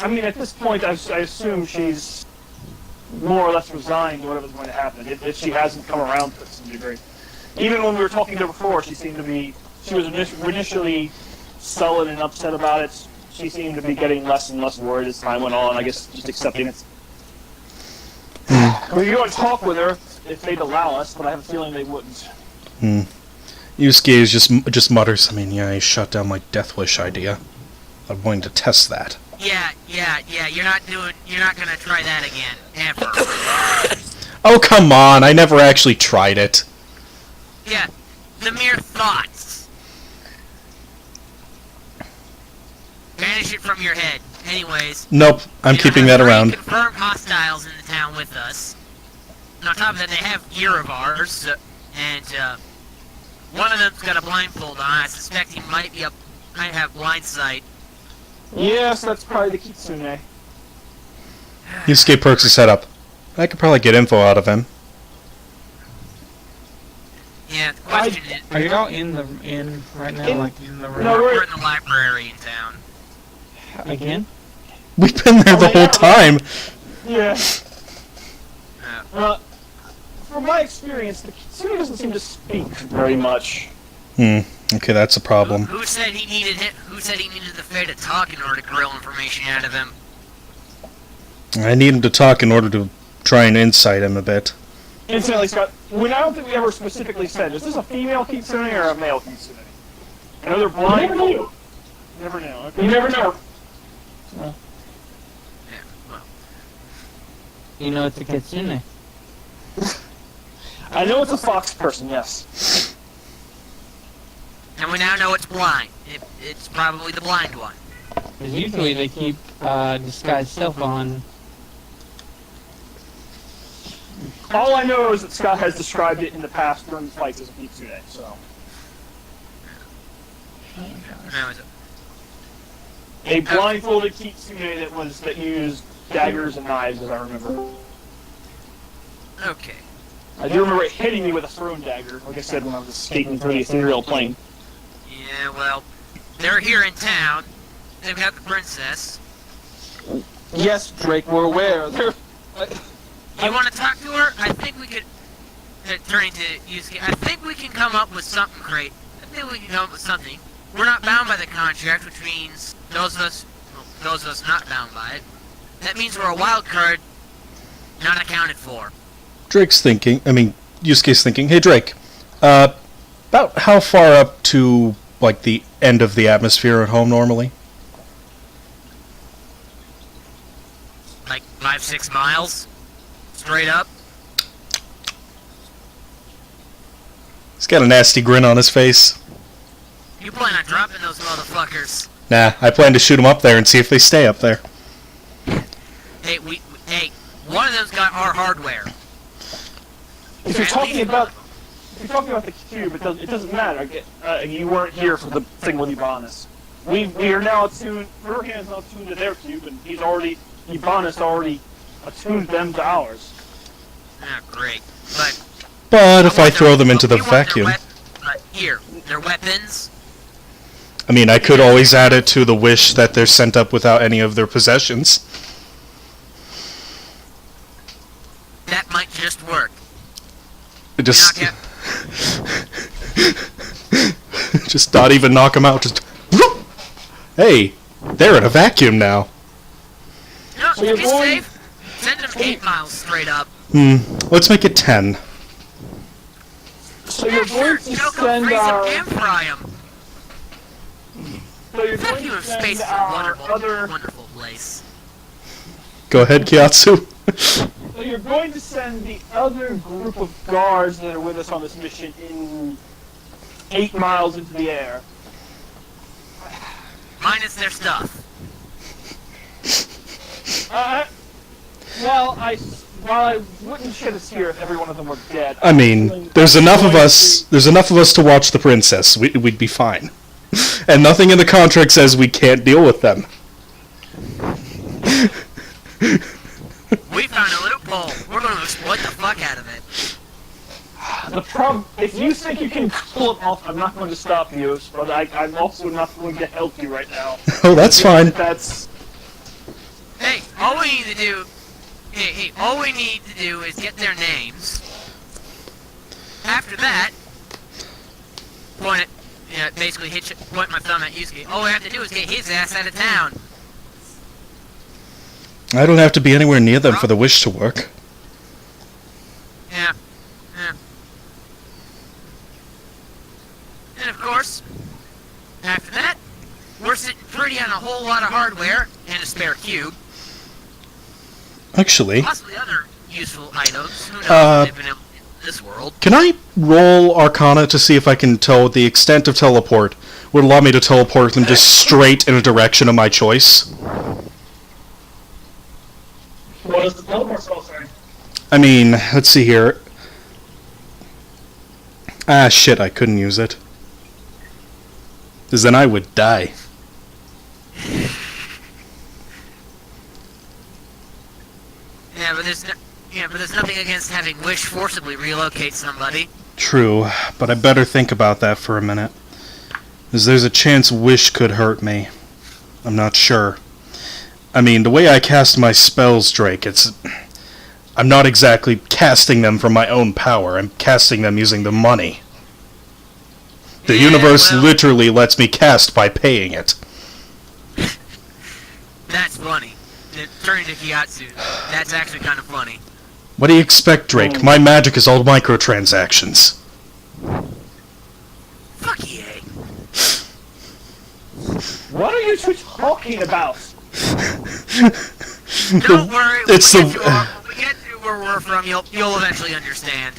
I mean, at this point, I assume she's more or less resigned to whatever's going to happen, if she hasn't come around to it to some degree. Even when we were talking to her before, she was initially sullen and upset about it. She seemed to be getting less and less worried as time went on, I guess just accepting it. We could go and talk with her if they'd allow us, but I have a feeling they wouldn't. Yusuke just mutters, I mean, yeah, he shut down my Death Wish idea. I'm going to test that. Yeah, you're not gonna try that again, ever. Oh, come on, I never actually tried it. Yeah, the mere thoughts. Banish it from your head. Anyways. Nope, I'm keeping that around. Confirmed hostiles in the town with us. And on top of that, they have gear of ours, and one of them's got a blindfold on. I suspect he might have blind sight. Yes, that's probably the Kitsune. Yusuke perks his head up. I could probably get info out of him. Yeah, the question is... Are y'all in right now, like in the room? No, We're in the library in town. Again? We've been there the whole time. Yeah. Uh, From my experience, the Kitsune doesn't seem to speak very much. Okay, that's a problem. Who said he needed the Fae to talk in order to grill information out of him? I need him to talk in order to try and insight him a bit. Incidentally, Scott, I don't think we ever specifically said, is this a female Kitsune or a male Kitsune? I know they're blind. You never know. Okay. You never know. Yeah, well, You know it's a kitsune. I know it's a fox person, yes. and we now know it's blind. It's probably the blind one. Because usually they keep disguised self on. All I know is that Scott has described it in the past during fights as a Kitsune, so. Now is it? A blindfolded Kitsune that used daggers and knives, as I remember. Okay. I do remember it hitting me with a thrown dagger, like I said, when I was escaping through the ethereal plane. Yeah, well, they're here in town. They've got the princess. Yes, Drake, we're aware. You want to talk to her? I think we could... turning to Yusuke, I think we can come up with something great. I think we can come up with something. We're not bound by the contract, which means those of us not bound by it. That means we're a wild card, not accounted for. Yusuke's thinking, hey Drake, about how far up to, like, the end of the atmosphere at home normally? Like 5-6 miles? Straight up? He's got a nasty grin on his face. You plan on dropping those motherfuckers. Nah, I plan to shoot them up there and see if they stay up there. Hey, one of them's got our hardware. If you're talking about the cube, it doesn't matter. You weren't here for the thing with Ibanez. We are now attuned. Hurricane's now attuned to their cube, and Ibanez already attuned them to ours. Ah, great. But But if I throw them into the vacuum... Here, their weapons. I mean, I could always add it to the wish that they're sent up without any of their possessions. That might just work. It just... just not even knock them out, just... Whoop! Hey, they're in a vacuum now. No, So you're be going- safe. Send them 8 miles straight up. Let's make it 10. So you're going to Choke 'em, send freeze 'em, our. and fry 'em. So you're going Vacuum to of space send is a our wonderful, other. wonderful place. Go ahead, Kyatsu. So you're going to send the other group of guards that are with us on this mission in 8 miles into the air. Minus their stuff. While I wouldn't shed a tear if every one of them were dead. I mean, there's enough of us to watch the princess. We'd be fine. And nothing in the contract says we can't deal with them. We found a loophole. We're going to exploit the fuck out of it. The problem, if you think you can pull it off, I'm not going to stop you, but I'm also not going to help you right now. Oh, that's fine. That's... Hey, all we need to do... Hey, all we need to do is get their names. After that, point my thumb at Yusuke. All we have to do is get his ass out of town. I don't have to be anywhere near them for the wish to work. Yeah. And of course, after that, we're sitting pretty on a whole lot of hardware and a spare cube. Actually, Possibly other useful items. Who knows? They've been able to this world. Can I roll Arcana to see if I can tell the extent of teleport would allow me to teleport them just straight in a direction of my choice? What does the teleport spell say? I mean, let's see here. Ah, shit, I couldn't use it. Because then I would die. Yeah, but there's nothing against having Wish forcibly relocate somebody. True, but I better think about that for a minute. Because there's a chance Wish could hurt me. I'm not sure. I mean, the way I cast my spells, Drake, I'm not exactly casting them from my own power. I'm casting them using the money. The universe literally lets me cast by paying it. That's funny. Turning to Kiatsu, that's actually kind of funny. What do you expect, Drake? My magic is all microtransactions. Fuck EA. What are you two talking about? Don't worry, when It's we get to where we're from, you'll eventually understand.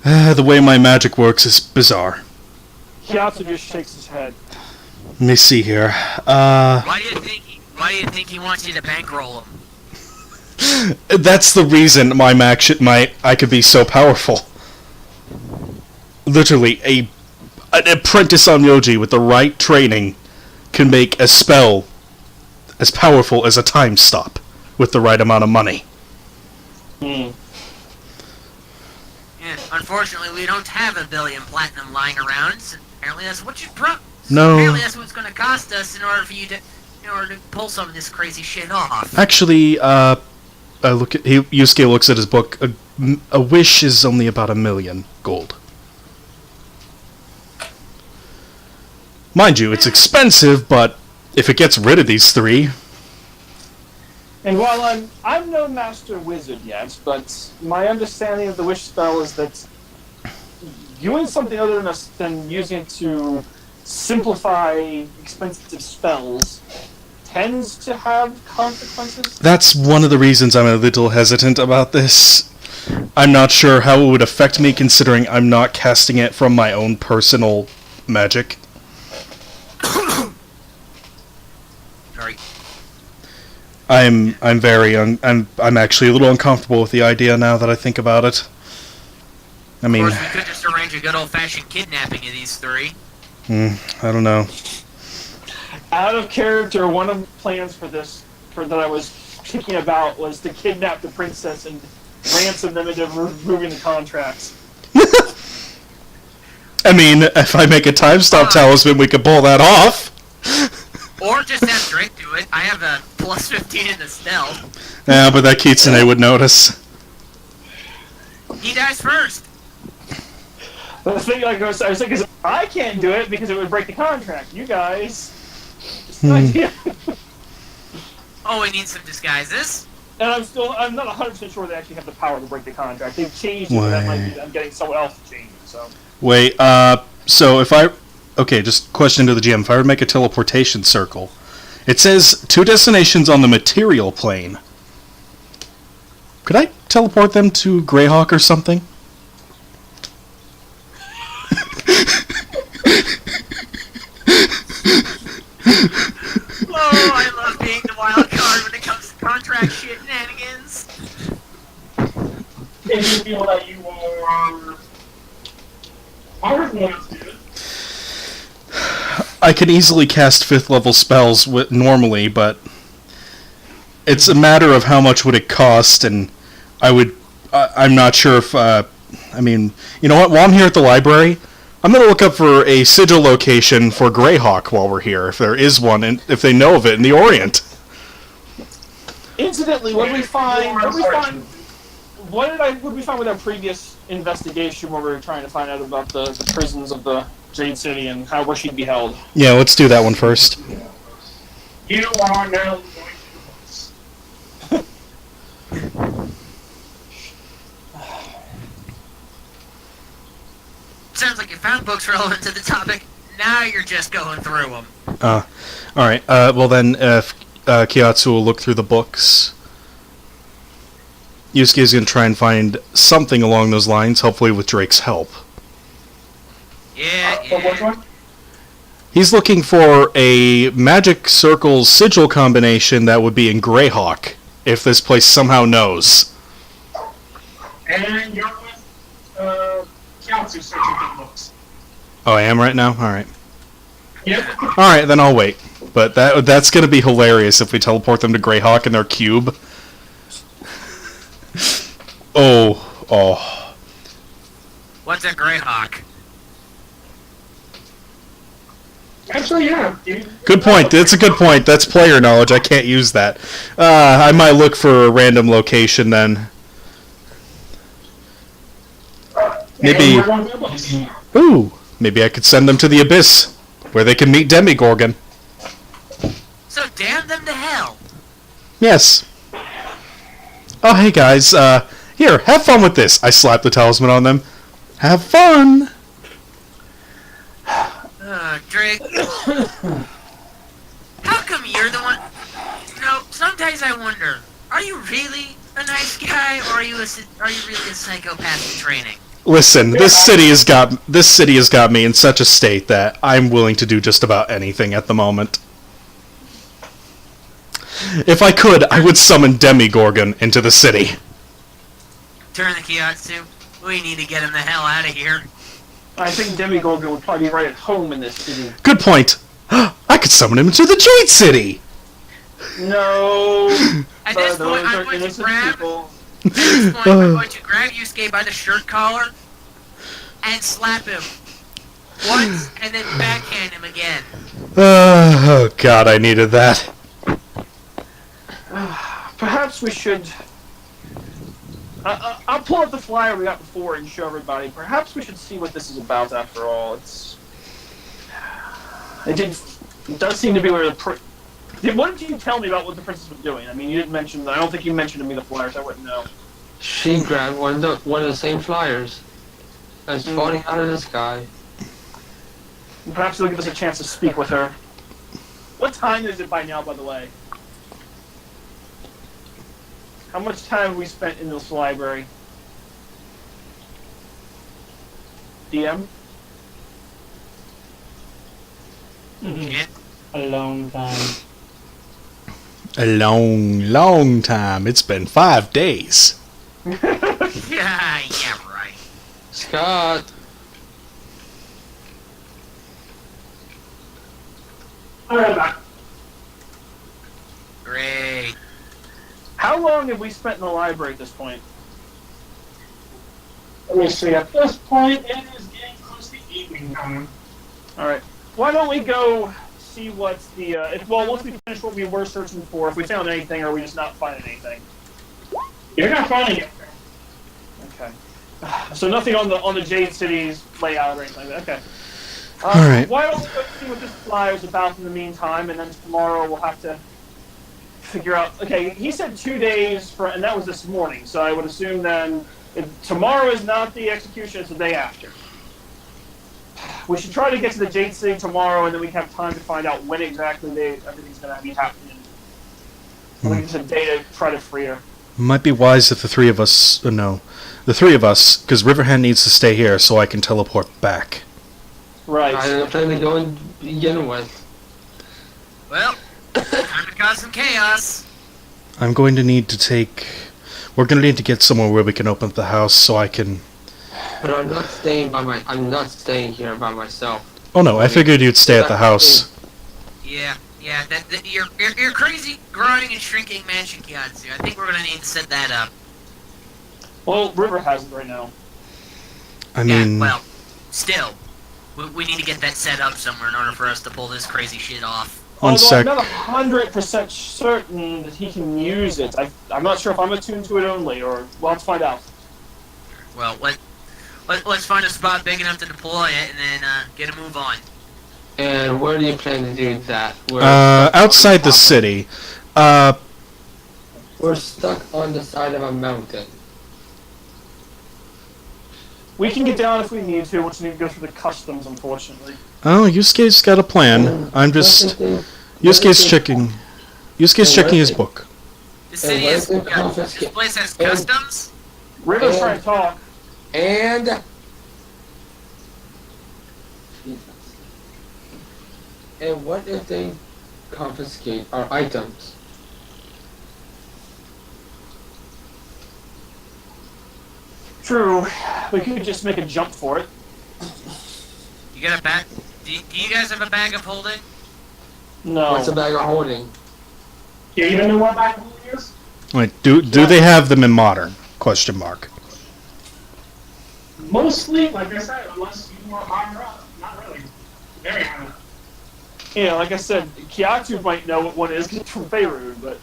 The way my magic works is bizarre. Kiatsu just shakes his head. Let me see here. Why do you think he wants you to bankroll him? That's the reason I could be so powerful. Literally, an apprentice Onmyoji with the right training can make a spell as powerful as a time stop with the right amount of money. Yeah, unfortunately, we don't have $1 billion platinum lying around. So apparently, that's what you No. Apparently, that's what it's going to cost us in order to pull some of this crazy shit off. Actually, Yusuke looks at his book. A wish is only about 1 million gold. Mind you, it's expensive, but if it gets rid of these three... And while I'm no master wizard yet, but my understanding of the wish spell is that doing something other than using it to simplify expensive spells tends to have consequences. That's one of the reasons I'm a little hesitant about this. I'm not sure how it would affect me, considering I'm not casting it from my own personal magic. Sorry. I'm actually a little uncomfortable with the idea now that I think about it. I mean, Of course, we could just arrange a good old-fashioned kidnapping of these three. I don't know. Out of character, one of the plans that I was thinking about was to kidnap the princess and ransom them into removing the contracts. I mean, if I make a time stop talisman, we could pull that off. Or just have Drake do it. I have a plus 15 in the stealth. Yeah, but that Kitsune would notice. He dies first. But the thing I was thinking is, I can't do it because it would break the contract. You guys, just an idea. Oh, we need some disguises. And I'm not 100% sure they actually have the power to break the contract. They've changed it, but that might be, I'm getting someone else to change it, so. Wait, so if okay, just question to the GM. If I were to make a teleportation circle, it says 2 destinations on the material plane. Could I teleport them to Greyhawk or something? Oh, I love being the wild card when it comes to contract shenanigans. If you feel that you are powerful enough to do it. I can easily cast 5th level spells normally, but it's a matter of how much would it cost, and I'm not sure if, I mean, you know what, while I'm here at the library, I'm going to look up for a sigil location for Greyhawk while we're here, if there is one, and if they know of it in the Orient. Incidentally, what did we find with our previous investigation where we were trying to find out about the prisons of the Jade City and where she'd be held? Yeah, let's do that one first. You are now going to the Sounds like you found books relevant to the topic. Now you're just going through them. Alright, well then, if Kiatsu will look through the books. Yusuke's going to try and find something along those lines, hopefully with Drake's help. Yeah, For which yeah. one? He's looking for a magic circle sigil combination that would be in Greyhawk, if this place somehow knows. And you're with Kiatsu searching for books. Oh, I am right now? Alright. Yep. Alright, then I'll wait. But that's going to be hilarious if we teleport them to Greyhawk in their cube. Oh. What's a Greyhawk? Actually, yeah. Dude. Good point. That's a good point. That's player knowledge. I can't use that. I might look for a random location then. Maybe. And you're one of the books. Ooh. Maybe I could send them to the Abyss, where they can meet Demigorgon. So damn them to hell. Yes. Oh, hey guys. Here, have fun with this. I slap the talisman on them. Have fun. Drake. How come you're the one? You know, sometimes I wonder, are you really a nice guy, or are you really a psychopath in training? Listen, this city has got me in such a state that I'm willing to do just about anything at the moment. If I could, I would summon Demigorgon into the city. Turn the Kiatsu. We need to get him the hell out of here. I think Demigorgon would probably be right at home in this city. Good point. I could summon him into the Jade City. No. At this those point, I'm are going to innocent grab. people. At this point, I'm going to grab Yusuke by the shirt collar and slap him once, and then backhand him again. Oh God, I needed that. Perhaps we should. I'll pull up the flyer we got before and show everybody. Perhaps we should see what this is about after all. It does seem to be where what did you tell me about what the princess was doing? I mean, you didn't mention. I don't think you mentioned to me the flyers. I wouldn't know. She grabbed one of the same flyers that's falling out of the sky. Perhaps it'll give us a chance to speak with her. What time is it by now, by the way? How much time have we spent in this library? DM? Yeah. A long time. A long, long time. It's been 5 days. Yeah, right. Scott, Alright, back. Great. How long have we spent in the library at this point? Let me see. At this point, it is getting close to evening time. Alright. Why don't we go see what's the, once we finish what we were searching for, if we found anything or are we just not finding anything? You're not finding it. Okay. So nothing on the Jade City's layout or anything like that. Okay. Alright. Why don't we go see what this flyer's about in the meantime, and then tomorrow we'll have to figure out. Okay, he said 2 days and that was this morning. So I would assume then tomorrow is not the execution; it's the day after. We should try to get to the Jade City tomorrow, and then we can have time to find out when exactly everything's going to be happening. I think it's a day to try to free her. Might be wise if the three of us, because Riverhand needs to stay here so I can teleport back. Right. I didn't plan to go and begin with. Well, time to cause some chaos. I'm going to need to take... We're going to need to get somewhere where we can open up the house so I can... But I'm not staying here by myself. Oh no, I figured you'd stay at the house. Yeah. Your crazy growing and shrinking mansion, Kiatsu. I think we're gonna need to set that up. Well, River has it right now. I mean... Yeah, well, still, we need to get that set up somewhere in order for us to pull this crazy shit off. One Although sec. I'm not 100% certain that he can use it. I'm not sure if I'm attuned to it only, or we'll have to find out. Well, let's find a spot big enough to deploy it, and then get a move on. And where do you plan to do that? Outside the city. We're stuck on the side of a mountain. We can get down if we need to. We'll just need to go through the customs, unfortunately. Oh, Yusuke's got a plan. I'm just... Yusuke's checking his book. The city what is. is it? This place has customs. River's trying to talk. And what if they confiscate our items? True. We could just make a jump for it. You got a bag? Do you guys have a bag of holding? No. What's a bag of holding? You even know what back holding is? Wait, do they have them in modern? Question mark. Mostly, like I said, unless you want to buy her up. Not really. Very high. Yeah, like I said, Kiatu might know what one is 'cause it's from Faerun, but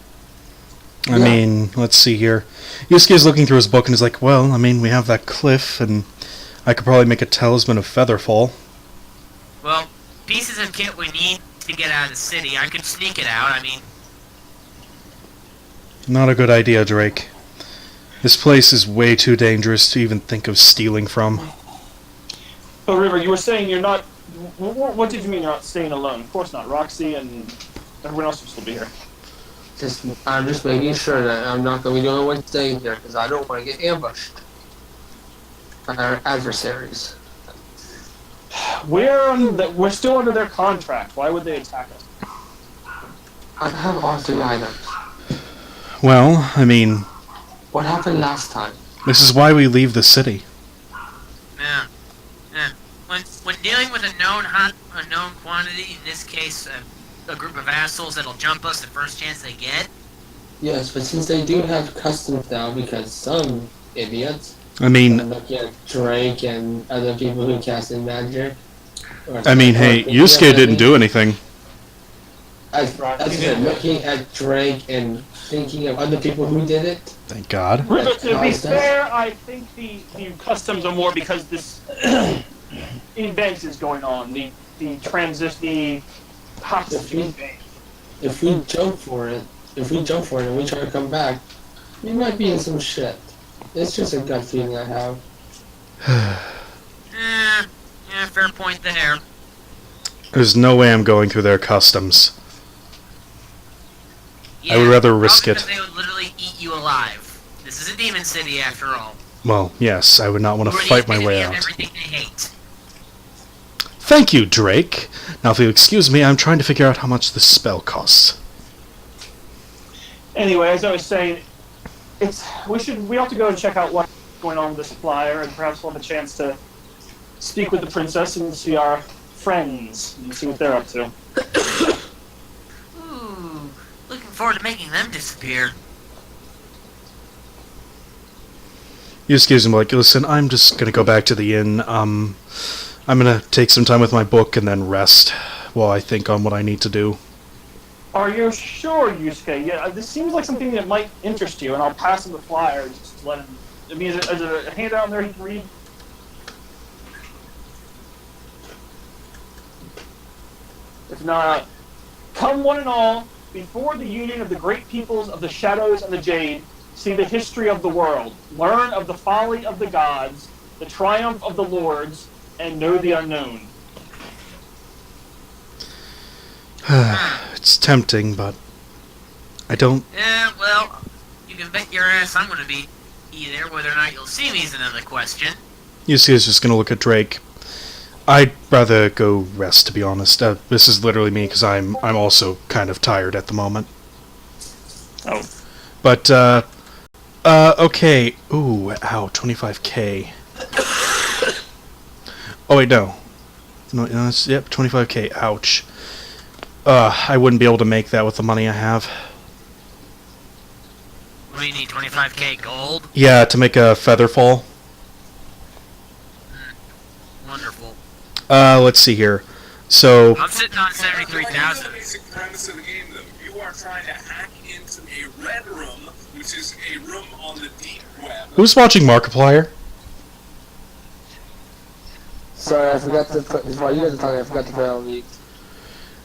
I mean, let's see here. Yusuke is looking through his book and is like, well, I mean, we have that cliff, and I could probably make a talisman of Featherfall. Well, pieces of kit we need to get out of the city. I could sneak it out. I mean, Not a good idea, Drake. This place is way too dangerous to even think of stealing from. but River, you were saying you're not. What did you mean you're not staying alone? Of course not. Roxy and everyone else will still be here. I'm just making sure that I'm not going to be the only one staying here because I don't want to get ambushed by our adversaries. We're still under their contract. Why would they attack us? I have all 3 items. Well, I mean, What happened last time? this is why we leave the city. yeah. When dealing with a known quantity, in this case, a group of assholes that'll jump us the first chance they get. Yes, but since they do have customs now because some idiots, I mean, looking at Drake and other people who cast in magic. hey, Yusuke didn't do anything. As I said, looking at Drake and thinking of other people who did it. Thank God. River, to be caused us. fair, I think the customs are more because this event is going on. The hostage event. If we jump for it and we try to come back, we might be in some shit. It's just a gut feeling I have. Yeah, fair point there. There's no way I'm going through their customs. Yeah, I would rather risk probably it. because they would literally eat you alive. This is a demon city, after all. Well, yes, I would not want to Who are fight the my way epitome of out. Everything they hate. Thank you, Drake. Now, if you'll excuse me, I'm trying to figure out how much this spell costs. Anyway, as I was saying, we ought to go and check out what's going on with the supplier, and perhaps we'll have a chance to speak with the princess and see our friends and see what they're up to. Ooh, looking forward to making them disappear. Yusuke's like, listen, I'm just gonna go back to the inn. I'm gonna take some time with my book and then rest while I think on what I need to do. Are you sure, Yusuke? Yeah, this seems like something that might interest you, and I'll pass him the flyer. Just let him. I mean, is there a handout in there he can read? If not, come one and all, before the union of the great peoples of the shadows and the jade, see the history of the world, learn of the folly of the gods, the triumph of the lords, and know the unknown. It's tempting, but I don't. Yeah, well, you can bet your ass I'm gonna be there. Whether or not you'll see me is another question. Yusuke's just gonna look at Drake. I'd rather go rest, to be honest. This is literally me because I'm also kind of tired at the moment. Oh. But okay. Ooh, ow, 25k. Oh wait, no. No, yep, 25k. Ouch. I wouldn't be able to make that with the money I have. What do you need, 25k gold? Yeah, to make a feather fall. Wonderful. Let's see here. So, I'm sitting on 73,000. Basic premise of the game, though. You are trying to hack into a red room, which is a room on the deep web. who's watching Markiplier? Sorry, I forgot to put. While you guys are talking, I forgot to put it on mute.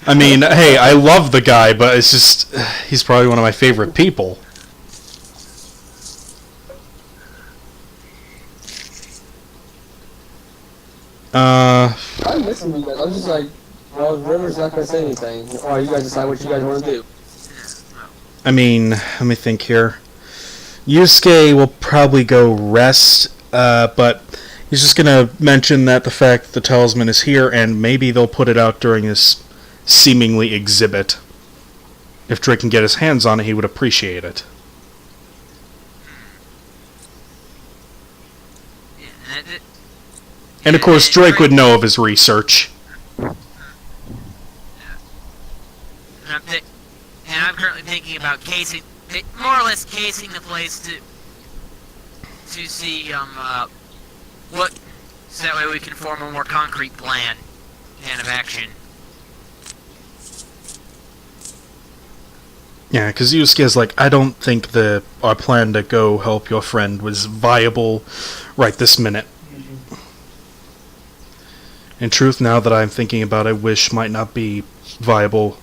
I mean, hey, I love the guy, but it's just he's probably one of my favorite people. I'm listening to you guys. I'm just like, well, River's not gonna say anything. Or you guys decide what you guys want to do. I mean, let me think here. Yusuke will probably go rest, but he's just gonna mention that the fact that the talisman is here, and maybe they'll put it out during this seemingly exhibit. If Drake can get his hands on it, he would appreciate it. And of course, Drake would know of his research. And I'm currently thinking about more or less casing the place to see what, so that way we can form a more concrete plan of action. Yeah, because Yusuke's like, I don't think our plan to go help your friend was viable right this minute. In truth, now that I'm thinking about it, Wish might not be viable.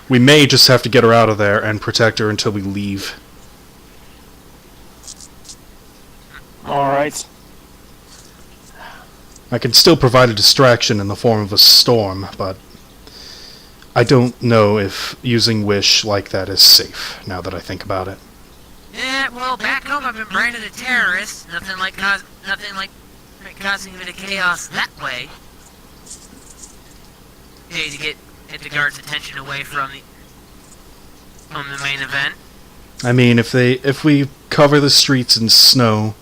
We may just have to get her out of there and protect her until we leave. Alright. I can still provide a distraction in the form of a storm, but I don't know if using Wish like that is safe, now that I think about it. Yeah, well, back home I've been branded a terrorist. Nothing like causing a bit of chaos that way. Hey, to get the guards' attention away from the main event. I mean, if we cover the streets in snow,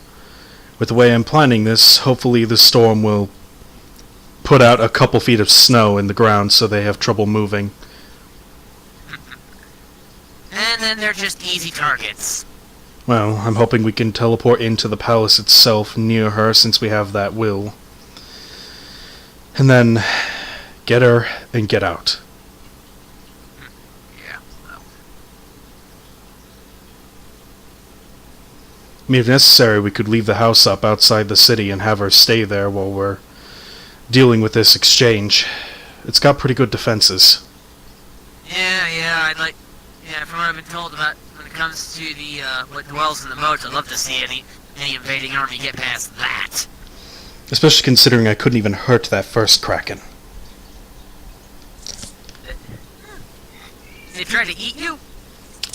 with the way I'm planning this, hopefully the storm will put out a couple feet of snow in the ground so they have trouble moving. And then they're just easy targets. Well, I'm hoping we can teleport into the palace itself near her since we have that will. And then get her and get out. Yeah, well. I mean, if necessary, we could leave the house up outside the city and have her stay there while we're dealing with this exchange. It's got pretty good defenses. Yeah, from what I've been told about when it comes to the, what dwells in the moats, I'd love to see any invading army get past that. Especially considering I couldn't even hurt that first Kraken. They tried to eat you?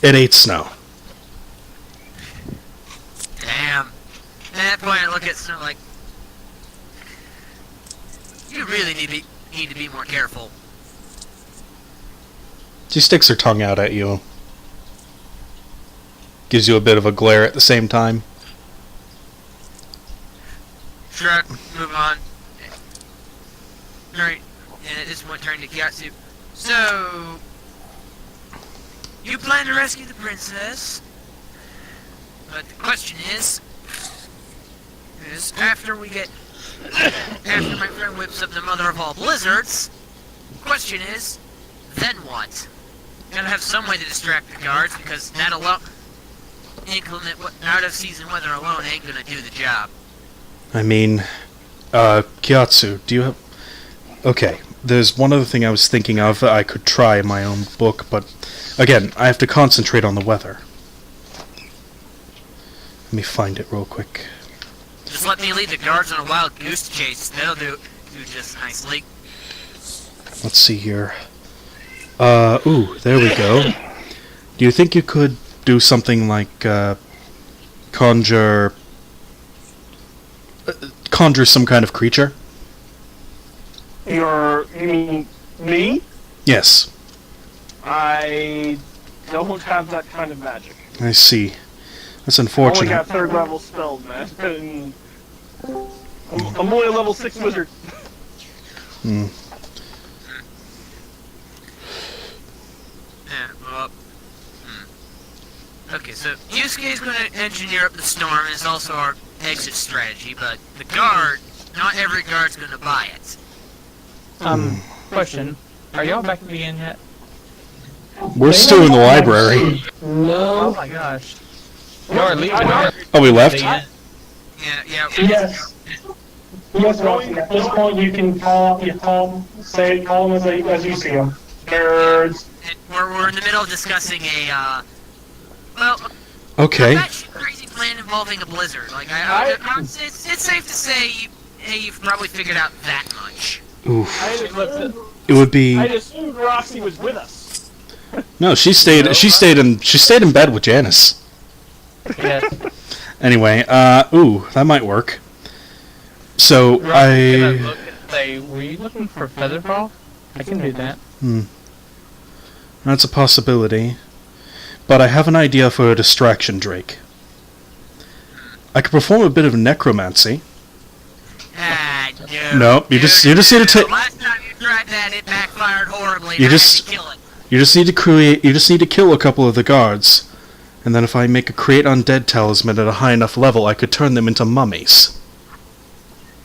It ate snow. Damn. At that point I look at Snow like, you really need to be more careful. She sticks her tongue out at you. Gives you a bit of a glare at the same time. Shrug, move on. Alright, and at this point turn to Gyatso. So, you plan to rescue the princess, but the question is after my friend whips up the mother of all blizzards, the question is, then what? Gotta have some way to distract the guards, because that alone, inclement, out of season weather alone ain't gonna do the job. I mean, Gyatso, do you have... Okay, there's one other thing I was thinking of that I could try in my own book, but again, I have to concentrate on the weather. Let me find it real quick. Just let me lead the guards on a wild goose chase. That'll do just nicely. Let's see here. Ooh, there we go. Do you think you could do something like, conjure some kind of creature? You mean me? Yes. I don't have that kind of magic. I see. That's I unfortunate. only got 3rd level spells, man. And I'm only a level 6 wizard. Hmm. Yeah, well, okay, so Yusuke is going to engineer up the storm is also our exit strategy, but the guard, not every guard's going to buy it. Question. Are y'all back at the inn yet? We're still in the library. Oh my gosh. Y'all are leaving, right? Oh, we left? Yeah. Yes. Yes, Rosie. At this point, you can call them as you see them. Nerds. And we're in the middle of discussing a, Okay. batshit crazy plan involving a blizzard. Like, it's safe to say you've probably figured out that much. Oof. I had It would be I assumed Roxy was with us. no. She stayed in bed with Janice. Yes. Anyway, ooh, that might work. So Gonna I look and say, were you looking for Featherfall? I can do that. that's a possibility, but I have an idea for a distraction, Drake. I could perform a bit of necromancy. Ah, No, you just need to take. Last time you tried that, it backfired horribly. You and I just- had to kill it. You just need to create. You just need to kill a couple of the guards, and then if I make a create undead talisman at a high enough level, I could turn them into mummies,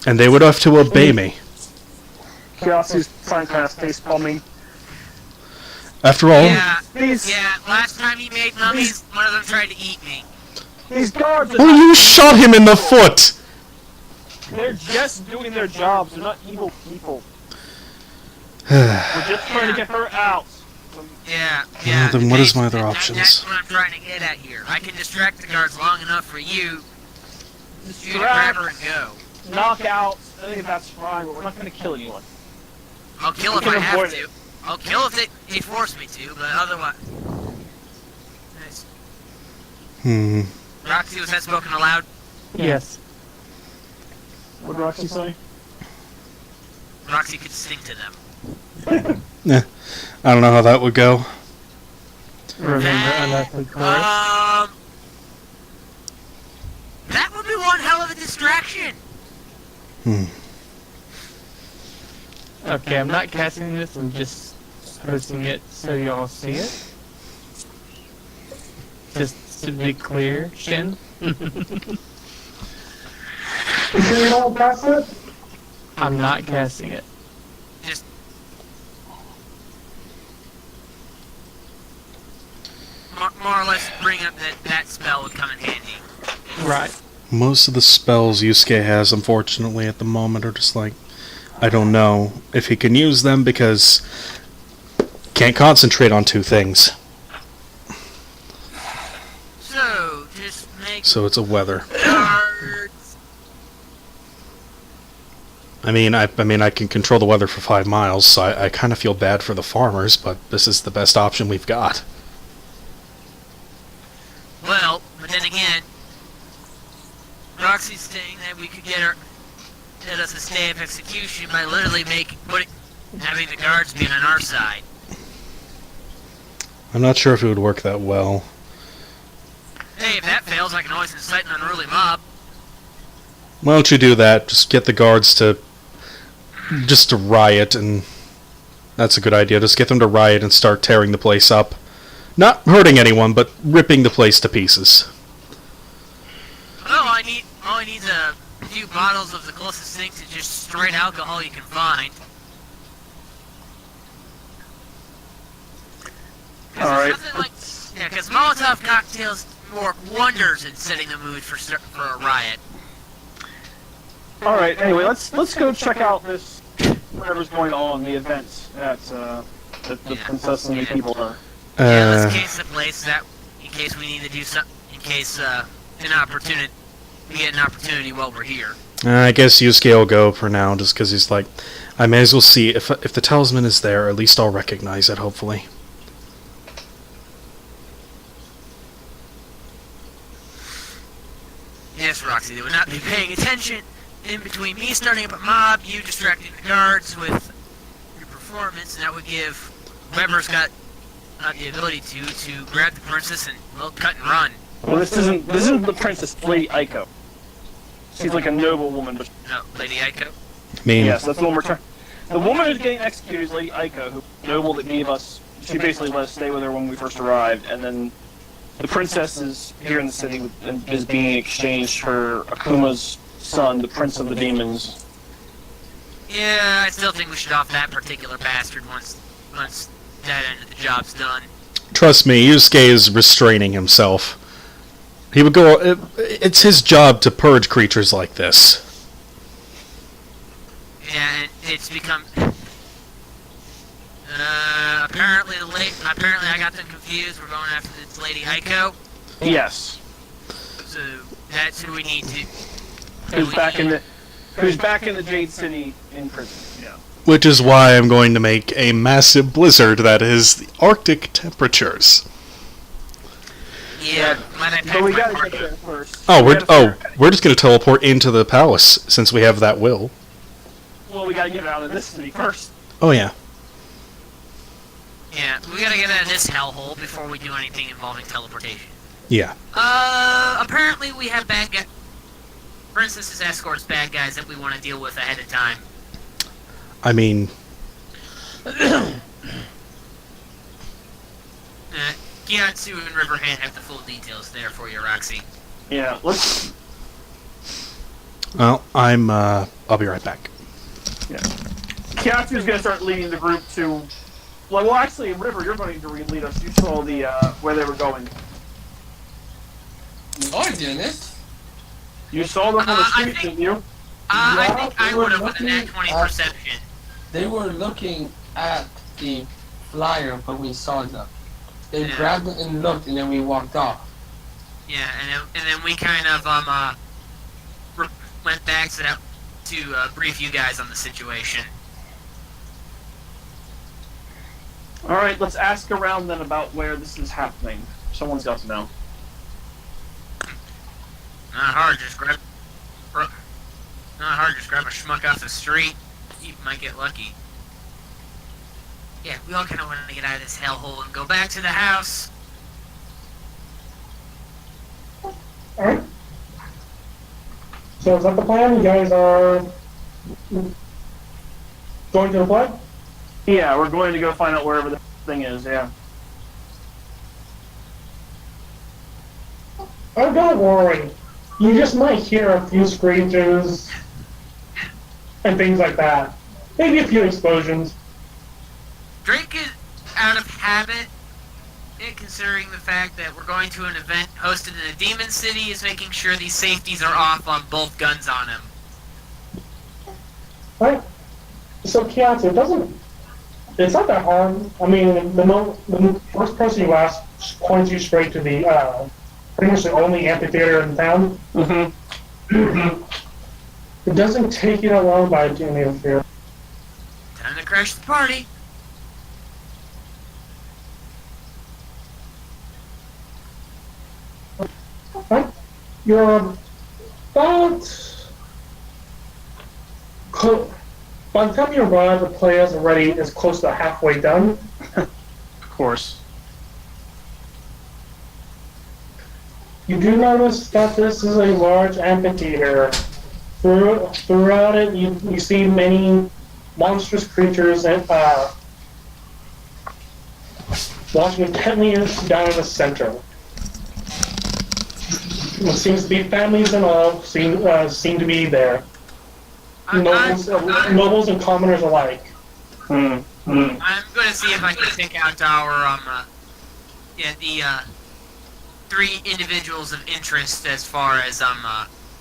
and they would have to obey me. Chaosi's trying to kind of face bombing. After all, Yeah, These yeah. Last time he made mummies, one of them tried to eat me. these guards, oh, you shot him in the foot. they're just doing their jobs. They're not evil people. We're just trying to get her out. Yeah, yeah. then what is my other That- options? That's what I'm trying to get at here. I can distract the guards long enough for you to grab her and go. Knock out. I think that's fine, but we're not going to kill anyone. I'll kill We if can I have avoid to. it. I'll kill if they force me to, but otherwise. Nice. Roxy, was that spoken aloud? Yes. What did Roxy say? Roxy could sing to them. I don't know how that would go. Remember unearthly chorus? That would be one hell of a distraction. Okay, I'm not casting this, I'm just posting it so y'all see it. Just to be clear, Shin. I'm not casting it. Just more or less bring up that spell would come in handy. Right. Most of the spells Yusuke has, unfortunately, at the moment are just like, I don't know if he can use them because can't concentrate on two things. So just make So it's a weather. guards. I mean, I can control the weather for 5 miles, so I kind of feel bad for the farmers, but this is the best option we've got. Well, but then again, Roxy's saying that we could get us a stay of execution by literally having the guards be on our side. I'm not sure if it would work that well. Hey, if that fails, I can always incite an unruly mob. Why don't you do that? Just get the guards to riot, and that's a good idea. Just get them to riot and start tearing the place up. Not hurting anyone, but ripping the place to pieces. All I need is a few bottles of the closest thing to just straight alcohol you can find. Alright. Because Molotov cocktails work wonders in setting the mood for a riot. Alright, anyway, let's go check out this, whatever's going on, the events that the princess and the people are. Yeah, let's case the place that in case we need to do something, in case we get an opportunity while we're here. I guess Yusuke will go for now, just because he's like, I may as well see if the talisman is there. At least I'll recognize it. Hopefully. Yes, Roxy, they would not be paying attention in between me starting up a mob, you distracting the guards with your performance, and that would give whoever's got the ability to grab the princess and, well, cut and run. Well, this isn't the princess, Lady Aiko. She's like a noble woman, but No, Lady Aiko. I mean, yes, that's the one we're trying. The woman who's getting executed is Lady Aiko, who noble that gave us. She basically let us stay with her when we first arrived, and then the princess is here in the city and is being exchanged for Akuma's son, the prince of the demons. Yeah, I still think we should off that particular bastard once that end of the job's done. trust me, Yusuke is restraining himself. He would go. It's his job to purge creatures like this. Yeah, and it's become. Apparently, I got them confused. We're going after this Lady Aiko, Yes. so that's who we need to. Who's back in the Jade City in prison? Yeah. Which is why I'm going to make a massive blizzard that is the Arctic temperatures. Yeah, might I But pack we my gotta party? get there first. Oh, We gotta figure- we're just going to teleport into the palace since we have that will. Well, we gotta get out of this city first. Oh yeah. Yeah, we gotta get out of this hellhole before we do anything involving teleportation. Yeah. Apparently we have bad guys. For instance, this escort's bad guys that we want to deal with ahead of time. I mean, Gyatso and Riverhand have the full details there for you, Roxy. Yeah, let's. well, I'll be right back. Kyatsu's gonna start leading the group to. Well, actually, River, you're going to lead us. You saw the where they were going. No, I didn't. You saw them on the I street, think- didn't you? I Yeah, think they I were would have with a looking nat 20 at- perception. They were looking at the flyer when we saw them. They Yeah. grabbed it and looked, and then we walked off. Yeah, and then we kind of went back to brief you guys on the situation. All right, let's ask around then about where this is happening. Someone's got to know. Not hard, just grab a schmuck off the street. You might get lucky. Yeah, we all kind of want to get out of this hellhole and go back to the house. Alright. So is that the plan? You guys are going to the play? Yeah, we're going to go find out wherever the thing is. Yeah. Oh, don't worry. You just might hear a few screeches and things like that. Maybe a few explosions. Drake is out of habit, considering the fact that we're going to an event hosted in a demon city, is making sure these safeties are off on both guns on him. Right? So, Kyatsu, it's not that hard. I mean, the first person you ask points you straight to the, pretty much the only amphitheater in town. Mm-hmm. It doesn't take you that long by doing the fear. Time to crash the party. Right? You're about... By the time you arrive, the play is already is close to halfway done. Of course. You do notice that this is a large amphitheater. Throughout it, you see many monstrous creatures and watching intently down in the center. What seems to be families and all seem to be there. Nobles and commoners alike. I'm gonna see if I can pick out our the three individuals of interest as far as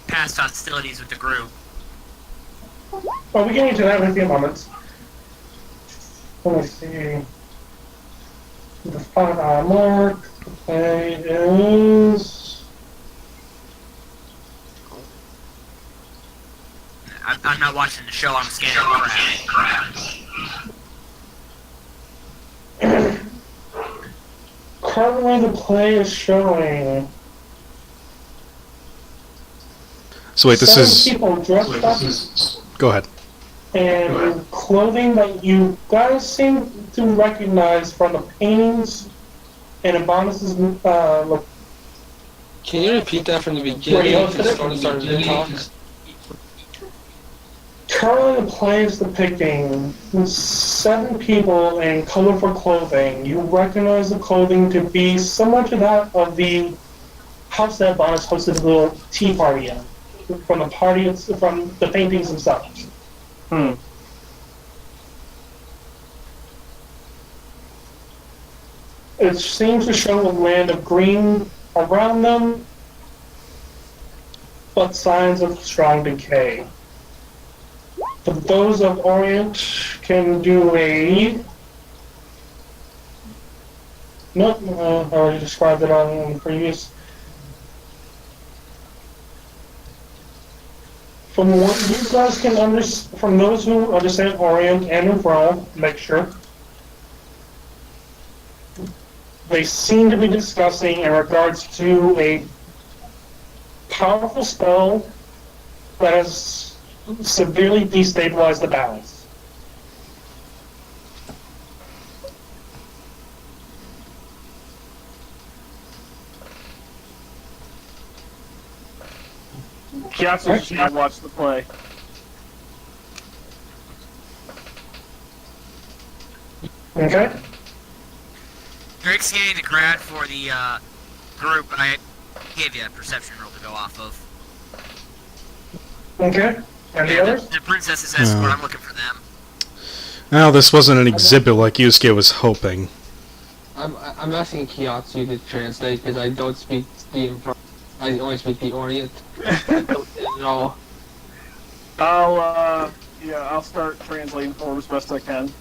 past hostilities with the group. Well, we get into that in a few moments. Let me see. The 5 hour mark. The play is. I'm not watching the show. I'm scanning crap. Currently, the play is showing. So wait, this 7 is. people dressed up Go ahead. in clothing that you guys seem to recognize from the paintings and Abonis's look. Can you repeat that from the beginning? Because Storm started to talk. Currently, the play is depicting 7 people in colorful clothing. You recognize the clothing to be similar to that of the house that Abonis hosted a little tea party at. From the paintings themselves. It seems to show a land of green around them, but signs of strong decay. For those of Orient can do a... Nope, I already described it on the previous. From what you guys can understand, from those who understand Orient and Umbrella, make sure, they seem to be discussing in regards to a powerful spell that has severely destabilized the balance. Kyatsu's just gonna watch the play. Okay? Drake's getting the grad for the group. I gave you a perception roll to go off of. Okay? And the others? The princess's escort. I'm looking for them. Now, this wasn't an exhibit like Yusuke was hoping. I'm asking Kiyatsu to translate because I don't speak the I only speak the Orient. I don't get it at all. I'll start translating for him as best I can.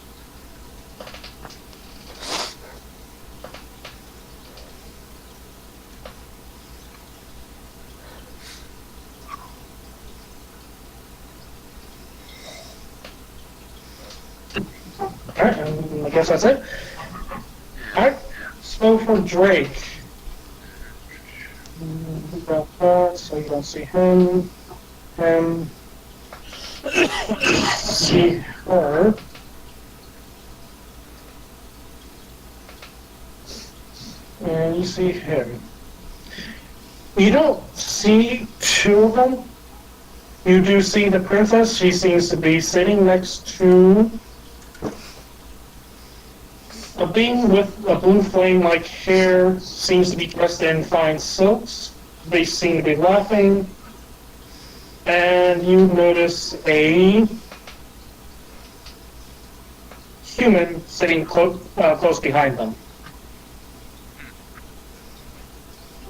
Alright, I guess that's it. Alright, so for Drake. Got that, so you don't see him. See her. And you see him. You don't see two of them. You do see the princess. She seems to be sitting next to a being with a blue flame-like hair, seems to be dressed in fine silks. They seem to be laughing. And you notice a human sitting close behind them.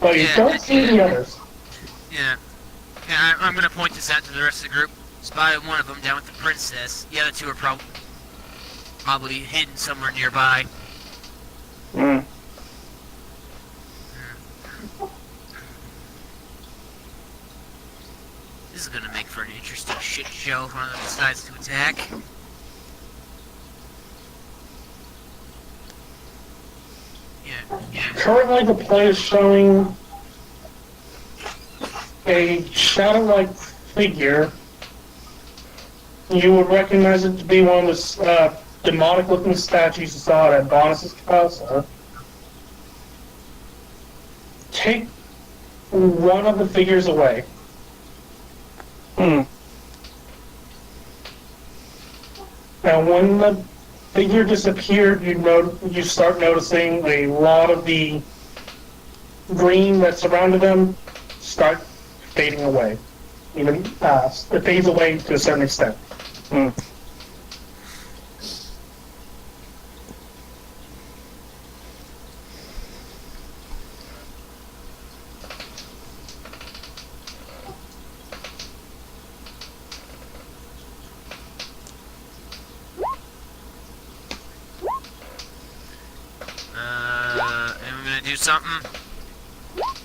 But you don't see the others. Yeah. Yeah, I'm gonna point this out to the rest of the group. Spotted one of them down with the princess. The other two are probably hidden somewhere nearby. This is gonna make for an interesting shit show if one of them decides to attack. Yeah. Currently, the play is showing a shadow-like figure. You would recognize it to be one of the demonic-looking statues you saw at Adonis' castle. Take one of the figures away. And when the figure disappeared, you start noticing a lot of the green that surrounded them start fading away. Even it fades away to a certain extent. And we're gonna do something.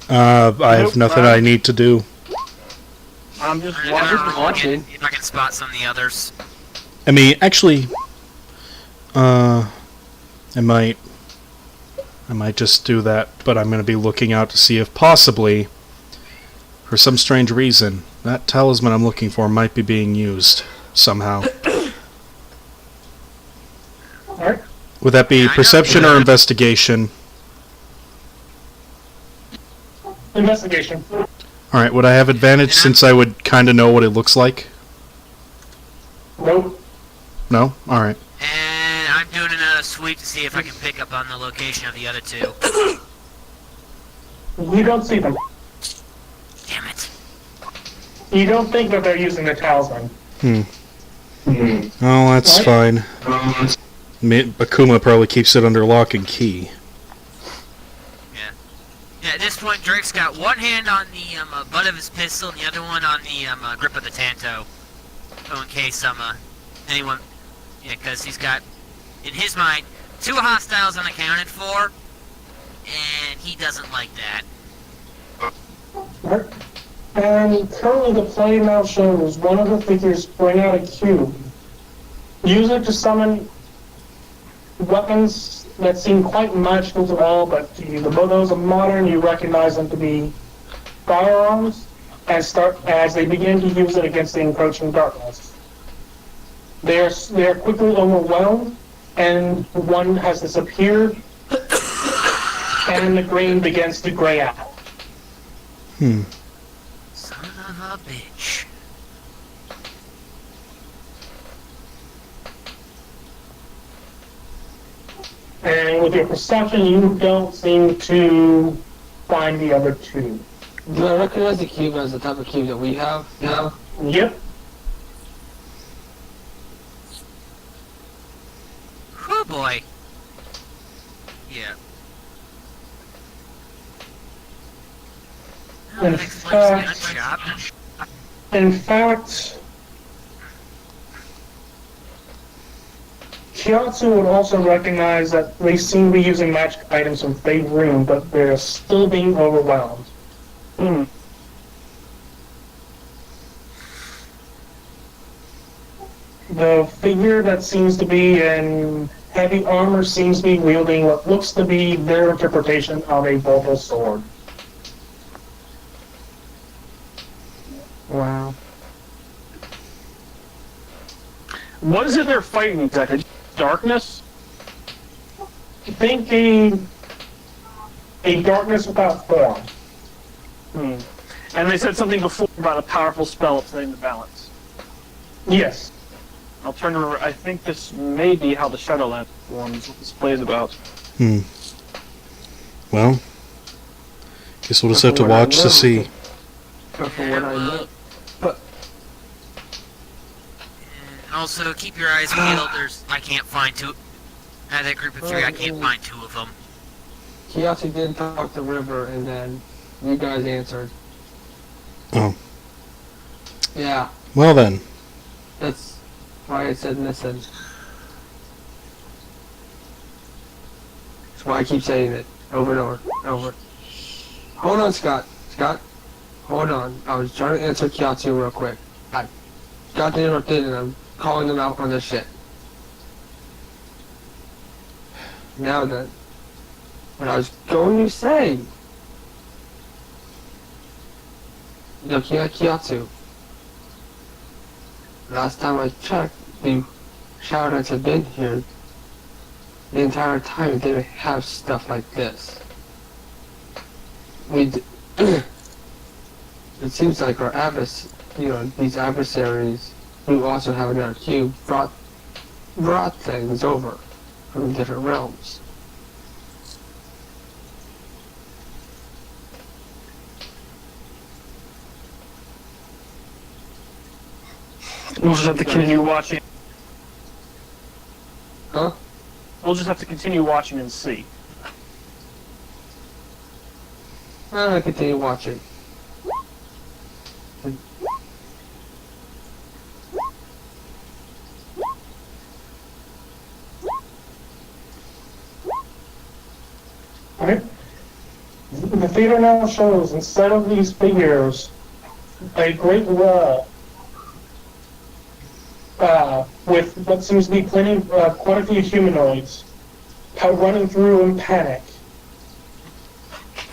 I have nothing I need to do. I'm just I'm gonna roll watching. again, if I can spot some of the others. I mean, actually, I might just do that, but I'm going to be looking out to see if possibly, for some strange reason, that talisman I'm looking for might be being used somehow. Alright? Would that be Yeah, I know. perception or investigation? Investigation. Alright, would I have advantage since I would kind of know what it looks like? Nope. No? Alright. And I'm doing another sweep to see if I can pick up on the location of the other two. You don't see them. Damn it. You don't think that they're using the talisman. Oh, that's What? fine. Akuma probably keeps it under lock and key. Yeah, at this point, Drake's got one hand on the butt of his pistol and the other one on the grip of the Tanto. So in case anyone... Yeah, because he's got, in his mind, 2 hostiles unaccounted for, and he doesn't like that. Alright. And currently the play now shows one of the figures bring out a cube. Use it to summon weapons that seem quite magical to all, but to you, those of modern, you recognize them to be firearms, and start as they begin to use it against the encroaching darkness. They are quickly overwhelmed, and one has disappeared, and the green begins to gray out. Son of a bitch. And with your perception, you don't seem to find the other two. Do I recognize the cube as the type of cube that we have? No. Yep. Oh boy. Yeah. Oh, In that explains the fact- gun shop. In fact, Kyatsu would also recognize that they seem to be using magic items from Fade Room, but they're still being overwhelmed. The figure that seems to be in heavy armor seems to be wielding what looks to be their interpretation of a Voltal sword. Wow. What is it they're fighting exactly? Darkness? Think a darkness without form. And they said something before about a powerful spell upsetting the balance. Yes. I'll turn to. I think this may be how the Shadowland forms. What this play is about. Well, guess we'll just have to watch to see. But from what I know. And also, keep your eyes peeled. I can't find two. Out of that group of three, I can't find two of them. Kiyasi did talk to River, and then you guys answered. Oh. Yeah, Well then. that's why I said listen. That's why I keep saying it over and over and over. Hold on, Scott. Scott, hold on. I was trying to answer Kiyatsu real quick. I got interrupted and I'm calling them out on this shit. Now then, what I was going to say. Looking at Kiyatsu. Last time I checked, the Shadowlands had been here. The entire time they didn't have stuff like this. It seems like our these adversaries who also have another cube brought things over from different realms. We'll just have to continue watching. Huh? We'll just have to continue watching and see. I'm gonna continue watching. Right? The theater now shows, instead of these figures, a great wall with what seems to be quite a few humanoids running through in panic.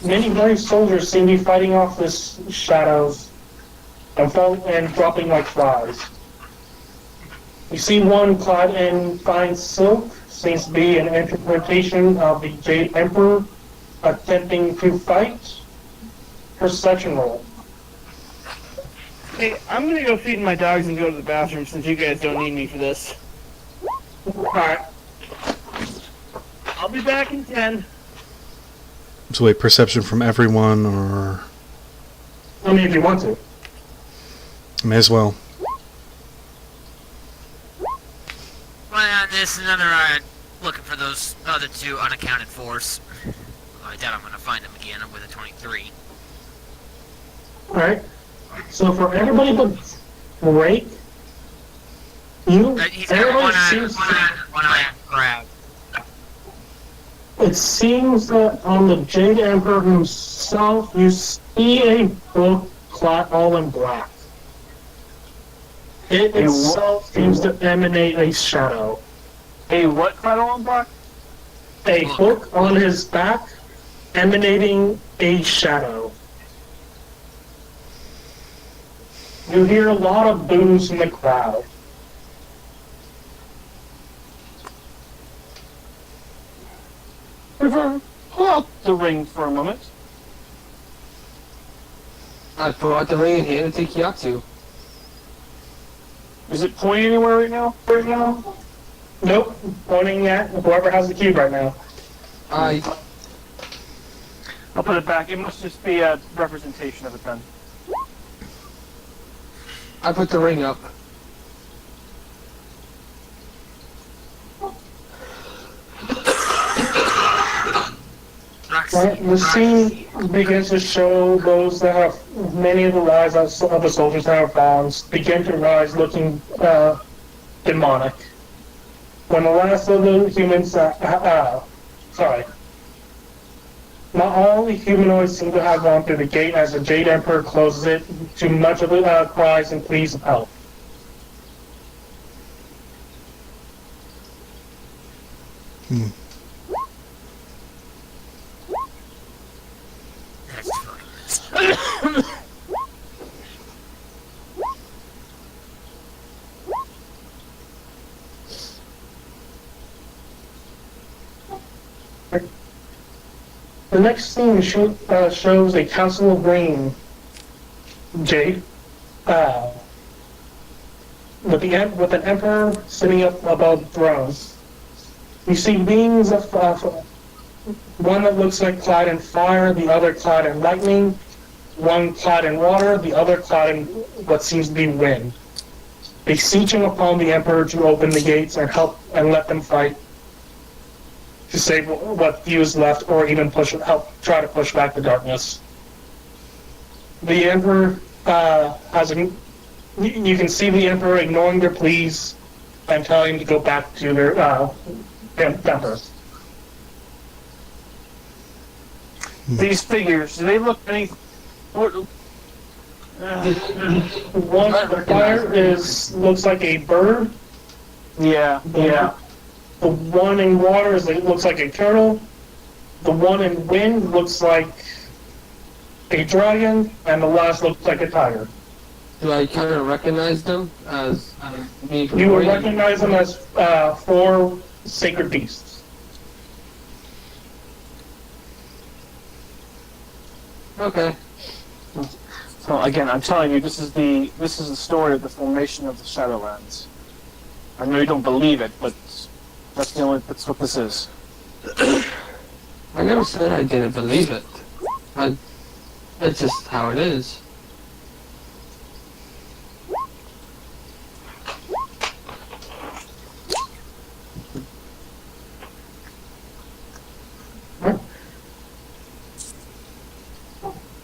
Many brave soldiers seem to be fighting off this shadows and dropping like flies. You see one clad in fine silk, seems to be an interpretation of the Jade Emperor attempting to fight. Perception roll. Hey, I'm gonna go feed my dogs and go to the bathroom since you guys don't need me for this. Alright. I'll be back in 10. So wait, perception from everyone, or I mean, if you want to. may as well. Well, this is another looking for those other two unaccounted for's. I doubt I'm gonna find them again. I'm with a 23. Alright. So for everybody but Drake, He's got everybody one seems eye crab. it seems that on the Jade Emperor himself, you see a book clad all in black. It itself seems to emanate a shadow. A what clad on black? A hook on his back emanating a shadow. You hear a lot of boos from the crowd. River, pull out the ring for a moment. I pull out the ring and hand it to Kiyatsu. Is it pointing anywhere right now? Nope, pointing at whoever has the cube right now. I I'll put it back. It must just be a representation of it then. put the ring up. Right, the scene begins to show those that have many of the lives of the soldiers that have bonds begin to rise looking demonic. When the last of the humans, not all the humanoids seem to have gone through the gate as the Jade Emperor closes it to much of the cries and pleas of help. The next scene shows a Council of Green, Jade, with an Emperor sitting up above the throne. You see beings of one that looks like clad in fire, the other clad in lightning, one clad in water, the other clad in what seems to be wind, beseeching upon the Emperor to open the gates and help and let them fight to save what few is left, or even try to push back the darkness. The Emperor you can see the Emperor ignoring their pleas and telling them to go back to their Emperor. These figures, do they look any... One of the fire looks like a bird. Yeah. The one in water looks like a turtle. The one in wind looks like a dragon, and the last looks like a tiger. Do I kind of recognize them as me? You will recognize them as 4 sacred beasts. Okay. So again, I'm telling you, this is the story of the formation of the Shadowlands. I know you don't believe it, but that's what this is. I never said I didn't believe it. It's just how it is.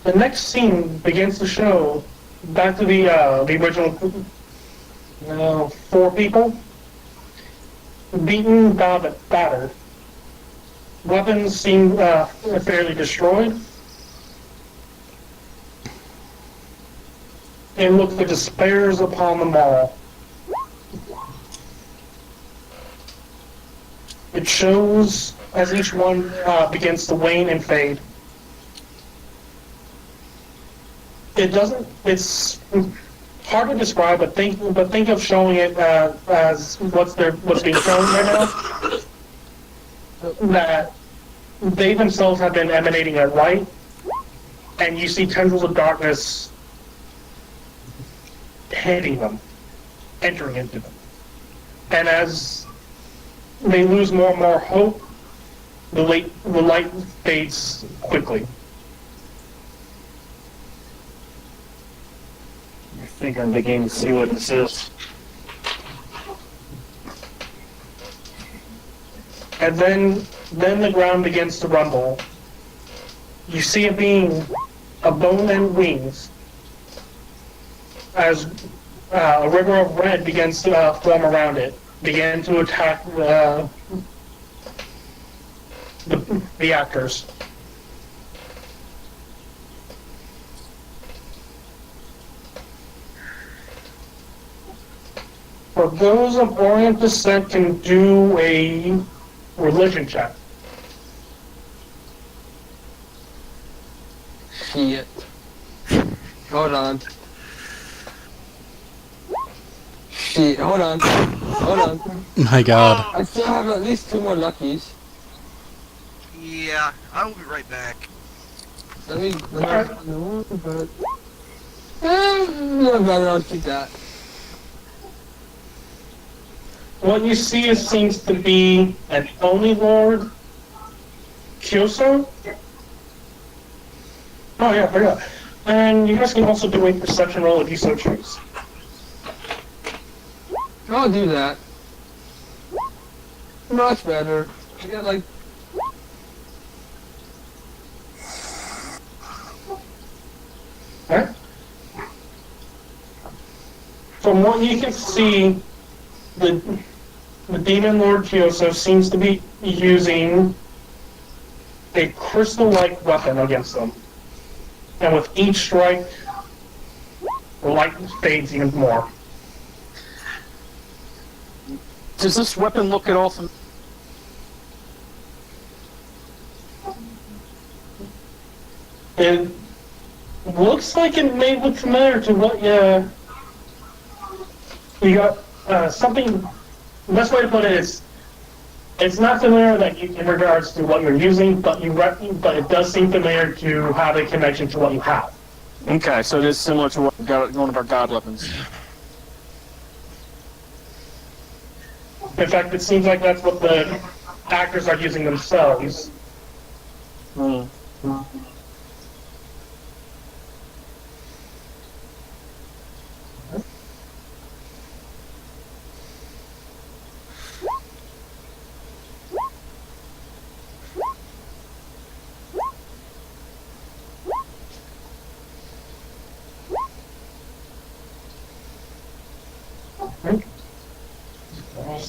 The next scene begins to show back to the original 4 people, beaten, battered. Weapons seem fairly destroyed. And look, the despairs upon them all. It shows as each one begins to wane and fade. It's hard to describe, but think of showing it as what's being shown right now. That they themselves have been emanating a light, and you see tendrils of darkness hitting them, entering into them. And as they lose more and more hope, the light fades quickly. I think I'm beginning to see what this is. And then the ground begins to rumble. You see a being, a bone and wings, as a river of red begins to form around it, begin to attack the actors. For those of Orient descent, can do a religion check. Shit. Hold on. Shit, hold on. Hold on. My God. I still have at least 2 more luckies. Yeah, I will be right back. Let me... No, but... No, better, I'll keep that. What you see seems to be an Oni Lord Kyoso. Oh yeah, I forgot. And you guys can also do a perception roll if you so choose. I'll do that. Much better. I got like... Okay. From what you can see, the Demon Lord Kyoso seems to be using a crystal-like weapon against them. And with each strike, the light fades even more. Does this weapon look at all It looks like it may look familiar to what you got. Something. The best way to put it is, it's not familiar that you, in regards to what you're using, but but it does seem familiar to have a connection to what you have. Okay, so it is similar to one of our god weapons. In fact, it seems like that's what the actors are using themselves. Hmm.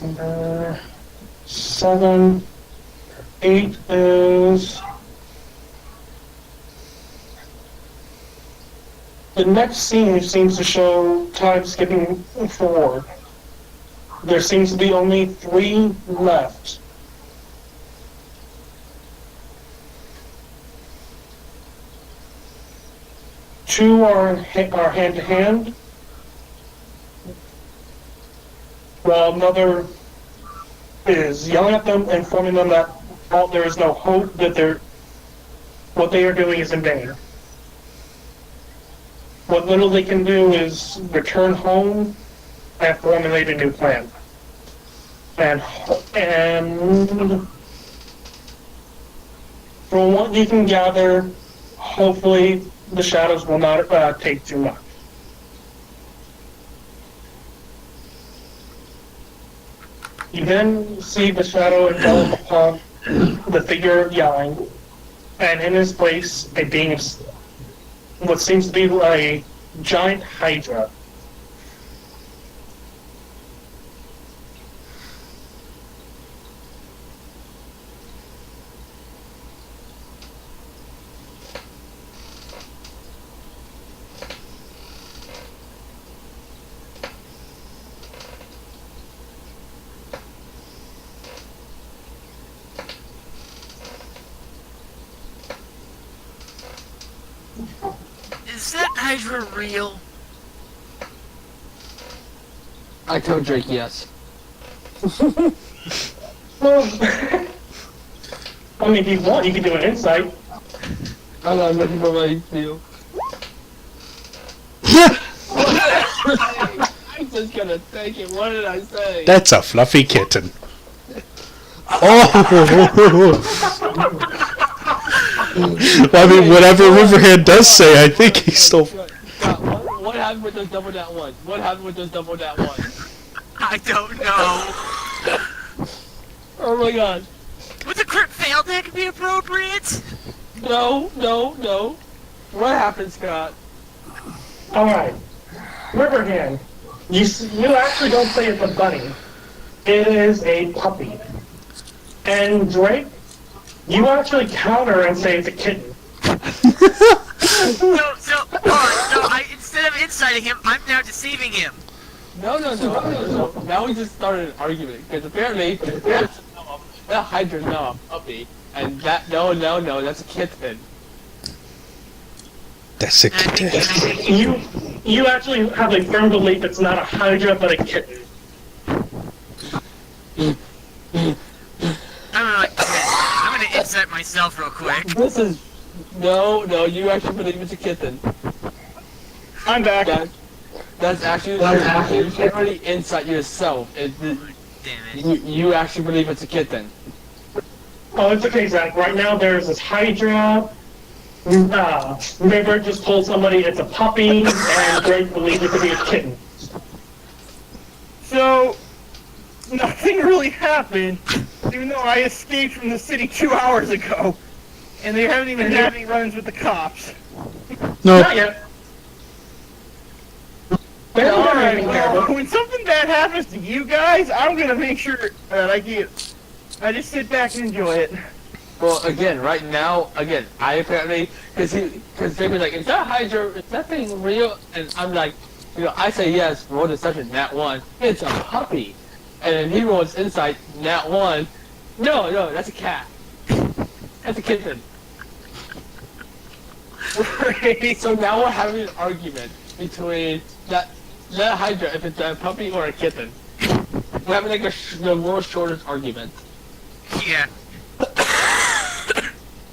Number 7, 8 is the next scene seems to show time skipping forward. There seems to be only 3 left. Two are hand to hand, while another is yelling at them, informing them that there is no hope, that what they are doing is in vain. What little they can do is return home and formulate a new plan. And from what you can gather, hopefully the shadows will not take too much. You then see the shadow envelop upon the figure yelling, and in his place, a being of what seems to be a giant hydra. Is that Hydra real? I told Drake yes. Well, I mean, if you want, you can do an insight. I'm not looking for my deal. I'm just gonna take it. What did I say? That's a fluffy kitten. Oh! Well, I mean, whatever Riverhead does say, I think he's still... What happened with those double that one? What happened with those double that one? I don't know. Oh my god. Would the crit fail deck be appropriate? No. What happened, Scott? Alright. Riverhand. You actually don't say it's a bunny. It is a puppy. And Drake, you actually counter and say it's a kitten. So, instead of inciting him, I'm now deceiving him. No. Now we just started an argument because apparently that Hydra's now a puppy, and that no, that's a kitten. That's a kitten. You actually have a firm belief it's not a Hydra but a kitten. I'm gonna insert myself real quick. This is no. You actually believe it's a kitten. I'm back. That's actually you can't really insight yourself. Damn it. You actually believe it's a kitten. Oh, it's okay, Zach. Right now there's this Hydra. River just told somebody it's a puppy, and Greg believes it to be a kitten. So, nothing really happened, even though I escaped from the city 2 hours ago. And they haven't even had any run-ins with the cops. No. Not yet. Alright, well, when something bad happens to you guys, I'm gonna make sure that I just sit back and enjoy it. Well, again, right now, I apparently, because they were like, is that Hydra, is that thing real? And I'm like, I say yes, roll deception, nat 1, it's a puppy. And then he rolls insight, nat 1, no, that's a cat. That's a kitten. Right. So now we're having an argument between that Hydra, if it's a puppy or a kitten. We're having like the world's shortest argument. Yeah.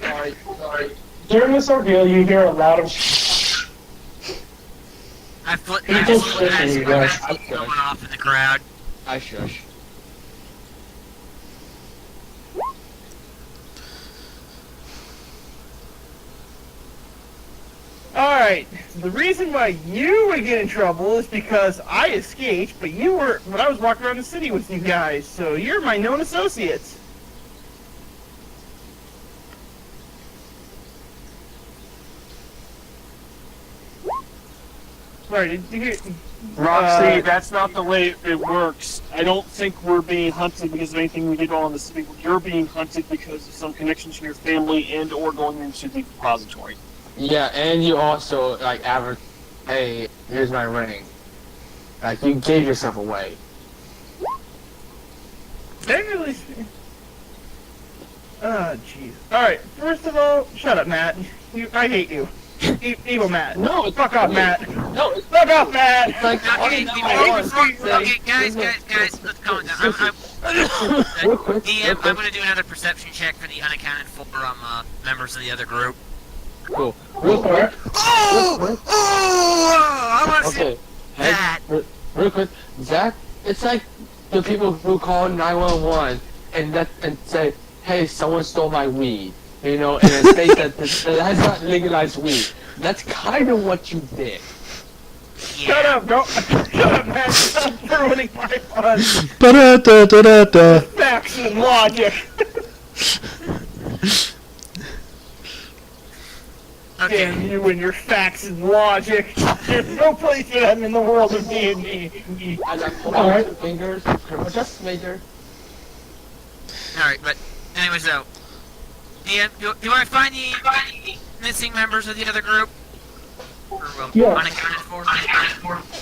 Sorry. During this ordeal, you hear a lot of I just shushing you guys. going off in the crowd. I shush. Alright, the reason why you would get in trouble is because I escaped, but I was walking around the city with you guys, so you're my known associates. Sorry, did you hear... Roxy, that's not the way it works. I don't think we're being hunted because of anything we did wrong in the city. You're being hunted because of some connections to your family and or going into the repository. Yeah, and you also, like, hey, here's my ring. Like, you gave yourself away. Technically speaking... Oh, jeez. Alright, first of all, shut up, Matt. I hate you. Evil Matt. No, it's Fuck off, Matt. No, it's Fuck off, Matt! It's like, Okay, guys, let's calm down. Real quick, DM, I'm gonna do another perception check for the unaccounted for members of the other group. Cool. Real quick. Oh! I wanna see Okay. that. Real quick, Zach, it's like the people who call 911 and say, hey, someone stole my weed. And it states that that's not legalized weed. That's kind of what you did. Shut up, bro. Shut up, Matt. Stop ruining my fun. Ba-da-da-da-da-da. Facts and logic. Okay. Damn you and your facts and logic. There's no place for them in the world of D&D. As I pull out my fingers, criminal justice major. Alright, but anyways though. DM, do I find the missing members of the other group? Or Yes. unaccounted for?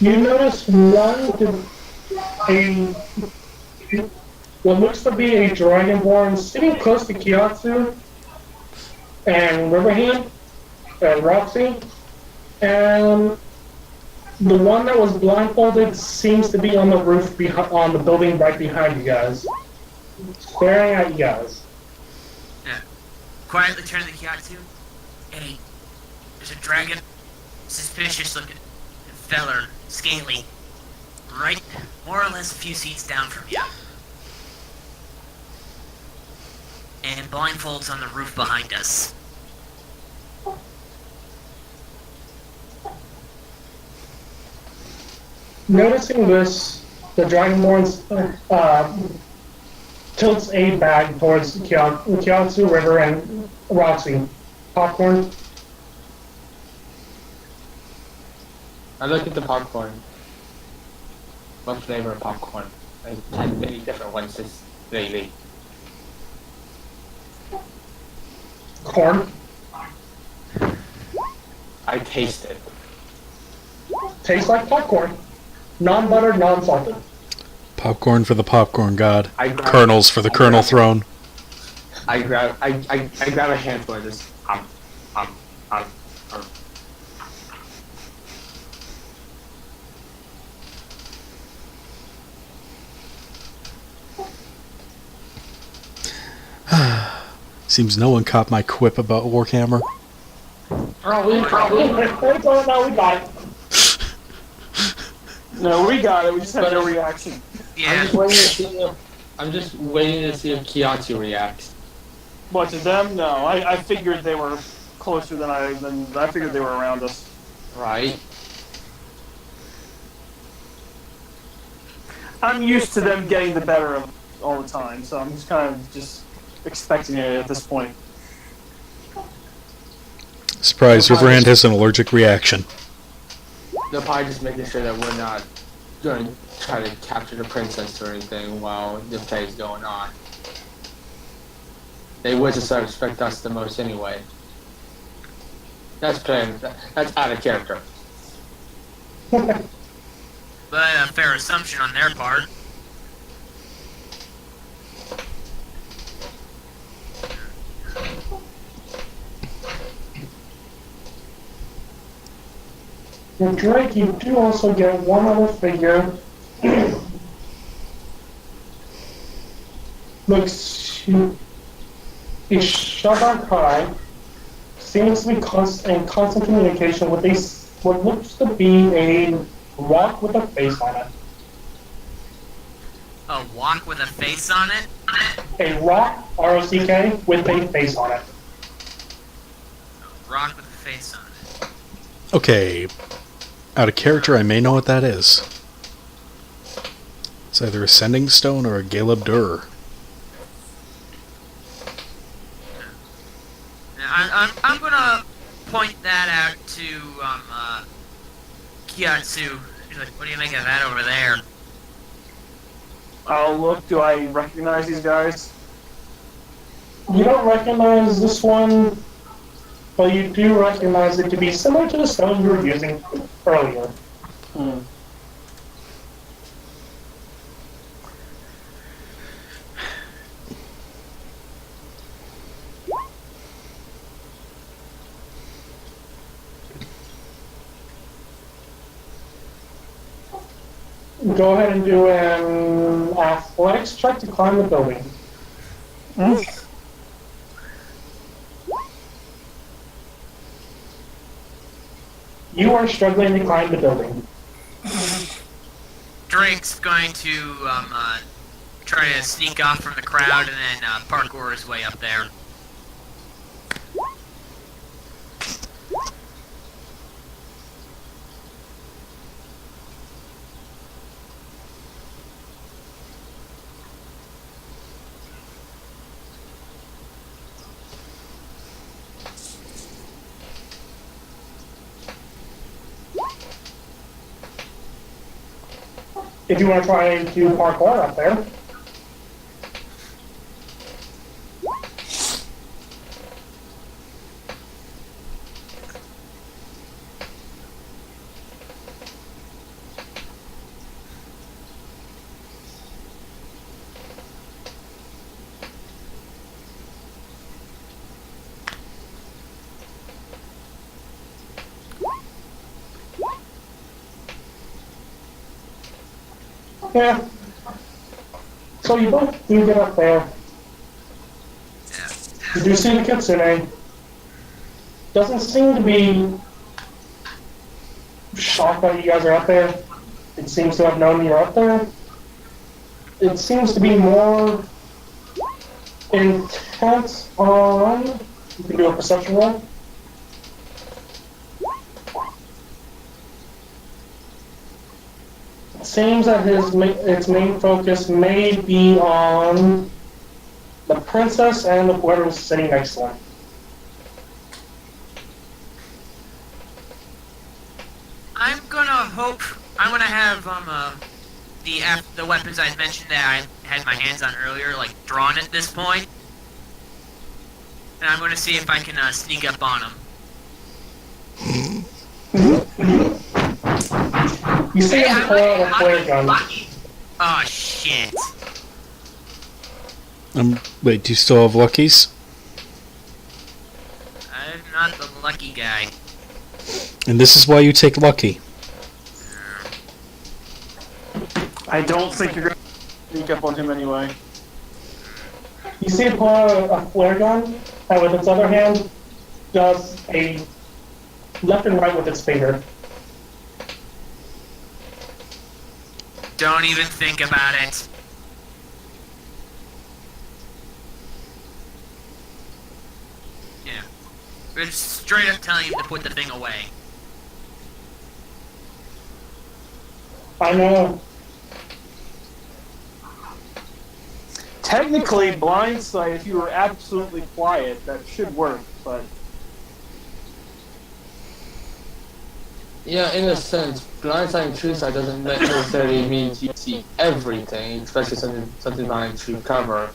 You notice what looks to be a dragonborn sitting close to Kiatsu and Riverhand and Roxy, and the one that was blindfolded seems to be on the roof on the building right behind you guys, staring at you guys. Quietly turn to the Kiatsu. Hey, there's a dragon. Suspicious looking feller, scaly. Right, more or less a few seats down from you. And blindfolds on the roof behind us. Noticing this, the Dragonborn tilts a bag towards Kiatsu, River, and Roxy. Popcorn. I look at the popcorn. What flavor of popcorn? I've had many different ones this lately. Corn. I taste it. Tastes like popcorn. Non-buttered, non-salted. Popcorn for the popcorn god. I grab, Kernels for the kernel throne. I grab a handful of this. Um. Seems no one caught my quip about Warhammer. Probably. We got it. No, we got it. We just had no reaction. Yeah. I'm just waiting to see if Kiatsu reacts. What, to them? No, I figured they were closer than I figured they were around us. Right? I'm used to them getting the better of all the time, so I'm just kind of just expecting it at this point. Surprise, Riverhand has an allergic reaction. They're probably just making sure that we're not going to try to capture the princess or anything while the play is going on. They would suspect us the most anyway. That's out of character. But a fair assumption on their part. And Drake, you do also get one other figure. Looks Ishabakai seems to be in constant communication with what looks to be a rock with a face on it. A walk with a face on it? A rock, R-O-C-K, with a face on it. Rock with a face on it. Okay. Out of character, I may know what that is. It's either a Sending Stone or a Galeb Dur. I'm gonna point that out to Kiatsu. He's like, what do you make of that over there? I'll look. Do I recognize these guys? You don't recognize this one, but you do recognize it to be similar to the stone you were using earlier. Hmm. Go ahead and do an athletics check to climb the building. You are struggling to climb the building. Drake's going to try to sneak off from the crowd and then parkour his way up there. If you want to try to parkour up there. Yeah. So you both do get up there. You do see the kitsune. Doesn't seem to be shocked that you guys are up there. It seems to have known you're up there. It seems to be more intent on... You can do a perception roll. It seems that its main focus may be on the princess and whoever was sitting next to him. I'm gonna have the weapons I mentioned that I had my hands on earlier, like drawn at this point, and I'm gonna see if I can sneak up on them. You see him pull out a flare gun. Oh shit. Wait, do you still have Luckies? I'm not the lucky guy. And this is why you take Lucky. I don't think you're gonna sneak up on him anyway. You see him pull out a flare gun, and with its other hand, does a left and right with its finger. Don't even think about it. Yeah. We're just straight up telling him to put the thing away. I know. Technically, blindsight, if you were absolutely quiet, that should work, but... Yeah, in a sense, blindsight and true sight doesn't necessarily mean you see everything, especially something behind true cover.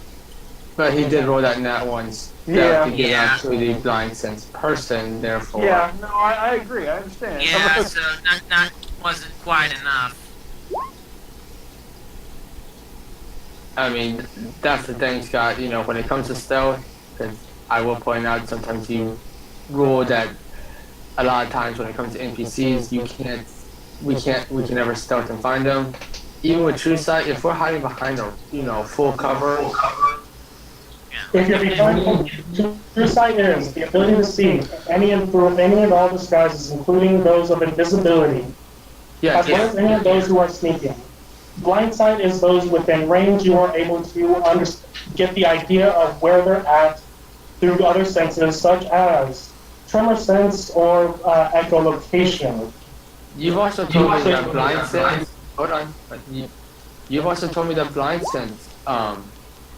But he did roll that nat once to get out to the blind sense person, therefore. Yeah, no, I agree, I understand. Yeah, so that wasn't quite enough. I mean, that's the thing, Scott, you know, when it comes to stealth, because I will point out sometimes you rule that a lot of times when it comes to NPCs, we can never stealth and find them. Even with true sight, if we're hiding behind a, full cover. If you're behind, true sight is the ability to see any and all disguises, including those of invisibility, as well as any of those who are sneaking. Blind sight is those within range you are able to get the idea of where they're at through other senses, such as tremor sense or echolocation. You've also told me that blind sense. Hold on. You've also told me that blind sense.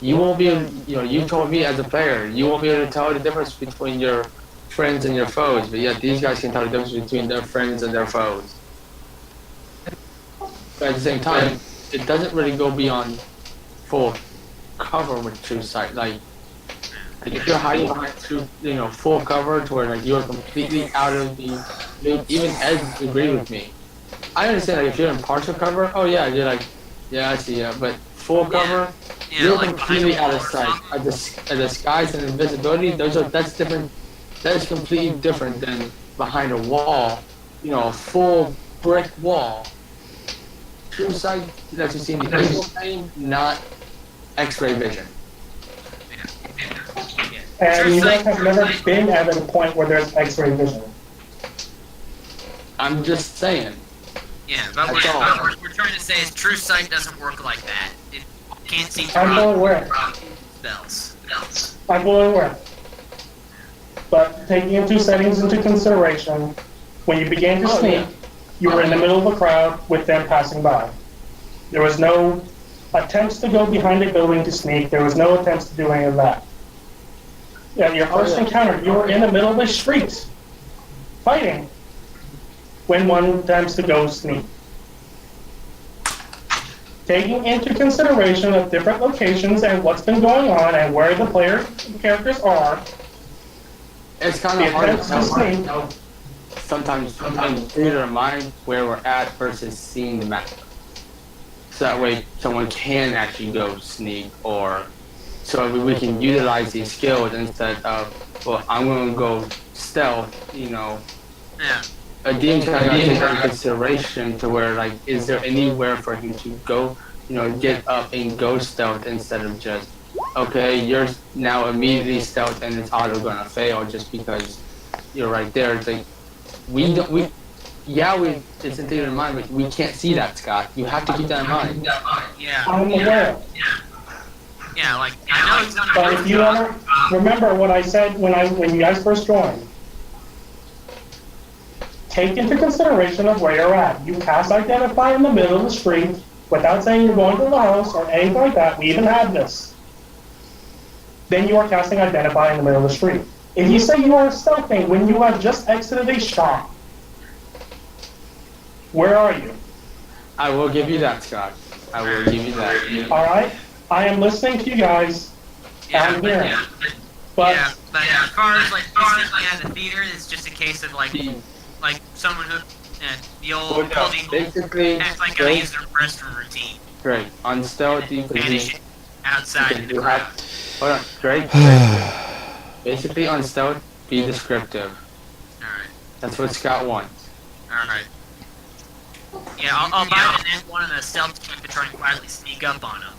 You won't be. You told me as a player, you won't be able to tell the difference between your friends and your foes. But yet these guys can tell the difference between their friends and their foes. But at the same time, it doesn't really go beyond full cover with true sight. Like if you're hiding behind full cover to where you're completely out of the loop, even Ed agreed with me. I understand if you're in partial cover, I see ya. But full cover, you're completely out of sight. A disguise and invisibility, that's different. That is completely different than behind a wall, a full brick wall. True sight that you see in the evil game, not X-ray vision. And you guys have never been at a point where there's X-ray vision. I'm just saying. Yeah, but we're trying to say is true sight doesn't work like that. It can't see I'm fully aware. spells. I'm fully aware. But taking into settings into consideration, when you began to sneak, you were in the middle of a crowd with them passing by. There was no attempts to go behind a building to sneak. There was no attempts to do any of that. Yeah, your first encounter, you were in the middle of the street, fighting, when one attempts to go sneak. Taking into consideration of different locations and what's been going on and where the characters are, it's kind of hard to tell. Sometimes in theater of mind where we're at versus seeing the map. So that way someone can actually go sneak, or so we can utilize these skills instead of, well, I'm going to go stealth, Yeah. A DM's kind of take that into consideration to where, is there anywhere for him to go, get up and go stealth instead of just, okay, you're now immediately stealth and it's auto going to fail just because you're right there. It's like, it's in theater in mind, but we can't see that, Scott. You have to keep that in mind. Yeah. I'm aware. Yeah, I know he's gonna. But if you ever remember what I said when you guys first joined, take into consideration of where you're at. You cast identify in the middle of the street without saying you're going to the house or anything like that. We even had this. Then you are casting identify in the middle of the street. If you say you are stealthing when you have just exited a shop, where are you? I will give you that, Scott. I will give you that. All right, I am listening to you guys. I'm hearing. But as far as listening at the theater, it's just a case of someone who And the old Well, no, building basically, act like I use their restroom routine. Drake, on stealth you can Vanish do, outside in the you crowd. have, hold on, Drake, basically on stealth, be descriptive. Alright. That's what Scott wants. Alright. Yeah, I'll buy an N1 and a stealth check to try and quietly sneak up on him.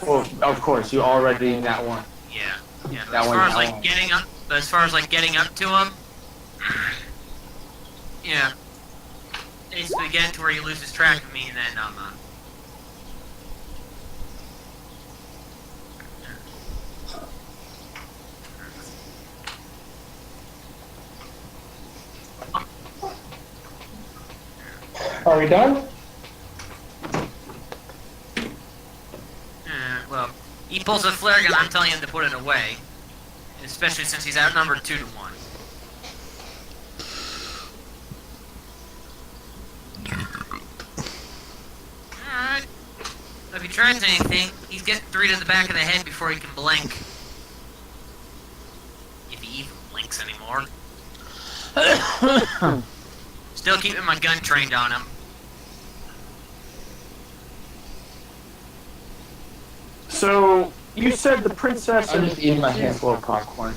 Well, of course, you already in that one. Yeah. Yeah. That As one- far as that like one. getting up to him, yeah. Basically get to where he loses track of me and then Are we done? well, he pulls a flare gun, I'm telling him to put it away. Especially since he's outnumbered 2-1. Alright. If he tries anything, he's getting 3 to the back of the head before he can blink. If he even blinks anymore. Still keeping my gun trained on him. So you said the princess I'm and just eating my handful of popcorn.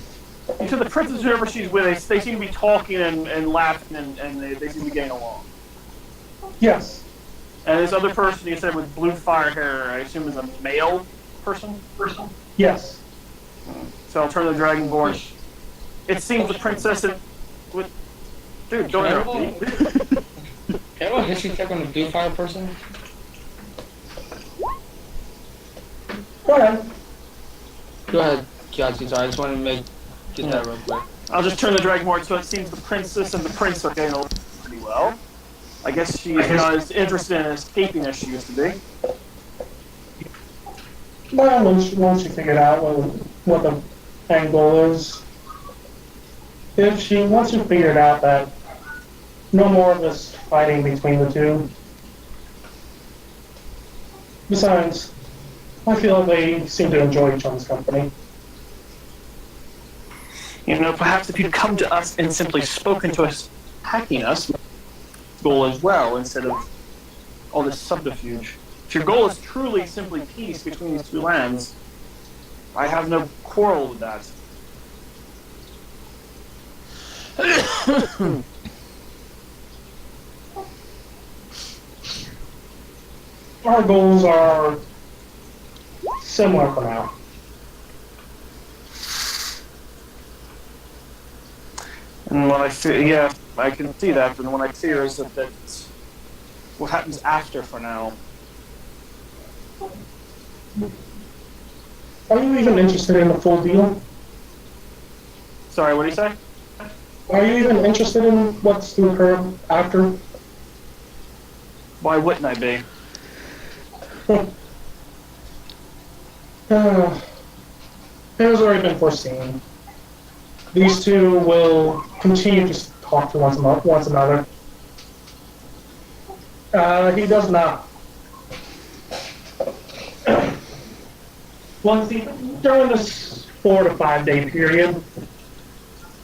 you said the princess, whoever she's with, they seem to be talking and laughing and they seem to be getting along. Yes. And this other person you said with blue fire hair, I assume is a male person? Yes. So I'll turn to the Dragonborn. It seems the princess and with dude, don't interrupt me. Can I roll a history check on the blue fire person? Go ahead. Go ahead, Kiachi, sorry, I just wanted to get that real quick. I'll just turn the Dragonborn, so it seems the princess and the prince are getting along pretty well. I guess she's not as interested in escaping as she used to be. Well, once you figure out what the end goal is, once you figured out that no more of this fighting between the two. Besides, I feel they seem to enjoy each other's company. You know, perhaps if you'd come to us and simply spoken to us, hacking us, goal as well, instead of all this subterfuge. If your goal is truly simply peace between these two lands, I have no quarrel with that. Our goals are similar for now. And what I fear, yeah, I can see that, and what I fear is that that's what happens after for now. Are you even interested in the full deal? Sorry, what do you say? Are you even interested in what's to occur after? Why wouldn't I be? It has already been foreseen. These two will continue to talk to once another. He does not. During this 4 to 5 day period,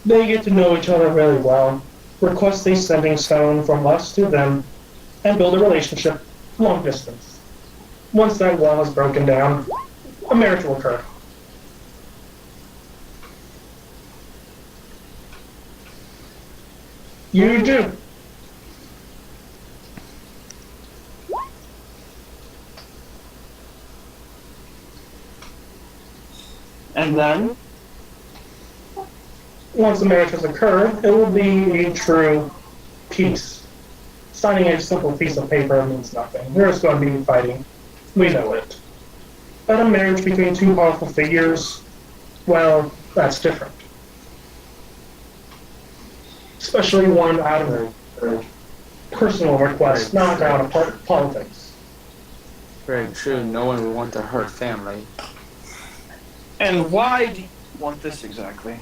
they get to know each other really well, request a sending stone from us to them, and build a relationship long distance. Once that wall is broken down, a marriage will occur. You do. And then? Once the marriage has occurred, it will be a true peace. Signing a simple piece of paper means nothing. There's going to be fighting. We know it. But a marriage between two powerful figures, well, that's different. Especially one out of their personal request, not out of politics. Very true, no one would want to hurt family. And why do you want this exactly?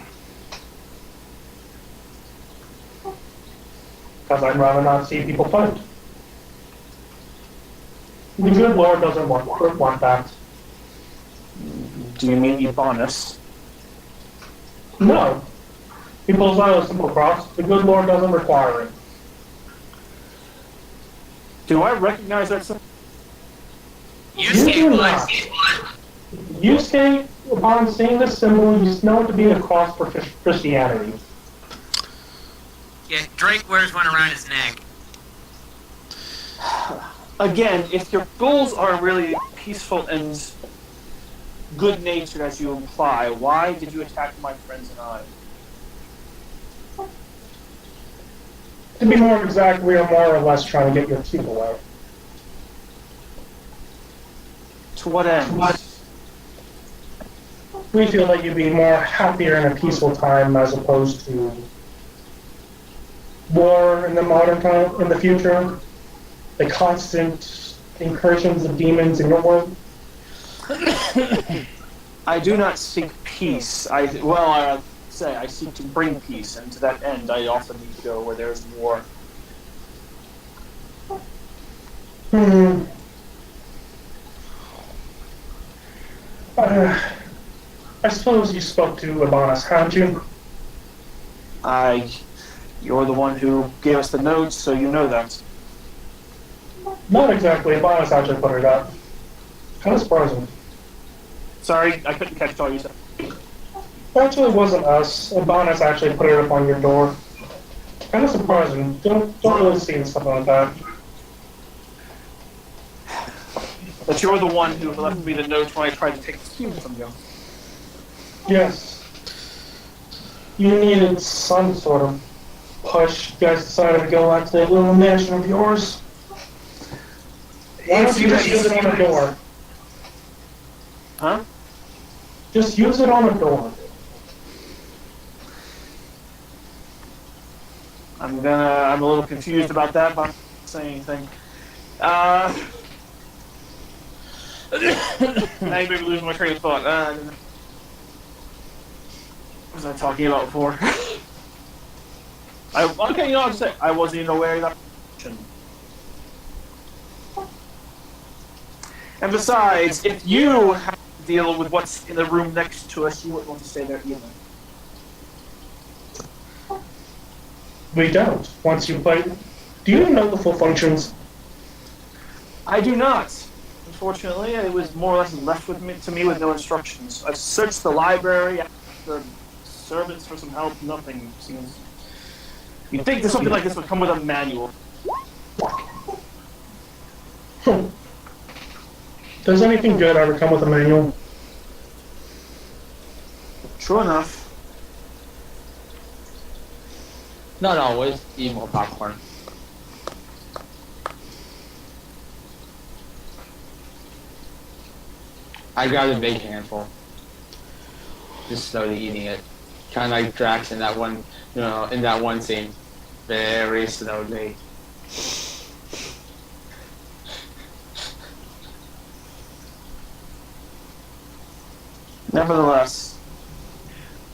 Because I'd rather not see people fight. The good Lord doesn't want that. Do you mean Ebonus? No. He pulls out a simple cross. The good Lord doesn't require it. Do I recognize that symbol? You You skate do was. not. Yusuke, upon seeing this symbol, you know it to be a cross for Christianity. Yeah, Drake wears one around his neck. Again, if your goals are really peaceful and good-natured as you imply, why did you attack my friends and I? To be more exact, we are more or less trying to get your people out. To what end? We feel that you'd be more happier in a peaceful time as opposed to war in the modern time, in the future, the constant incursions of demons in your world. I do not seek peace. I say I seek to bring peace, and to that end, I often need to go where there is war. Hmm. I suppose you spoke to Abanas, hadn't you? You're the one who gave us the notes, so you know that. Not exactly. Abanas actually put it up. Kind of surprising. Sorry, I couldn't catch all you said. Actually, it wasn't us. Abanas actually put it up on your door. Kind of surprising. Don't really see stuff like that. But you're the one who left me the notes when I tried to take the key from you. Yes. You needed some sort of push. You guys decided to go out to that little mansion of yours. Why don't you just use it on the door? Huh? Just use it on the door. I'm a little confused about that, but I'm not saying anything. Now you made me lose my train of thought. What was I talking about before? Okay, I'll just say I wasn't even aware of that. And besides, if you have to deal with what's in the room next to us, you wouldn't want to stay there either. We don't. Once you play... Do you know the full functions? I do not. Unfortunately, it was more or less left to me with no instructions. I've searched the library, asked the servants for some help, nothing seems... You'd think that something like this would come with a manual. Does anything good ever come with a manual? True enough. Not always. Eat more popcorn. I grabbed a big handful. Just slowly eating it. Kind of like Drax in that one, in that one scene. Very slowly. Nevertheless,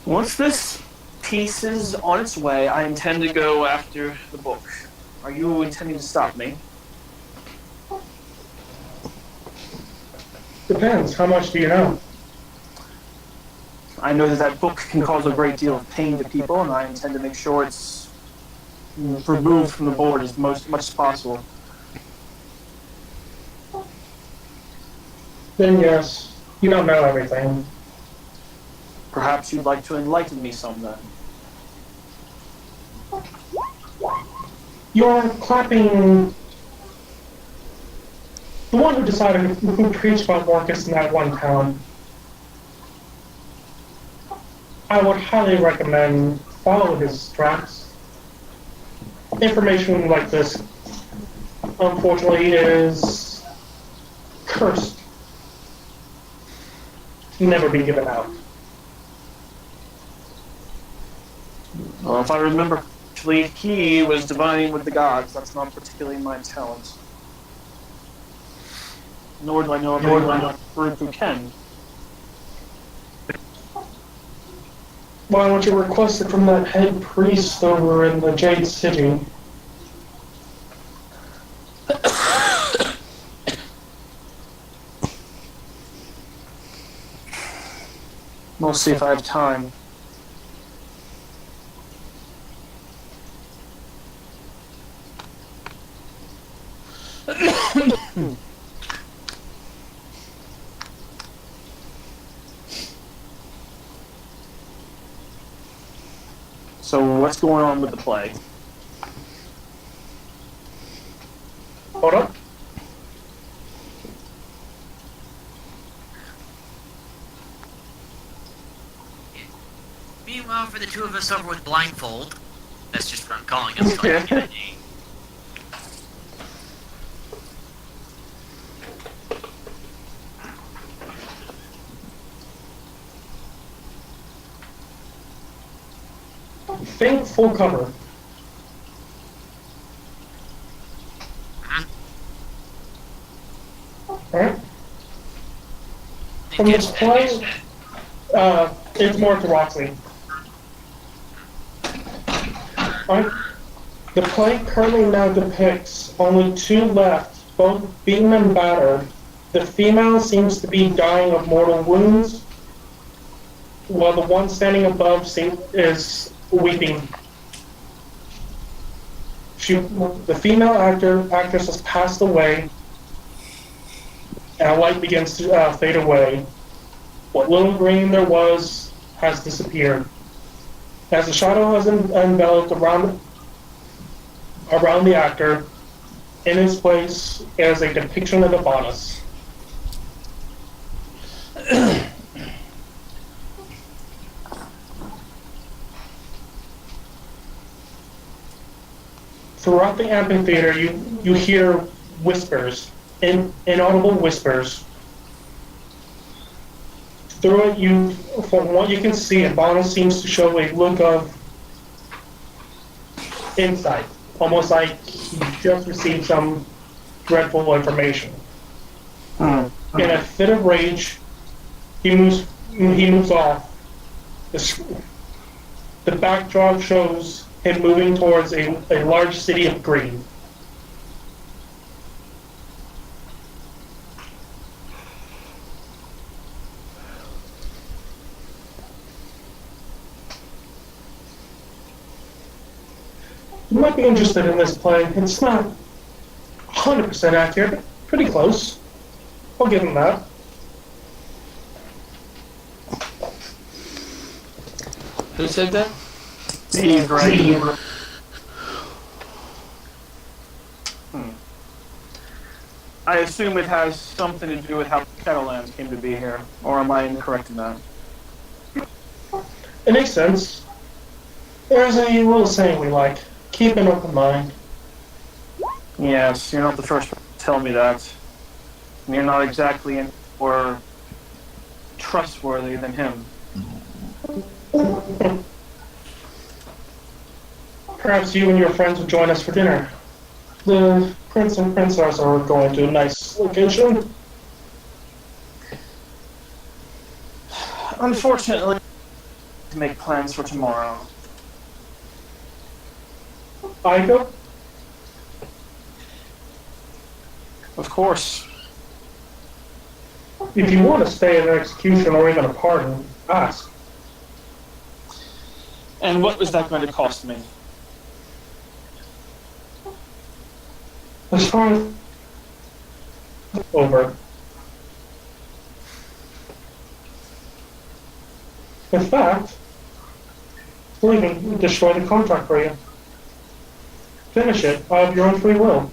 once this piece is on its way, I intend to go after the book. Are you intending to stop me? Depends. How much do you know? I know that book can cause a great deal of pain to people, and I intend to make sure it's removed from the board as much as possible. Then yes, you don't know everything. Perhaps you'd like to enlighten me some then. You're clapping... The one who decided who preached about Marcus in that one town. I would highly recommend follow his tracks. Information like this, unfortunately, is cursed. Never be given out. Well, if I remember correctly, he was divining with the gods. That's not particularly my talent. Nor do I know of anyone group who can. Why don't you request it from that head priest over in the Jade City? We'll see if I have time. So what's going on with the play? Hold up. Meanwhile, for the two of us over with blindfold, that's just what I'm calling them. So I can get a name. Think full cover. Alright. From this point, it's more to Roxley. Alright. The play currently now depicts only two left, both beaten and battered. The female seems to be dying of mortal wounds, while the one standing above is weeping. The female actress has passed away, and a light begins to fade away. What little green there was has disappeared. As the shadow has enveloped around the actor, in his place is a depiction of the bodice. Throughout the amphitheater, you hear whispers, inaudible whispers. Through it, from what you can see, Abana seems to show a look of insight, almost like he just received some dreadful information. In a fit of rage, he moves off. The backdrop shows him moving towards a large city of green. You might be interested in this play. It's not 100% accurate, but pretty close. I'll give him that. Who said that? Steve, right? I assume it has something to do with how Shadowlands came to be here, or am I incorrect in that? It makes sense. There's a little saying we like. Keep an open mind. Yes, you're not the first to tell me that. And you're not exactly any more trustworthy than him. Perhaps you and your friends would join us for dinner. The prince and princess are going to a nice location. Unfortunately, to make plans for tomorrow. I go? Of course. If you want to stay at an execution or even a pardon, ask. And what was that going to cost me? As far as over. In fact, we'll even destroy the contract for you. Finish it of your own free will.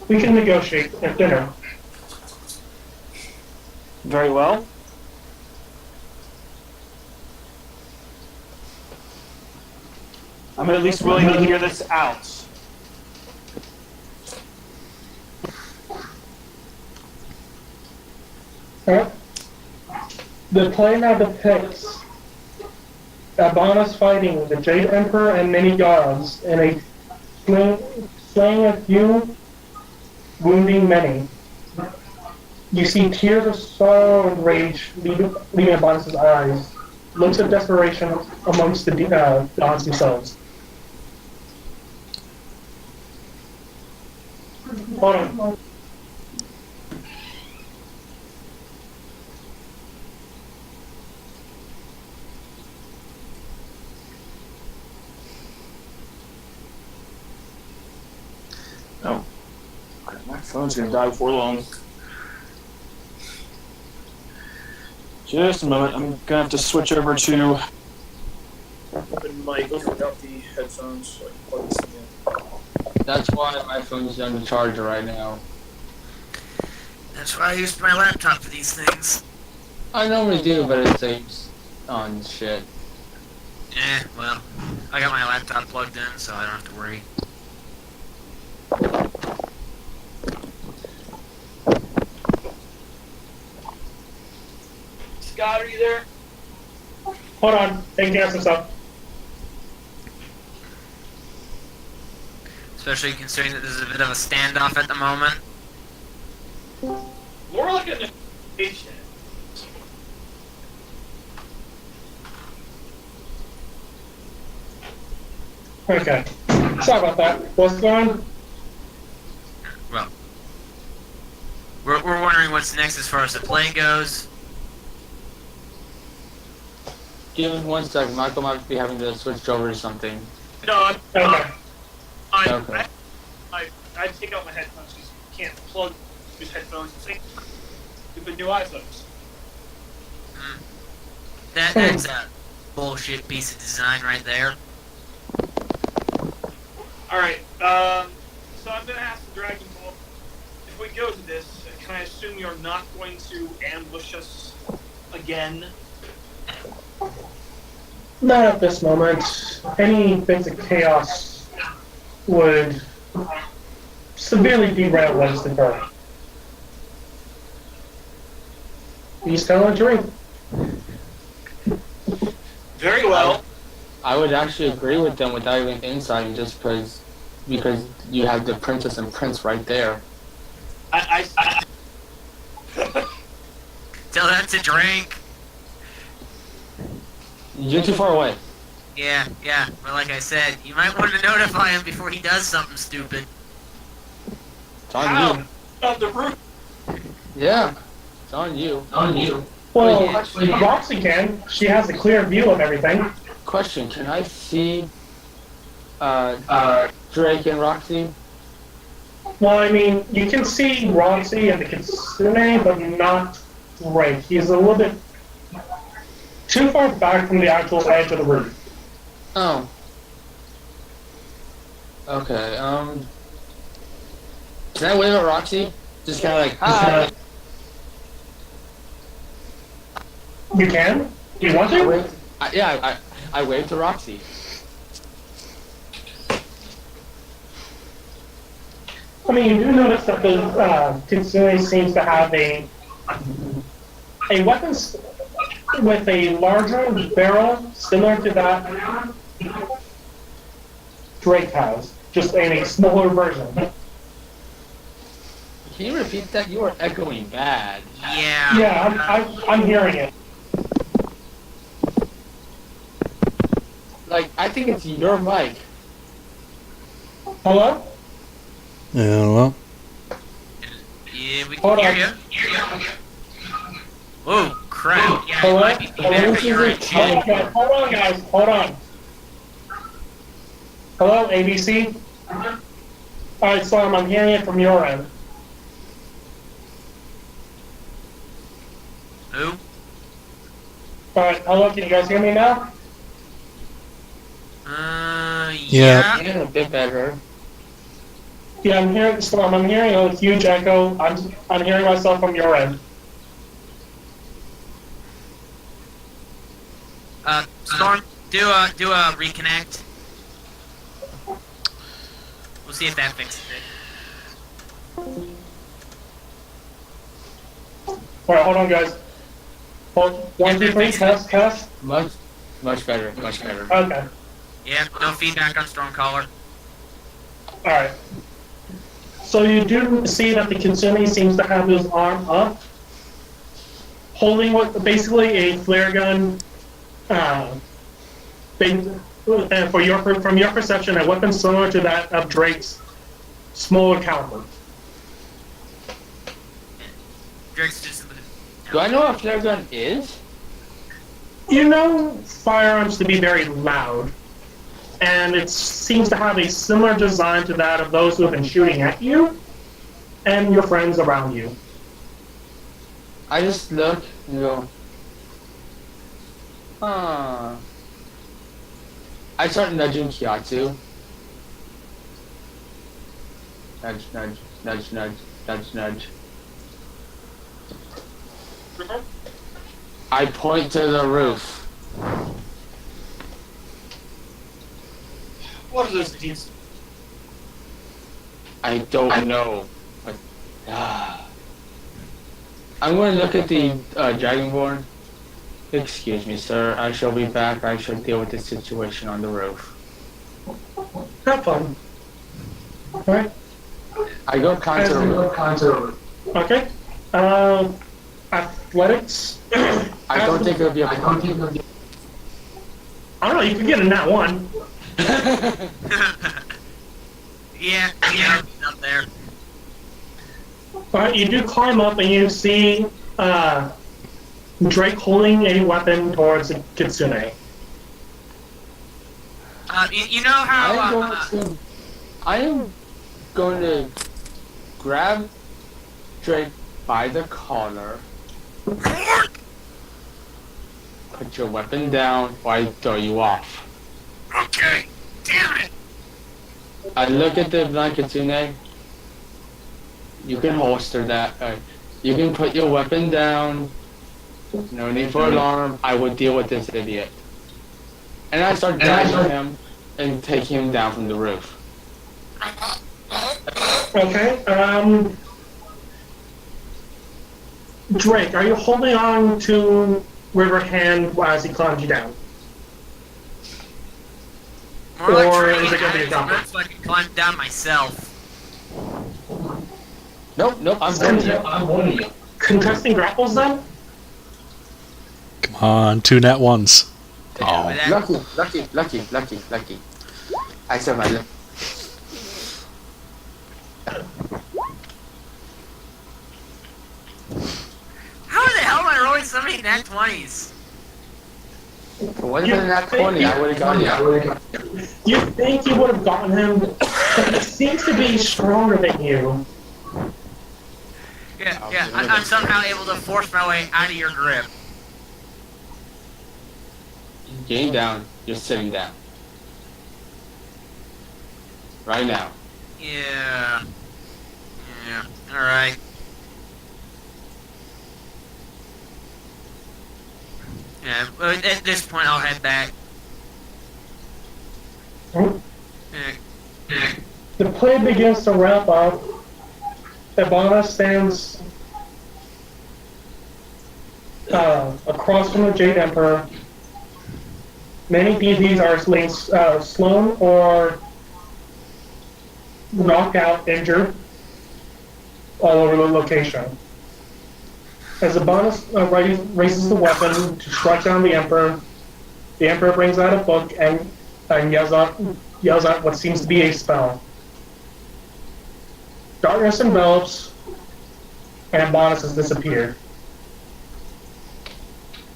We can negotiate at dinner. Very well. I'm at least willing to hear this out. Alright. The play now depicts Abanus fighting with the Jade Emperor and many gods in a slaying a few, wounding many. You see tears of sorrow and rage leaving Abanus' eyes, looks of desperation amongst the gods themselves. Hold on. Oh. My phone's gonna die before long. Just a moment. I'm gonna have to switch over to open mic without the headphones so I can plug this thing in. That's why my phone's on the charger right now. That's why I use my laptop for these things. I normally do, but it saves on shit. Well, I got my laptop plugged in, so I don't have to worry. Scott, are you there? Hold on, taking care of some stuff. Especially considering that there's a bit of a standoff at the moment. More like a negotiation. Okay. Sorry about that. What's going on? Well, we're wondering what's next as far as the play goes. Give me 1 second. Michael might be having to switch over to something. No, Okay. Okay. I take out my headphones because you can't plug these headphones and say stupid new iPhones. That's a bullshit piece of design right there. Alright, so I'm gonna ask the Dragon Ball, if we go to this, can I assume you're not going to ambush us again? Not at this moment. Any bits of chaos would severely derail what is to occur. You still on drink? Very well. I would actually agree with them without even insight, just because you have the princess and prince right there. I Tell that to drink. You're too far away. Yeah. But like I said, you might want to notify him before he does something stupid. It's on you. on the roof. Yeah. It's on you. Well, Wait, Roxy can. She has a clear view of everything. Question, can I see Drake and Roxy? Well, I mean, you can see Roxy and the Kitsune, but not Drake. He's a little bit too far back from the actual edge of the room. Oh. Okay, can I wave at Roxy? Just kinda like, hi! You can? Do you want I to? waved, I waved to Roxy. I mean, you do notice that the Kitsune seems to have a weapon with a larger barrel, similar to that Drake has, just in a smaller version. Can you repeat that? You are echoing bad. Yeah. Yeah, I'm hearing it. Like, I think it's your mic. Hello? Yeah, well. Yeah, we Hold can on. hear you. Whoa, crap. Yeah, it Hello? might be feedback, but you're in chat. Hold on, guys. Hold on. Hello, ABC? Alright, Storm, I'm hearing it from your end. Who? Alright, hello, can you guys hear me now? Yeah. You're a bit better. Yeah, I'm hearing Storm. I'm hearing a huge echo. I'm hearing myself from your end. Storm, do a reconnect. We'll see if that fixes it. Alright, hold on, guys. Hold. 1, 2, 3. Test. Much better. Okay. Yeah, no feedback on Stormcaller. Alright. So you do see that the Kitsune seems to have his arm up, holding what basically a flare gun. And from your perception, a weapon similar to that of Drake's smaller caliber. Drake's just Do I know what a flare gun is? You know firearms to be very loud. and it seems to have a similar design to that of those who have been shooting at you and your friends around you. I just look and go, huh. I start nudging Kiatsu. Nudge, nudge, nudge, nudge, nudge, nudge. I point to the roof. What are those deeds? I don't know. But, I'm going to look at the Dragonborn. Excuse me, sir. I shall be back. I shall deal with this situation on the roof. Have fun. Alright. I go contact the roof. Okay. Athletics. I don't think it'll be a problem. I don't know, you could get a nat 1. Yeah, up there. Alright, you do climb up and you see Drake holding a weapon towards the Kitsune. You know how I am going to grab Drake by the collar. Put your weapon down or I throw you off. Okay, damn it. I look at the blind Kitsune. You can holster that. You can put your weapon down. No need for alarm. I will deal with this idiot. And I start dragging him and taking him down from the roof. Okay, Drake, are you holding on to River Hand as he climbs you down? More like Or training is it gonna be a I jumper? so I can climb down myself. Nope, I'm warning you. Contesting grapples then? Come on, 2 nat 1s. Oh. Lucky. I said my lip. How the hell am I rolling so many nat 20s? What if it's not 20? I would have gotten you. You think you would have gotten him, but he seems to be stronger than you. Yeah, I'm somehow able to force my way out of your grip. Getting down. You're sitting down. Right now. Yeah, alright. Yeah, but at this point I'll head back. The play begins to wrap up. Ivana stands across from the Jade Emperor. Many DVs are laying slow or knocked out, injured, all over the location. As Ivana raises the weapon to strike down the Emperor brings out a book and yells out what seems to be a spell. Darkness envelops, and Ivana has disappeared.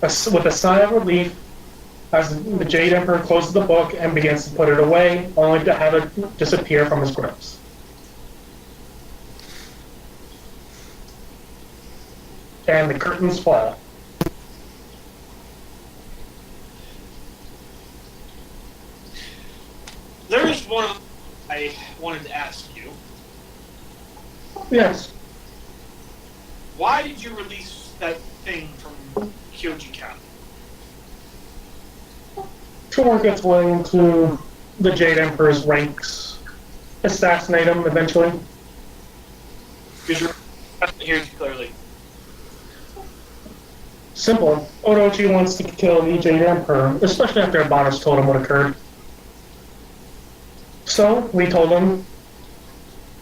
With a sigh of relief, as the Jade Emperor closes the book and begins to put it away, only to have it disappear from his grips. And the curtains fall. There is one I wanted to ask you. Yes. Why did you release that thing from Kyoji Camp? To work its way into the Jade Emperor's ranks. Assassinate him eventually. Because you're hear clearly. Simple. Orochi wants to kill the Jade Emperor, especially after Abanos told him what occurred. So, we told him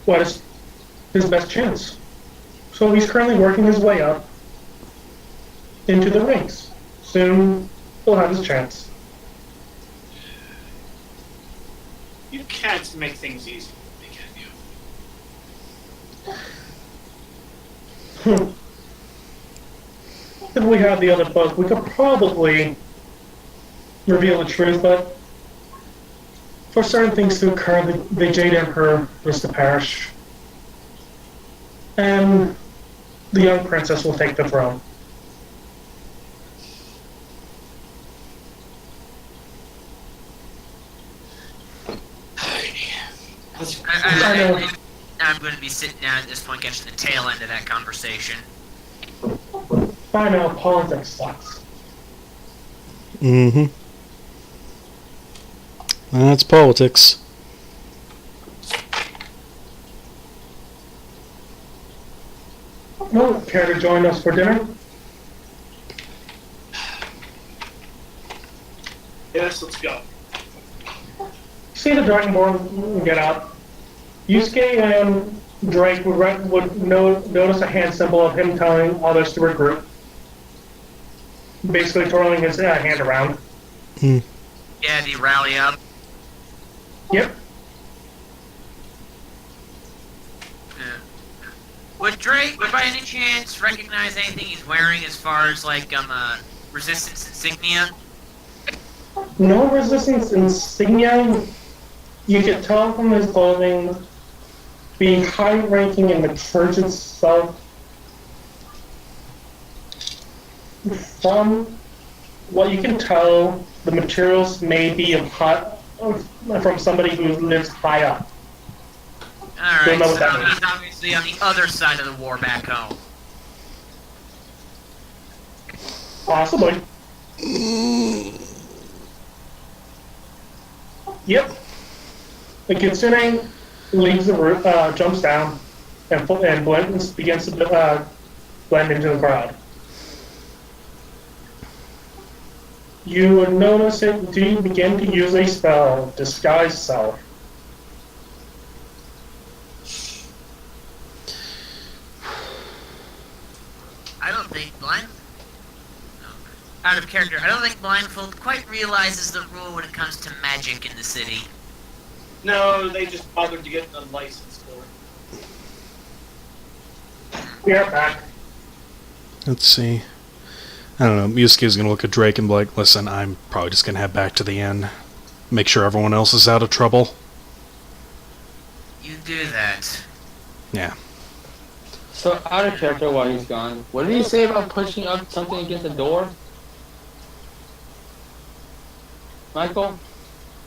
what is his best chance. So he's currently working his way up into the ranks. Soon, he'll have his chance. You can't make things easy, can you? If we had the other book, we could probably reveal the truth, but For certain things to occur, the Jade Emperor is to perish. And the young princess will take the throne. I'm going to be sitting down at this point, catching the tail end of that conversation. I know, politics sucks. Mm-hmm. That's politics. No, care to join us for dinner? Yes, let's go. See the dragonborn get out. Yusuke and Drake would notice a hand symbol of him telling others to regroup. Basically twirling his hand around. Hmm. Yeah, do you rally up? Yep. Would Drake, by any chance, recognize anything he's wearing as far as, like, resistance insignia? No resistance insignia. You could tell from his clothing, being high-ranking in the church itself. From what you can tell, the materials may be from somebody who lives high up. Alright, so he's obviously on the other side of the war back home. Possibly. Yep. The Kitsune leaves the roof, jumps down, and begins to blend into the crowd. You would notice it. Do you begin to use a spell, Disguise Self? I don't think out of character, I don't think Blindfold quite realizes the rule when it comes to magic in the city. No, they just bothered to get a license for it. We are back. Let's see. I don't know. Yusuke's gonna look at Drake and be like, listen, I'm probably just gonna head back to the inn. Make sure everyone else is out of trouble. You do that. Yeah. So, out of character while he's gone, what did he say about pushing up something against the door? Michael?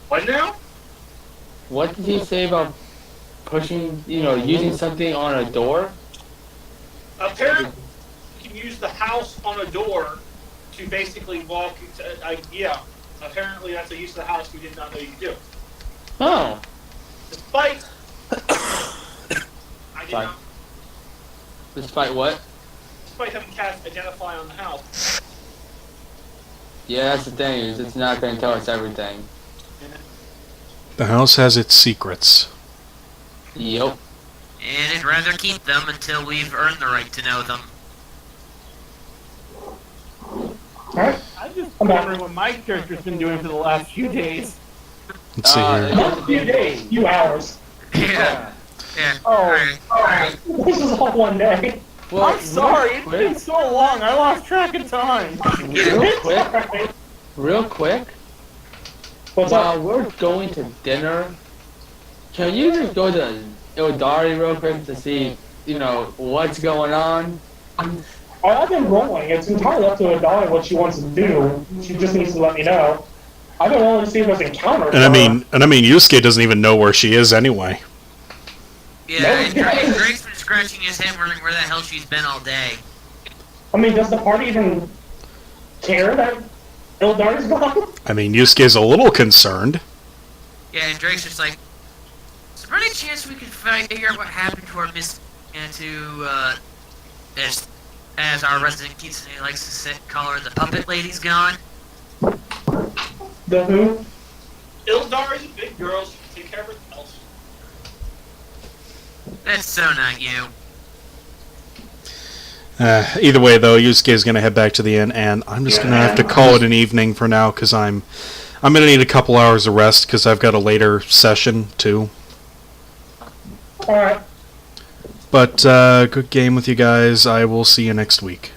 What now? What did he say about pushing, using something on a door? Apparently, you can use the house on a door to basically walk. Yeah, apparently that's a use of the house we did not know you could do. Oh. Despite, I did not. Despite what? Despite having cast Identify on the house. Yeah, that's the thing, is it's not going to tell us everything. The house has its secrets. Yep. And I'd rather keep them until we've earned the right to know them. Alright. I just wondering what my character's been doing for the last few days. Let's see here. Not a few days, few hours. Yeah. Yeah. Alright. This is all one day. Well, I'm sorry, it's been so long, I lost track of time. Real quick, What's while up? we're going to dinner, can you just go to Ildari real quick to see, what's going on? I've been rolling. It's entirely up to Adana what she wants to do. She just needs to let me know. I've been rolling to see if there's encounters. And I mean, Yusuke doesn't even know where she is anyway. Yeah, and Drake's been scratching his head wondering where the hell she's been all day. I mean, does the party even care that Ildari's gone? I mean, Yusuke's a little concerned. Yeah, and Drake's just like, is there any chance we could figure out what happened to our Miss, and to, as our resident Kitsune likes to call her, the puppet lady's gone? The who? Ildar is a big girl, she can take care of everything else. That's so not you. Either way, though, Yusuke's going to head back to the inn, and I'm just going to have to call it an evening for now, because I'm going to need a couple hours of rest, because I've got a later session, too. Alright. But, good game with you guys. I will see you next week.